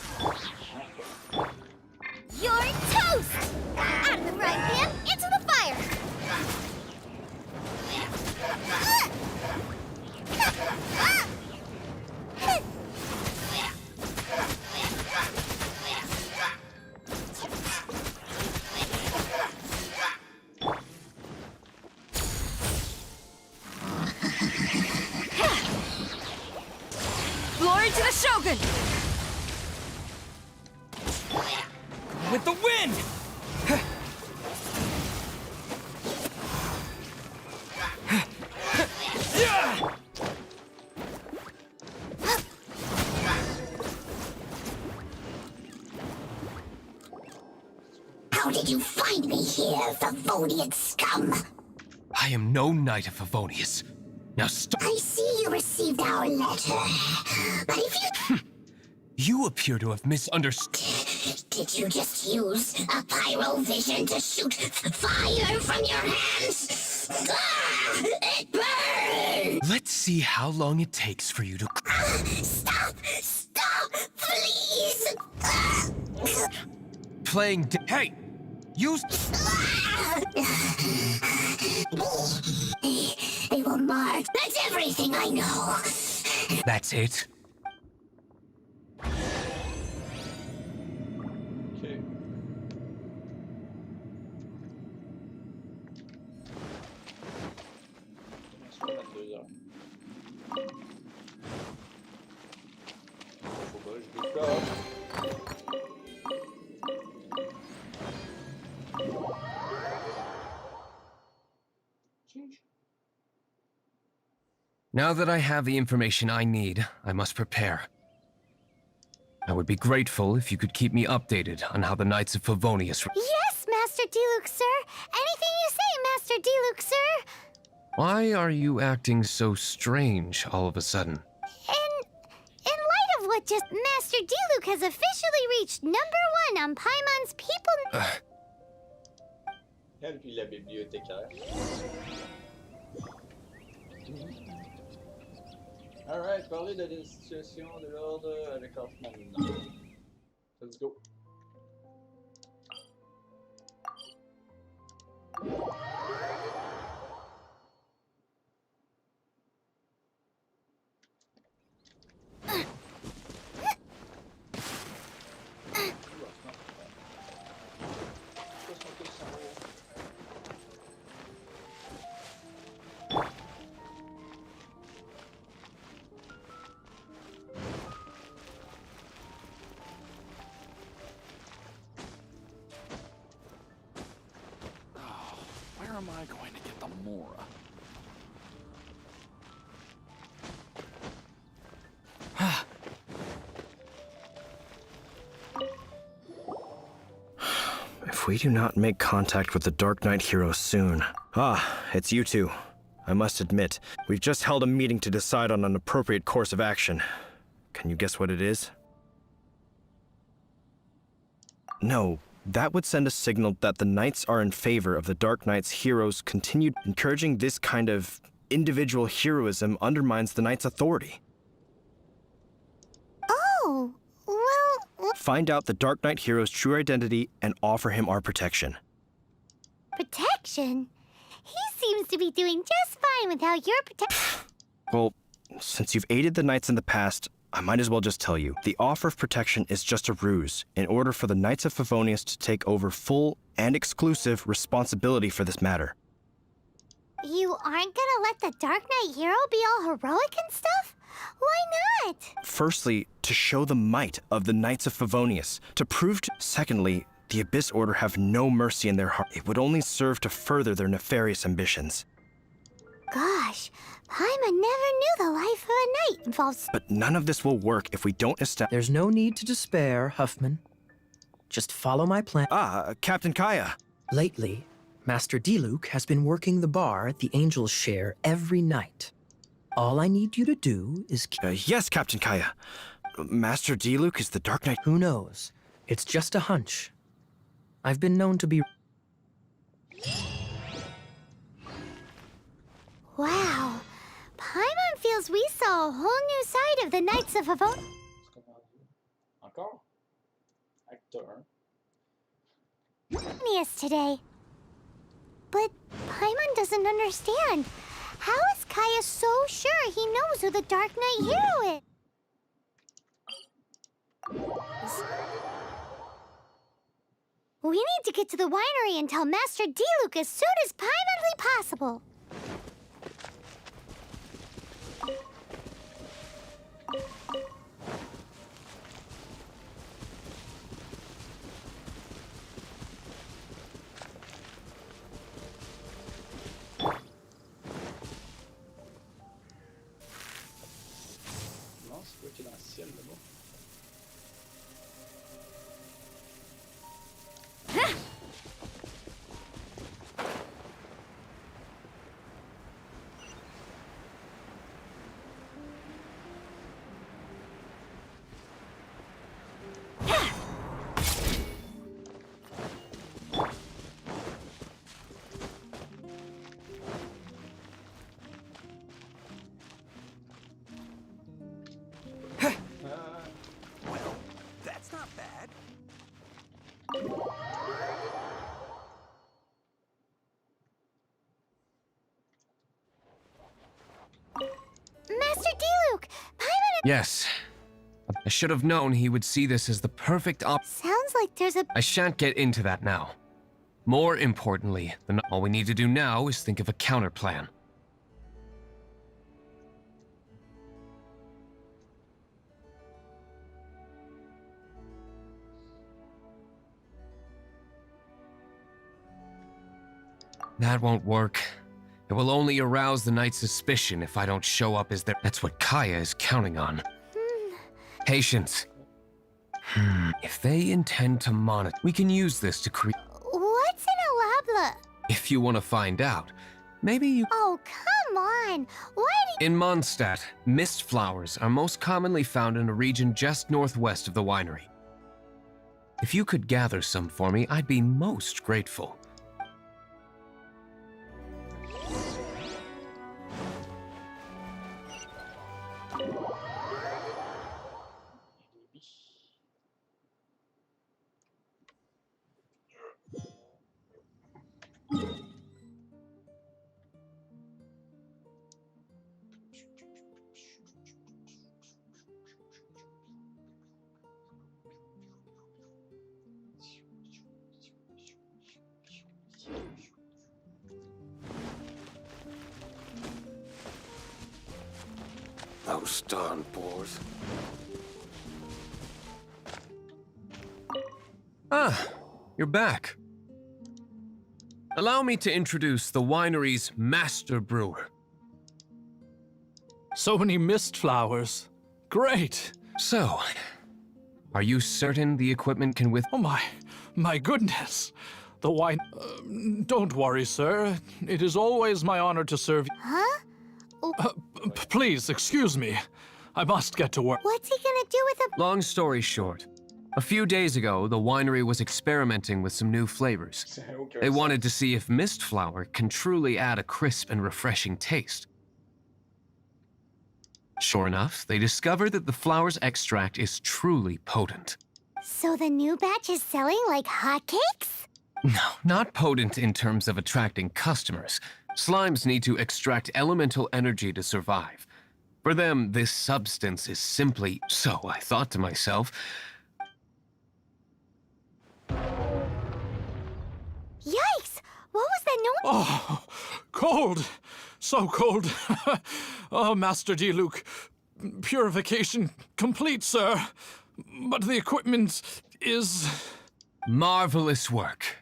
S2: You're toast! Out of the frying pan, into the fire!
S10: Glory to the Shogun! With the wind!
S7: How did you find me here, Favonian scum?
S20: I am no knight of Favonius. Now stop.
S7: I see you received our letter. But if you...
S20: You appear to have misunderstood.
S7: Did you just use a pyrovision to shoot fire from your hands? Ah, it burns!
S20: Let's see how long it takes for you to...
S7: Stop! Stop! Please!
S20: Playing Hey! You...
S7: They were marked. That's everything I know.
S20: That's it?
S1: Okay. On va se mettre 2 heures. Faut pas que je décolle.
S20: Now that I have the information I need, I must prepare. I would be grateful if you could keep me updated on how the Knights of Favonius...
S2: Yes, Master Diluc, sir! Anything you say, Master Diluc, sir!
S20: Why are you acting so strange all of a sudden?
S2: In light of what just... Master Diluc has officially reached #1 on Paimon's people...
S1: Elle puis la bibliothécaire. Alright, parler de la situation de l'ordre avec Hoffman. Let's go.
S18: Where am I going to get the Mora?
S21: If we do not make contact with the Dark Knight heroes soon... Ah, it's you two. I must admit, we've just held a meeting to decide on an appropriate course of action. Can you guess what it is? No, that would send a signal that the Knights are in favor of the Dark Knight's heroes continued. Encouraging this kind of individual heroism undermines the Knight's authority.
S7: Oh, well...
S21: Find out the Dark Knight hero's true identity and offer him our protection.
S7: Protection? He seems to be doing just fine without your protection.
S21: Well, since you've aided the Knights in the past, I might as well just tell you. The offer of protection is just a ruse in order for the Knights of Favonius to take over full and exclusive responsibility for this matter.
S7: You aren't gonna let the Dark Knight hero be all heroic and stuff? Why not?
S21: Firstly, to show the might of the Knights of Favonius. To prove to... Secondly, the Abyss Order have no mercy in their heart. It would only serve to further their nefarious ambitions.
S7: Gosh, Paimon never knew the life of a knight involves...
S21: But none of this will work if we don't establish...
S12: There's no need to despair, Huffman. Just follow my plan.
S21: Captain Kaya.
S12: Lately, Master Diluc has been working the bar at the Angel's Share every night. All I need you to do is...
S21: Yes, Captain Kaya. Master Diluc is the Dark Knight...
S12: Who knows? It's just a hunch. I've been known to be...
S7: Wow. Paimon feels we saw a whole new side of the Knights of Favonius.
S1: Encore? Acteur
S7: 1. Today. But Paimon doesn't understand. How is Kaya so sure he knows who the Dark Knight hero is? We need to get to the winery and tell Master Diluc as soon as humanly possible.
S1: Non, c'est quoi qui est dans le ciel là-bas?
S16: Well, that's not bad.
S7: Master Diluc! Paimon...
S20: Yes. I should have known he would see this as the perfect
S7: Sounds like there's a...
S20: I shan't get into that now. More importantly, all we need to do now is think of a counterplan. That won't work. It will only arouse the Knight's suspicion if I don't show up as their... That's what Kaya is counting on. Patience. If they intend to monitor, we can use this to create...
S7: What's an alabla?
S20: If you want to find out, maybe you...
S7: Oh, come on! Why do
S20: In Mondstadt, mist flowers are most commonly found in a region just northwest of the winery. If you could gather some for me, I'd be most grateful.
S15: Those darn boars.
S20: Ah, you're back. Allow me to introduce the winery's master brewer.
S19: So many mist flowers. Great.
S20: So, are you certain the equipment can
S19: Oh my goodness. The wine... don't worry, sir. It is always my honor to serve you.
S2: Huh?
S19: Please, excuse me. I must get to work.
S2: What's he gonna do with a...
S20: Long story short, a few days ago, the winery was experimenting with some new flavors. They wanted to see if mist flower can truly add a crisp and refreshing taste. Sure enough, they discovered that the flower's extract is truly potent.
S2: So the new batch is selling like hotcakes?
S20: No, not potent in terms of attracting customers. Slimes need to extract elemental energy to survive. For them, this substance is simply... So I thought to myself...
S2: Yikes! What was that noise?
S19: Oh, cold! So cold. Oh, Master D. Luke. Purification complete, sir. But the equipment is...
S20: Marvelous work.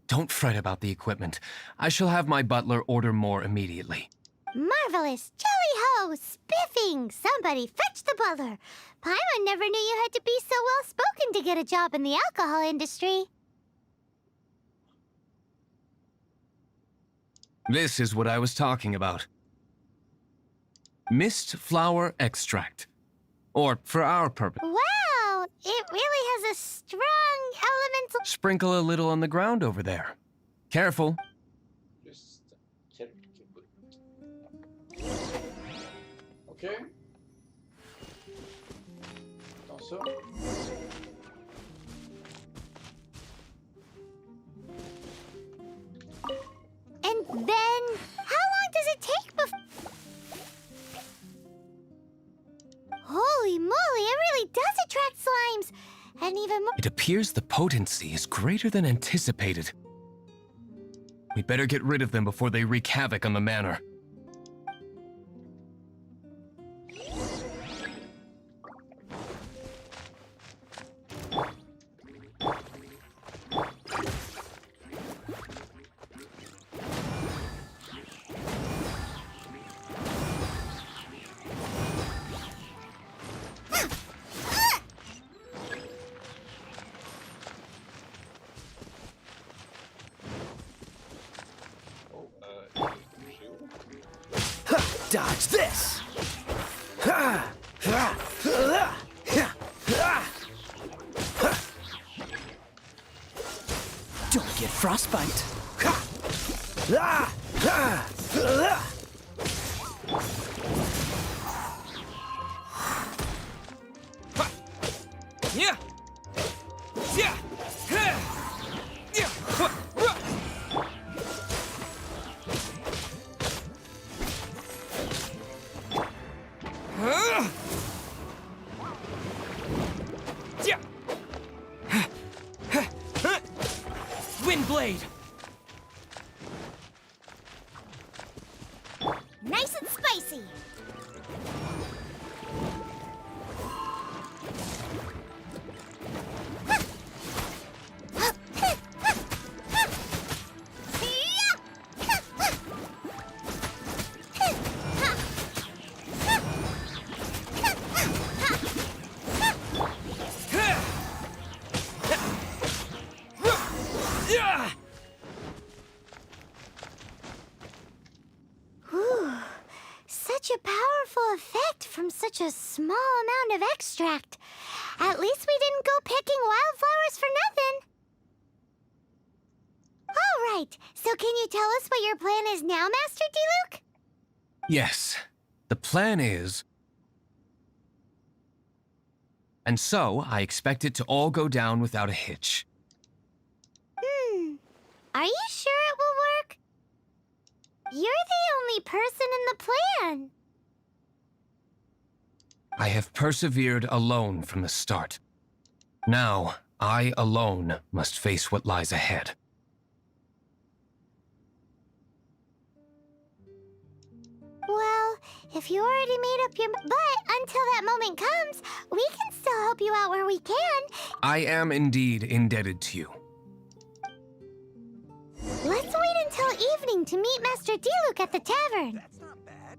S20: Don't fret about the equipment. I shall have my butler order more immediately.
S2: Marvelous! Jolly-ho! Spiffing! Somebody fetch the butler! Paimon never knew you had to be so well-spoken to get a job in the alcohol industry.
S20: This is what I was talking about. Mist flower extract. Or, for our purpose,
S2: Wow! It really has a strong elemental...
S20: sprinkle a little on the ground over there. Careful.
S1: Juste quelques gouttes. Ok. Attends ça.
S2: And then... How long does it take before... Holy moly, it really does attract slimes! And even more...
S20: It appears the potency is greater than anticipated. We better get rid of them before they wreak havoc on the manor.
S10: Dodge this! Don't get frostbite.
S20: Windblade!
S2: Nice and spicy! Such a powerful effect from such a small amount of extract. At least we didn't go picking wildflowers for nothing. All right, so can you tell us what your plan is now, Master D. Luke?
S20: Yes, the plan is... And so, I expect it to all go down without a hitch.
S2: Are you sure it will work? You're the only person in the plan.
S20: I have persevered alone from the start. Now, I alone must face what lies ahead.
S2: Well, if you already made up your... But until that moment comes, we can still help you out where we can.
S20: I am indeed indebted to you.
S2: Let's wait until evening to meet Master D. Luke at the tavern.
S16: That's not bad.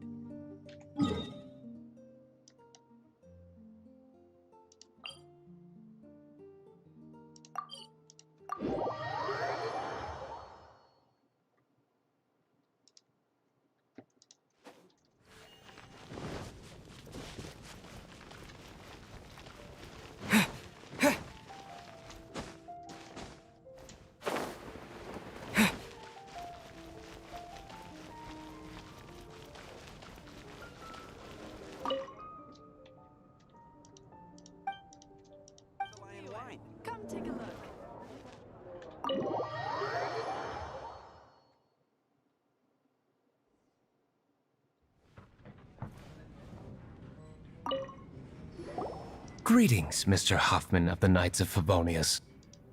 S20: Greetings, Mr. Hoffman of the Knights of Favonius.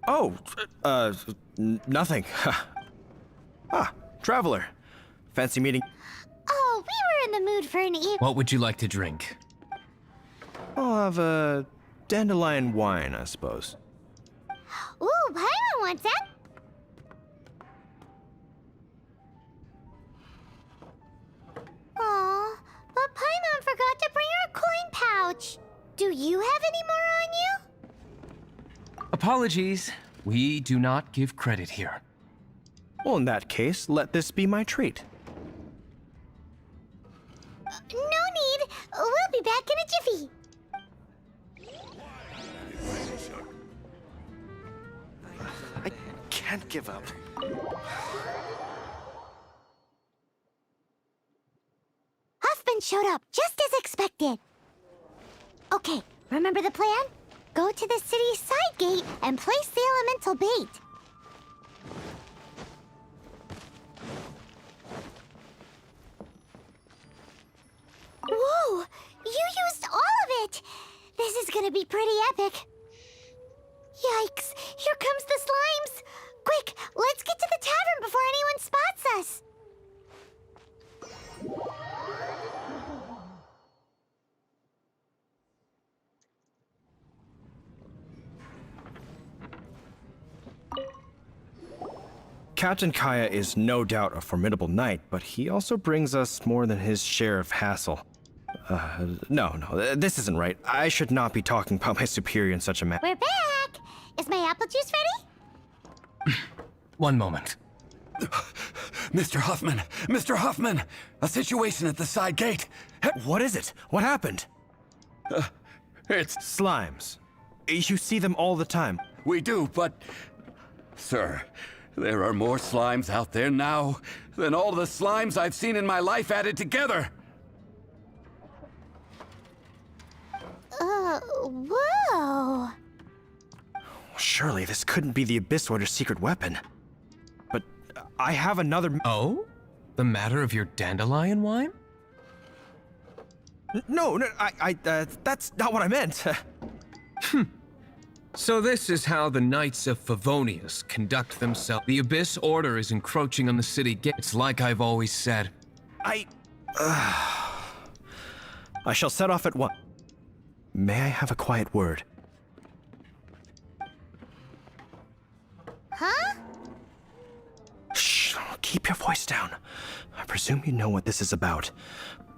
S21: Oh, nothing. Ah, traveler. Fancy meeting?
S7: Oh, we were in the mood for an evening.
S20: What would you like to drink?
S21: I'll have a dandelion wine, I suppose.
S7: Ooh, Paimon wants that. Aw, but Paimon forgot to bring her coin pouch. Do you have any more on you?
S20: Apologies. We do not give credit here.
S21: Well, in that case, let this be my treat.
S7: No need. We'll be back in a jiffy.
S21: I can't give up.
S7: Huffman showed up just as expected. Okay, remember the plan? Go to the city's side gate and place the elemental bait. Whoa! You used all of it! This is gonna be pretty epic. Yikes! Here comes the slimes! Quick, let's get to the tavern before anyone spots us!
S21: Captain Kaya is no doubt a formidable knight, but he also brings us more than his share of hassle. No, this isn't right. I should not be talking about my superior in such a manner.
S7: We're back! Is my apple juice ready?
S20: One moment.
S17: Mr. Hoffman! Mr. Hoffman! A situation at the side gate!
S21: What is it? What happened?
S17: It's
S21: slimes. You see them all the time.
S17: We do, but... Sir, there are more slimes out there now than all the slimes I've seen in my life added together!
S7: Whoa!
S21: Surely this couldn't be the Abyss Order's secret weapon. But I have another...
S20: Oh? The matter of your dandelion wine?
S21: No, that's not what I meant.
S20: So this is how the Knights of Favonius conduct themselves. The Abyss Order is encroaching on the city gate. It's like I've always said.
S21: I shall set off at once. May I have a quiet word?
S7: Huh?
S21: Shh, keep your voice down. I presume you know what this is about.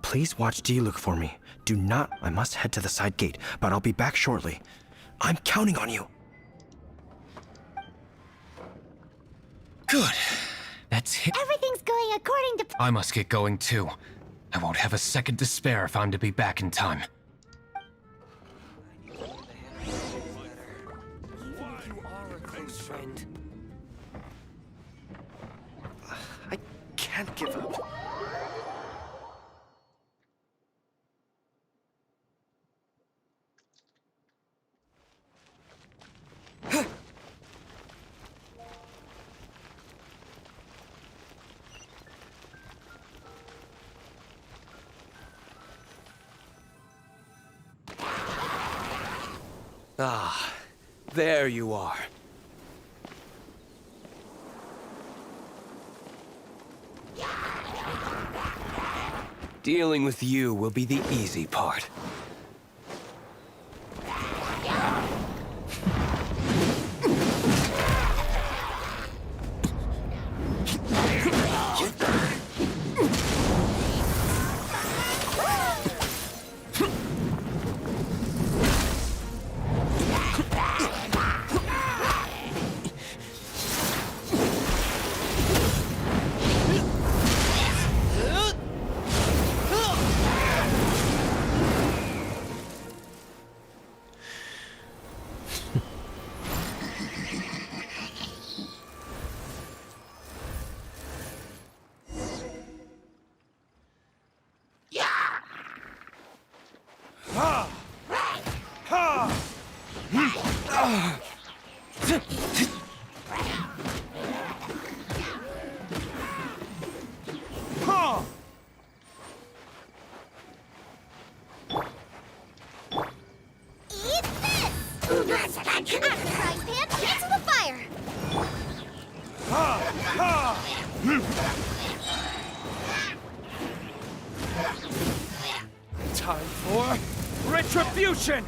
S21: Please watch D-Look for me. Do not, I must head to the side gate, but I'll be back shortly. I'm counting on you.
S20: Good. That's it.
S7: Everything's going according to...
S20: I must get going too. I won't have a second to spare if I'm to be back in time.
S21: I can't give up.
S10: Ah, there you are. Dealing with you will be the easy part.
S2: Frying pan, into the fire!
S10: Time for retribution!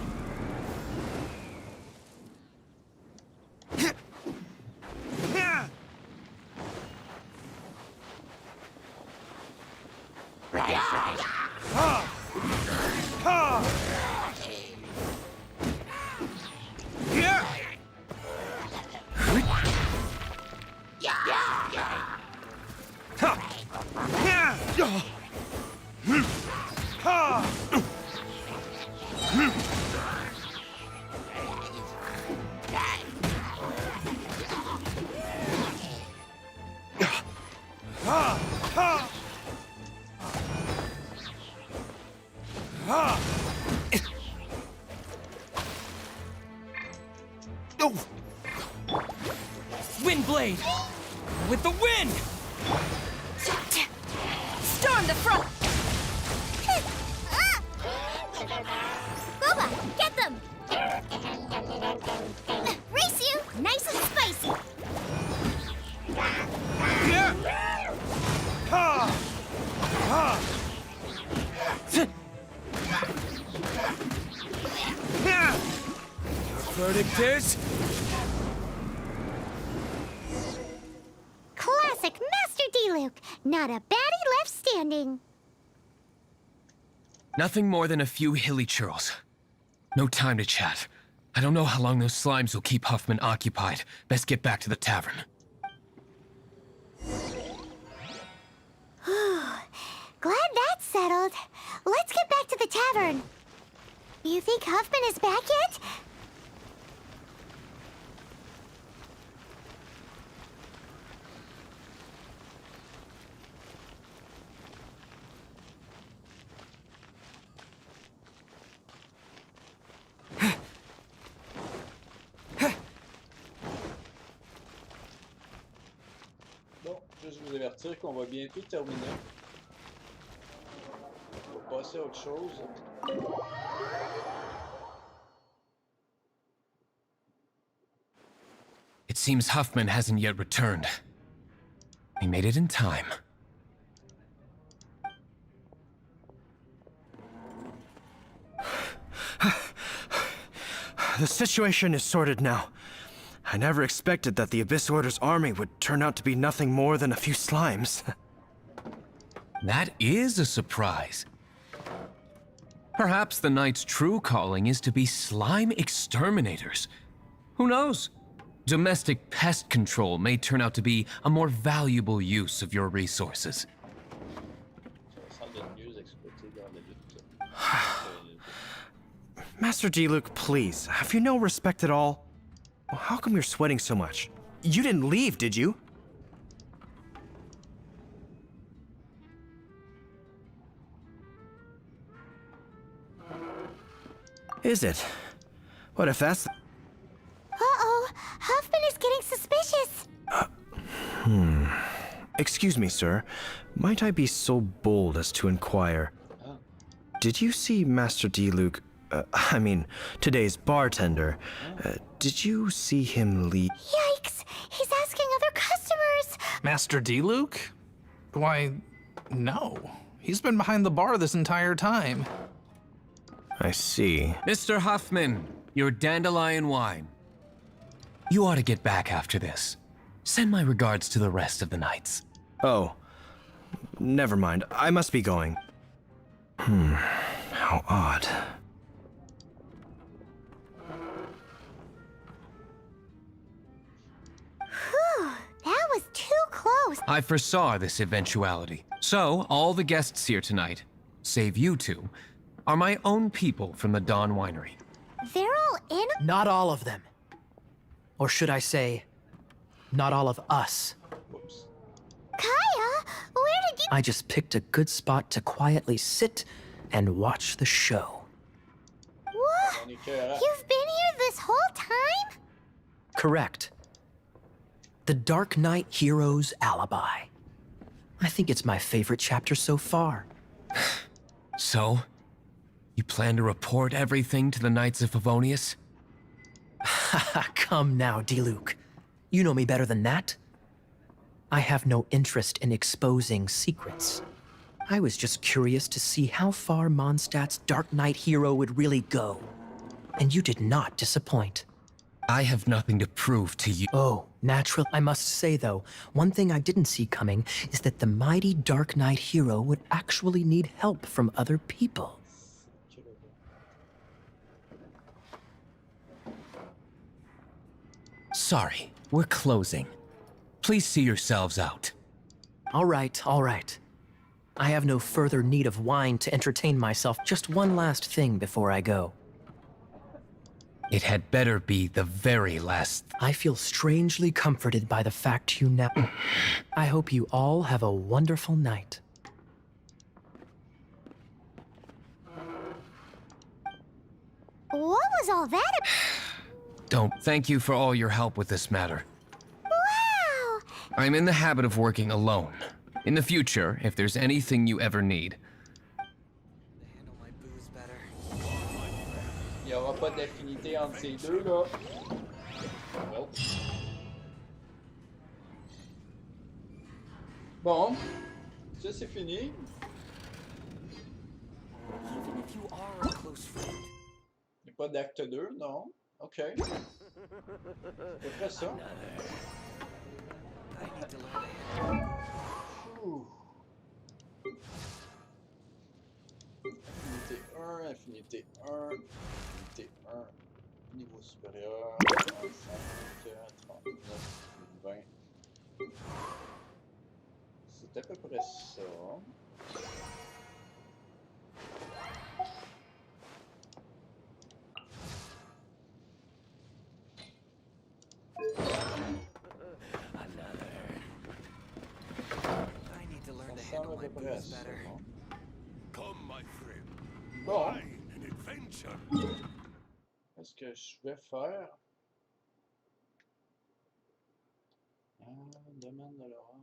S10: Windblade! With the wind!
S2: Storm the front! Boba, get them! Race you! Nice and spicy!
S10: Your verdict is...
S7: Classic Master D-Luke. Not a baddie left standing.
S20: Nothing more than a few hilly churls. No time to chat. I don't know how long those slimes will keep Huffman occupied. Best get back to the tavern.
S7: Glad that's settled. Let's get back to the tavern. You think Huffman is back yet?
S1: Bon, juste vous avertir qu'on va bientôt terminer. On va passer à autre chose.
S20: It seems Huffman hasn't yet returned. He made it in time.
S21: The situation is sorted now. I never expected that the Abyss Order's army would turn out to be nothing more than a few slimes.
S20: That is a surprise. Perhaps the Knight's true calling is to be slime exterminators. Who knows? Domestic pest control may turn out to be a more valuable use of your resources.
S21: Master D-Luke, please, have you no respect at all? How come you're sweating so much? You didn't leave, did you? Is it? What if that's...
S7: Uh-oh, Huffman is getting suspicious.
S21: Excuse me, sir. Might I be so bold as to inquire? Did you see Master D-Luke... I mean, today's bartender. Did you see him leave?
S7: Yikes, he's asking other customers.
S19: Master D-Luke? Why, no. He's been behind the bar this entire time.
S21: I see.
S20: Mr. Huffman, your dandelion wine. You ought to get back after this. Send my regards to the rest of the knights.
S21: Oh. Never mind. I must be going. How odd.
S7: Whew, that was too close.
S20: I foresaw this eventuality. So, all the guests here tonight, save you two, are my own people from the Dawn Winery.
S7: They're all in?
S12: Not all of them. Or should I say, not all of us.
S7: Kaya, where did you...
S12: I just picked a good spot to quietly sit and watch the show.
S7: What? You've been here this whole time?
S12: Correct. The Dark Knight Hero's Alibi. I think it's my favorite chapter so far.
S20: So, you plan to report everything to the Knights of Favonius?
S12: Come now, Diluc. You know me better than that. I have no interest in exposing secrets. I was just curious to see how far Mondstadt's Dark Knight hero would really go. And you did not disappoint.
S20: I have nothing to prove to you.
S12: Oh, natural. I must say, though, one thing I didn't see coming is that the mighty Dark Knight hero would actually need help from other people.
S20: Sorry, we're closing. Please see yourselves out.
S12: All right, all right. I have no further need of wine to entertain myself. Just one last thing before I go.
S20: It had better be the very last.
S12: I feel strangely comforted by the fact you now. I hope you all have a wonderful night.
S2: What was all that?
S20: Don't. Thank you for all your help with this matter.
S2: Wow!
S20: I'm in the habit of working alone. In the future, if there's anything you ever need.
S1: Il n'y aura pas d'affinité entre ces deux là. Well. Bon, ça c'est fini.
S3: Even if you are a close friend.
S1: Il n'y a pas d'acte 2, non? Ok. C'est à peu près ça. Ouh. Affinité 1, affinité 1, affinité 1, niveau supérieur, 35, 39, 20. C'est à peu près ça. Ça ressemble à peu près à ça.
S15: Come, my friend.
S1: Bon.
S15: Wine and adventure.
S1: Qu'est-ce que je vais faire? Domaine de l'aurore.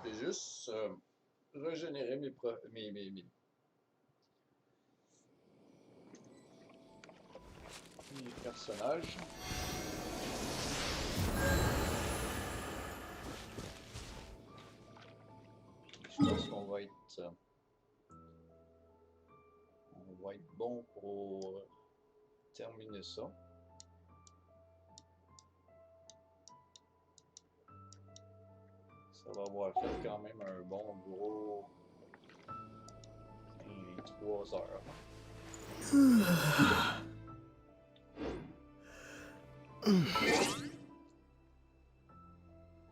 S1: Je vais juste régénérer mes personnages. Je pense qu'on va être bon pour terminer ça. Ça va avoir fait quand même un bon gros 3 heures.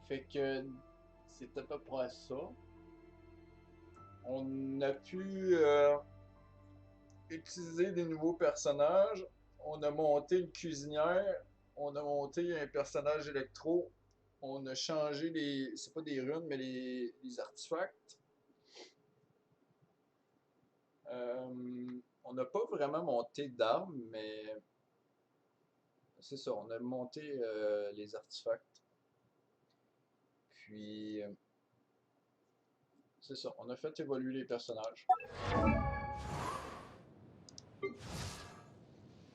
S1: Fait que c'est à peu près ça. On a pu utiliser des nouveaux personnages. On a monté une cuisinière. On a monté un personnage électro. On a changé les... c'est pas des runes, mais les artefacts. On n'a pas vraiment monté d'armes, mais... c'est ça, on a monté les artefacts. Puis... c'est ça, on a fait évoluer les personnages.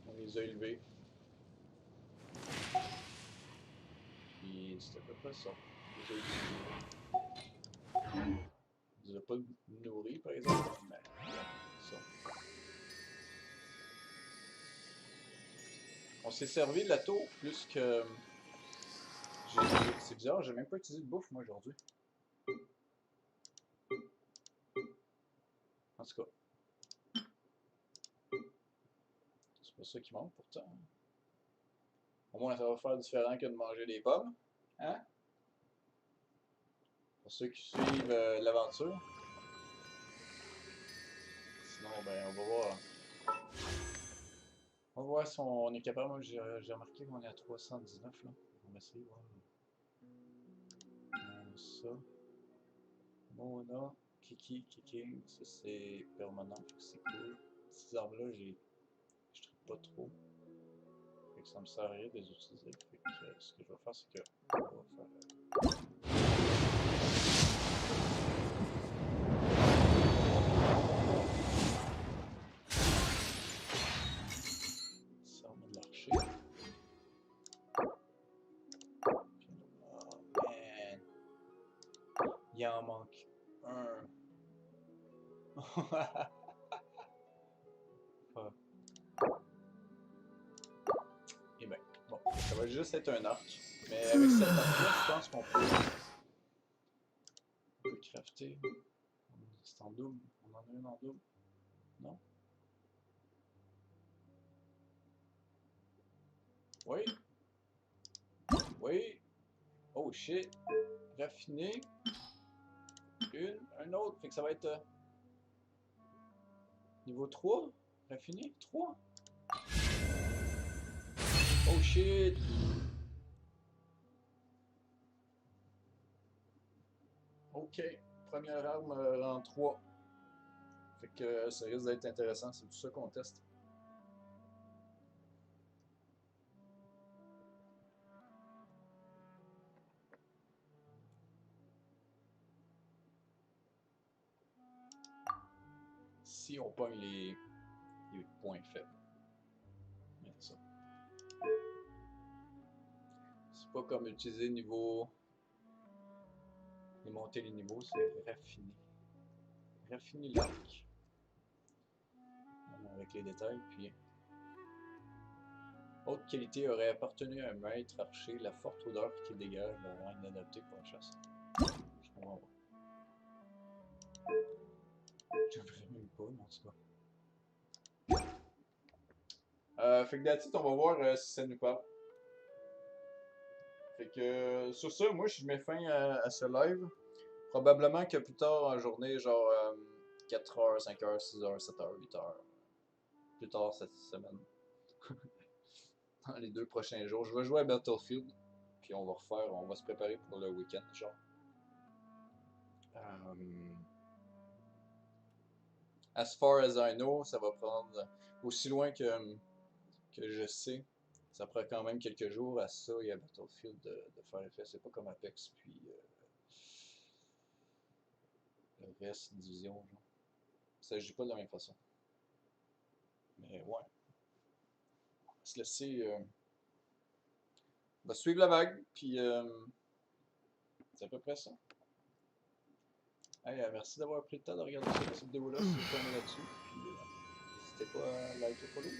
S1: On les a élevés. Puis c'est à peu près ça. On les a pas nourris par exemple, mais ça. On s'est servi de la tour plus que... c'est bizarre, j'ai même pas utilisé de bouffe moi aujourd'hui. En tout cas. C'est pas ça qui manque pourtant. Au moins ça va faire différent que de manger des pommes. Hein? Pour ceux qui suivent l'aventure. Sinon, ben on va voir. On va voir si on est capable. Moi j'ai remarqué qu'on est à 319 là. On va essayer de voir. Ça. Mona. Kiki, ça c'est permanent, c'est cool. Ces arbres-là, je trouve pas trop. Fait que ça me sert à rien de les utiliser. Fait que, ce que je vais faire, c'est que on va faire. Il en manque un. Ah. Et ben, bon, ça va juste être un arc. Mais avec cet arc-là, je pense qu'on peut crafter. C'est en double. On en a une en double. Non? Oui. Oui. Oh shit. Raffiné. Un autre. Fait que ça va être niveau 3. Raffiné. 3. Oh shit. Ok. Première arme en 3. Fait que ça risque d'être intéressant. C'est tout ça qu'on teste. Si on pogne les points faibles. Mais ça. C'est pas comme utiliser niveau. Et monter les niveaux, c'est raffiner. Raffiner l'arc. Avec les détails, puis. Autre qualité aurait appartenu à un maître archer, la forte odeur qu'il dégage le rend inadapté pour la chasse. Je comprends pas. Je devrais même pas, mais en tout cas. Fait que d'attitude, on va voir si ça nous parle. Fait que sur ça, moi je mets fin à ce live. Probablement que plus tard en journée, genre 4h, 5h, 6h, 7h, 8h. Plus tard cette semaine. Dans les 2 prochains jours. Je vais jouer à Battlefield. Puis on va refaire, on va se préparer pour le week-end, genre. As far as I know, ça va prendre aussi loin que je sais. Ça prend quand même quelques jours à ça et à Battlefield de faire effet. C'est pas comme Apex, puis le reste, Division, genre. Ça joue pas de la même façon. Mais ouais. On va se laisser. On va suivre la vague, puis c'est à peu près ça. Hey, merci d'avoir pris le temps de regarder cette vidéo-là, si vous tombez là-dessus. Puis n'hésitez pas à liker, follow.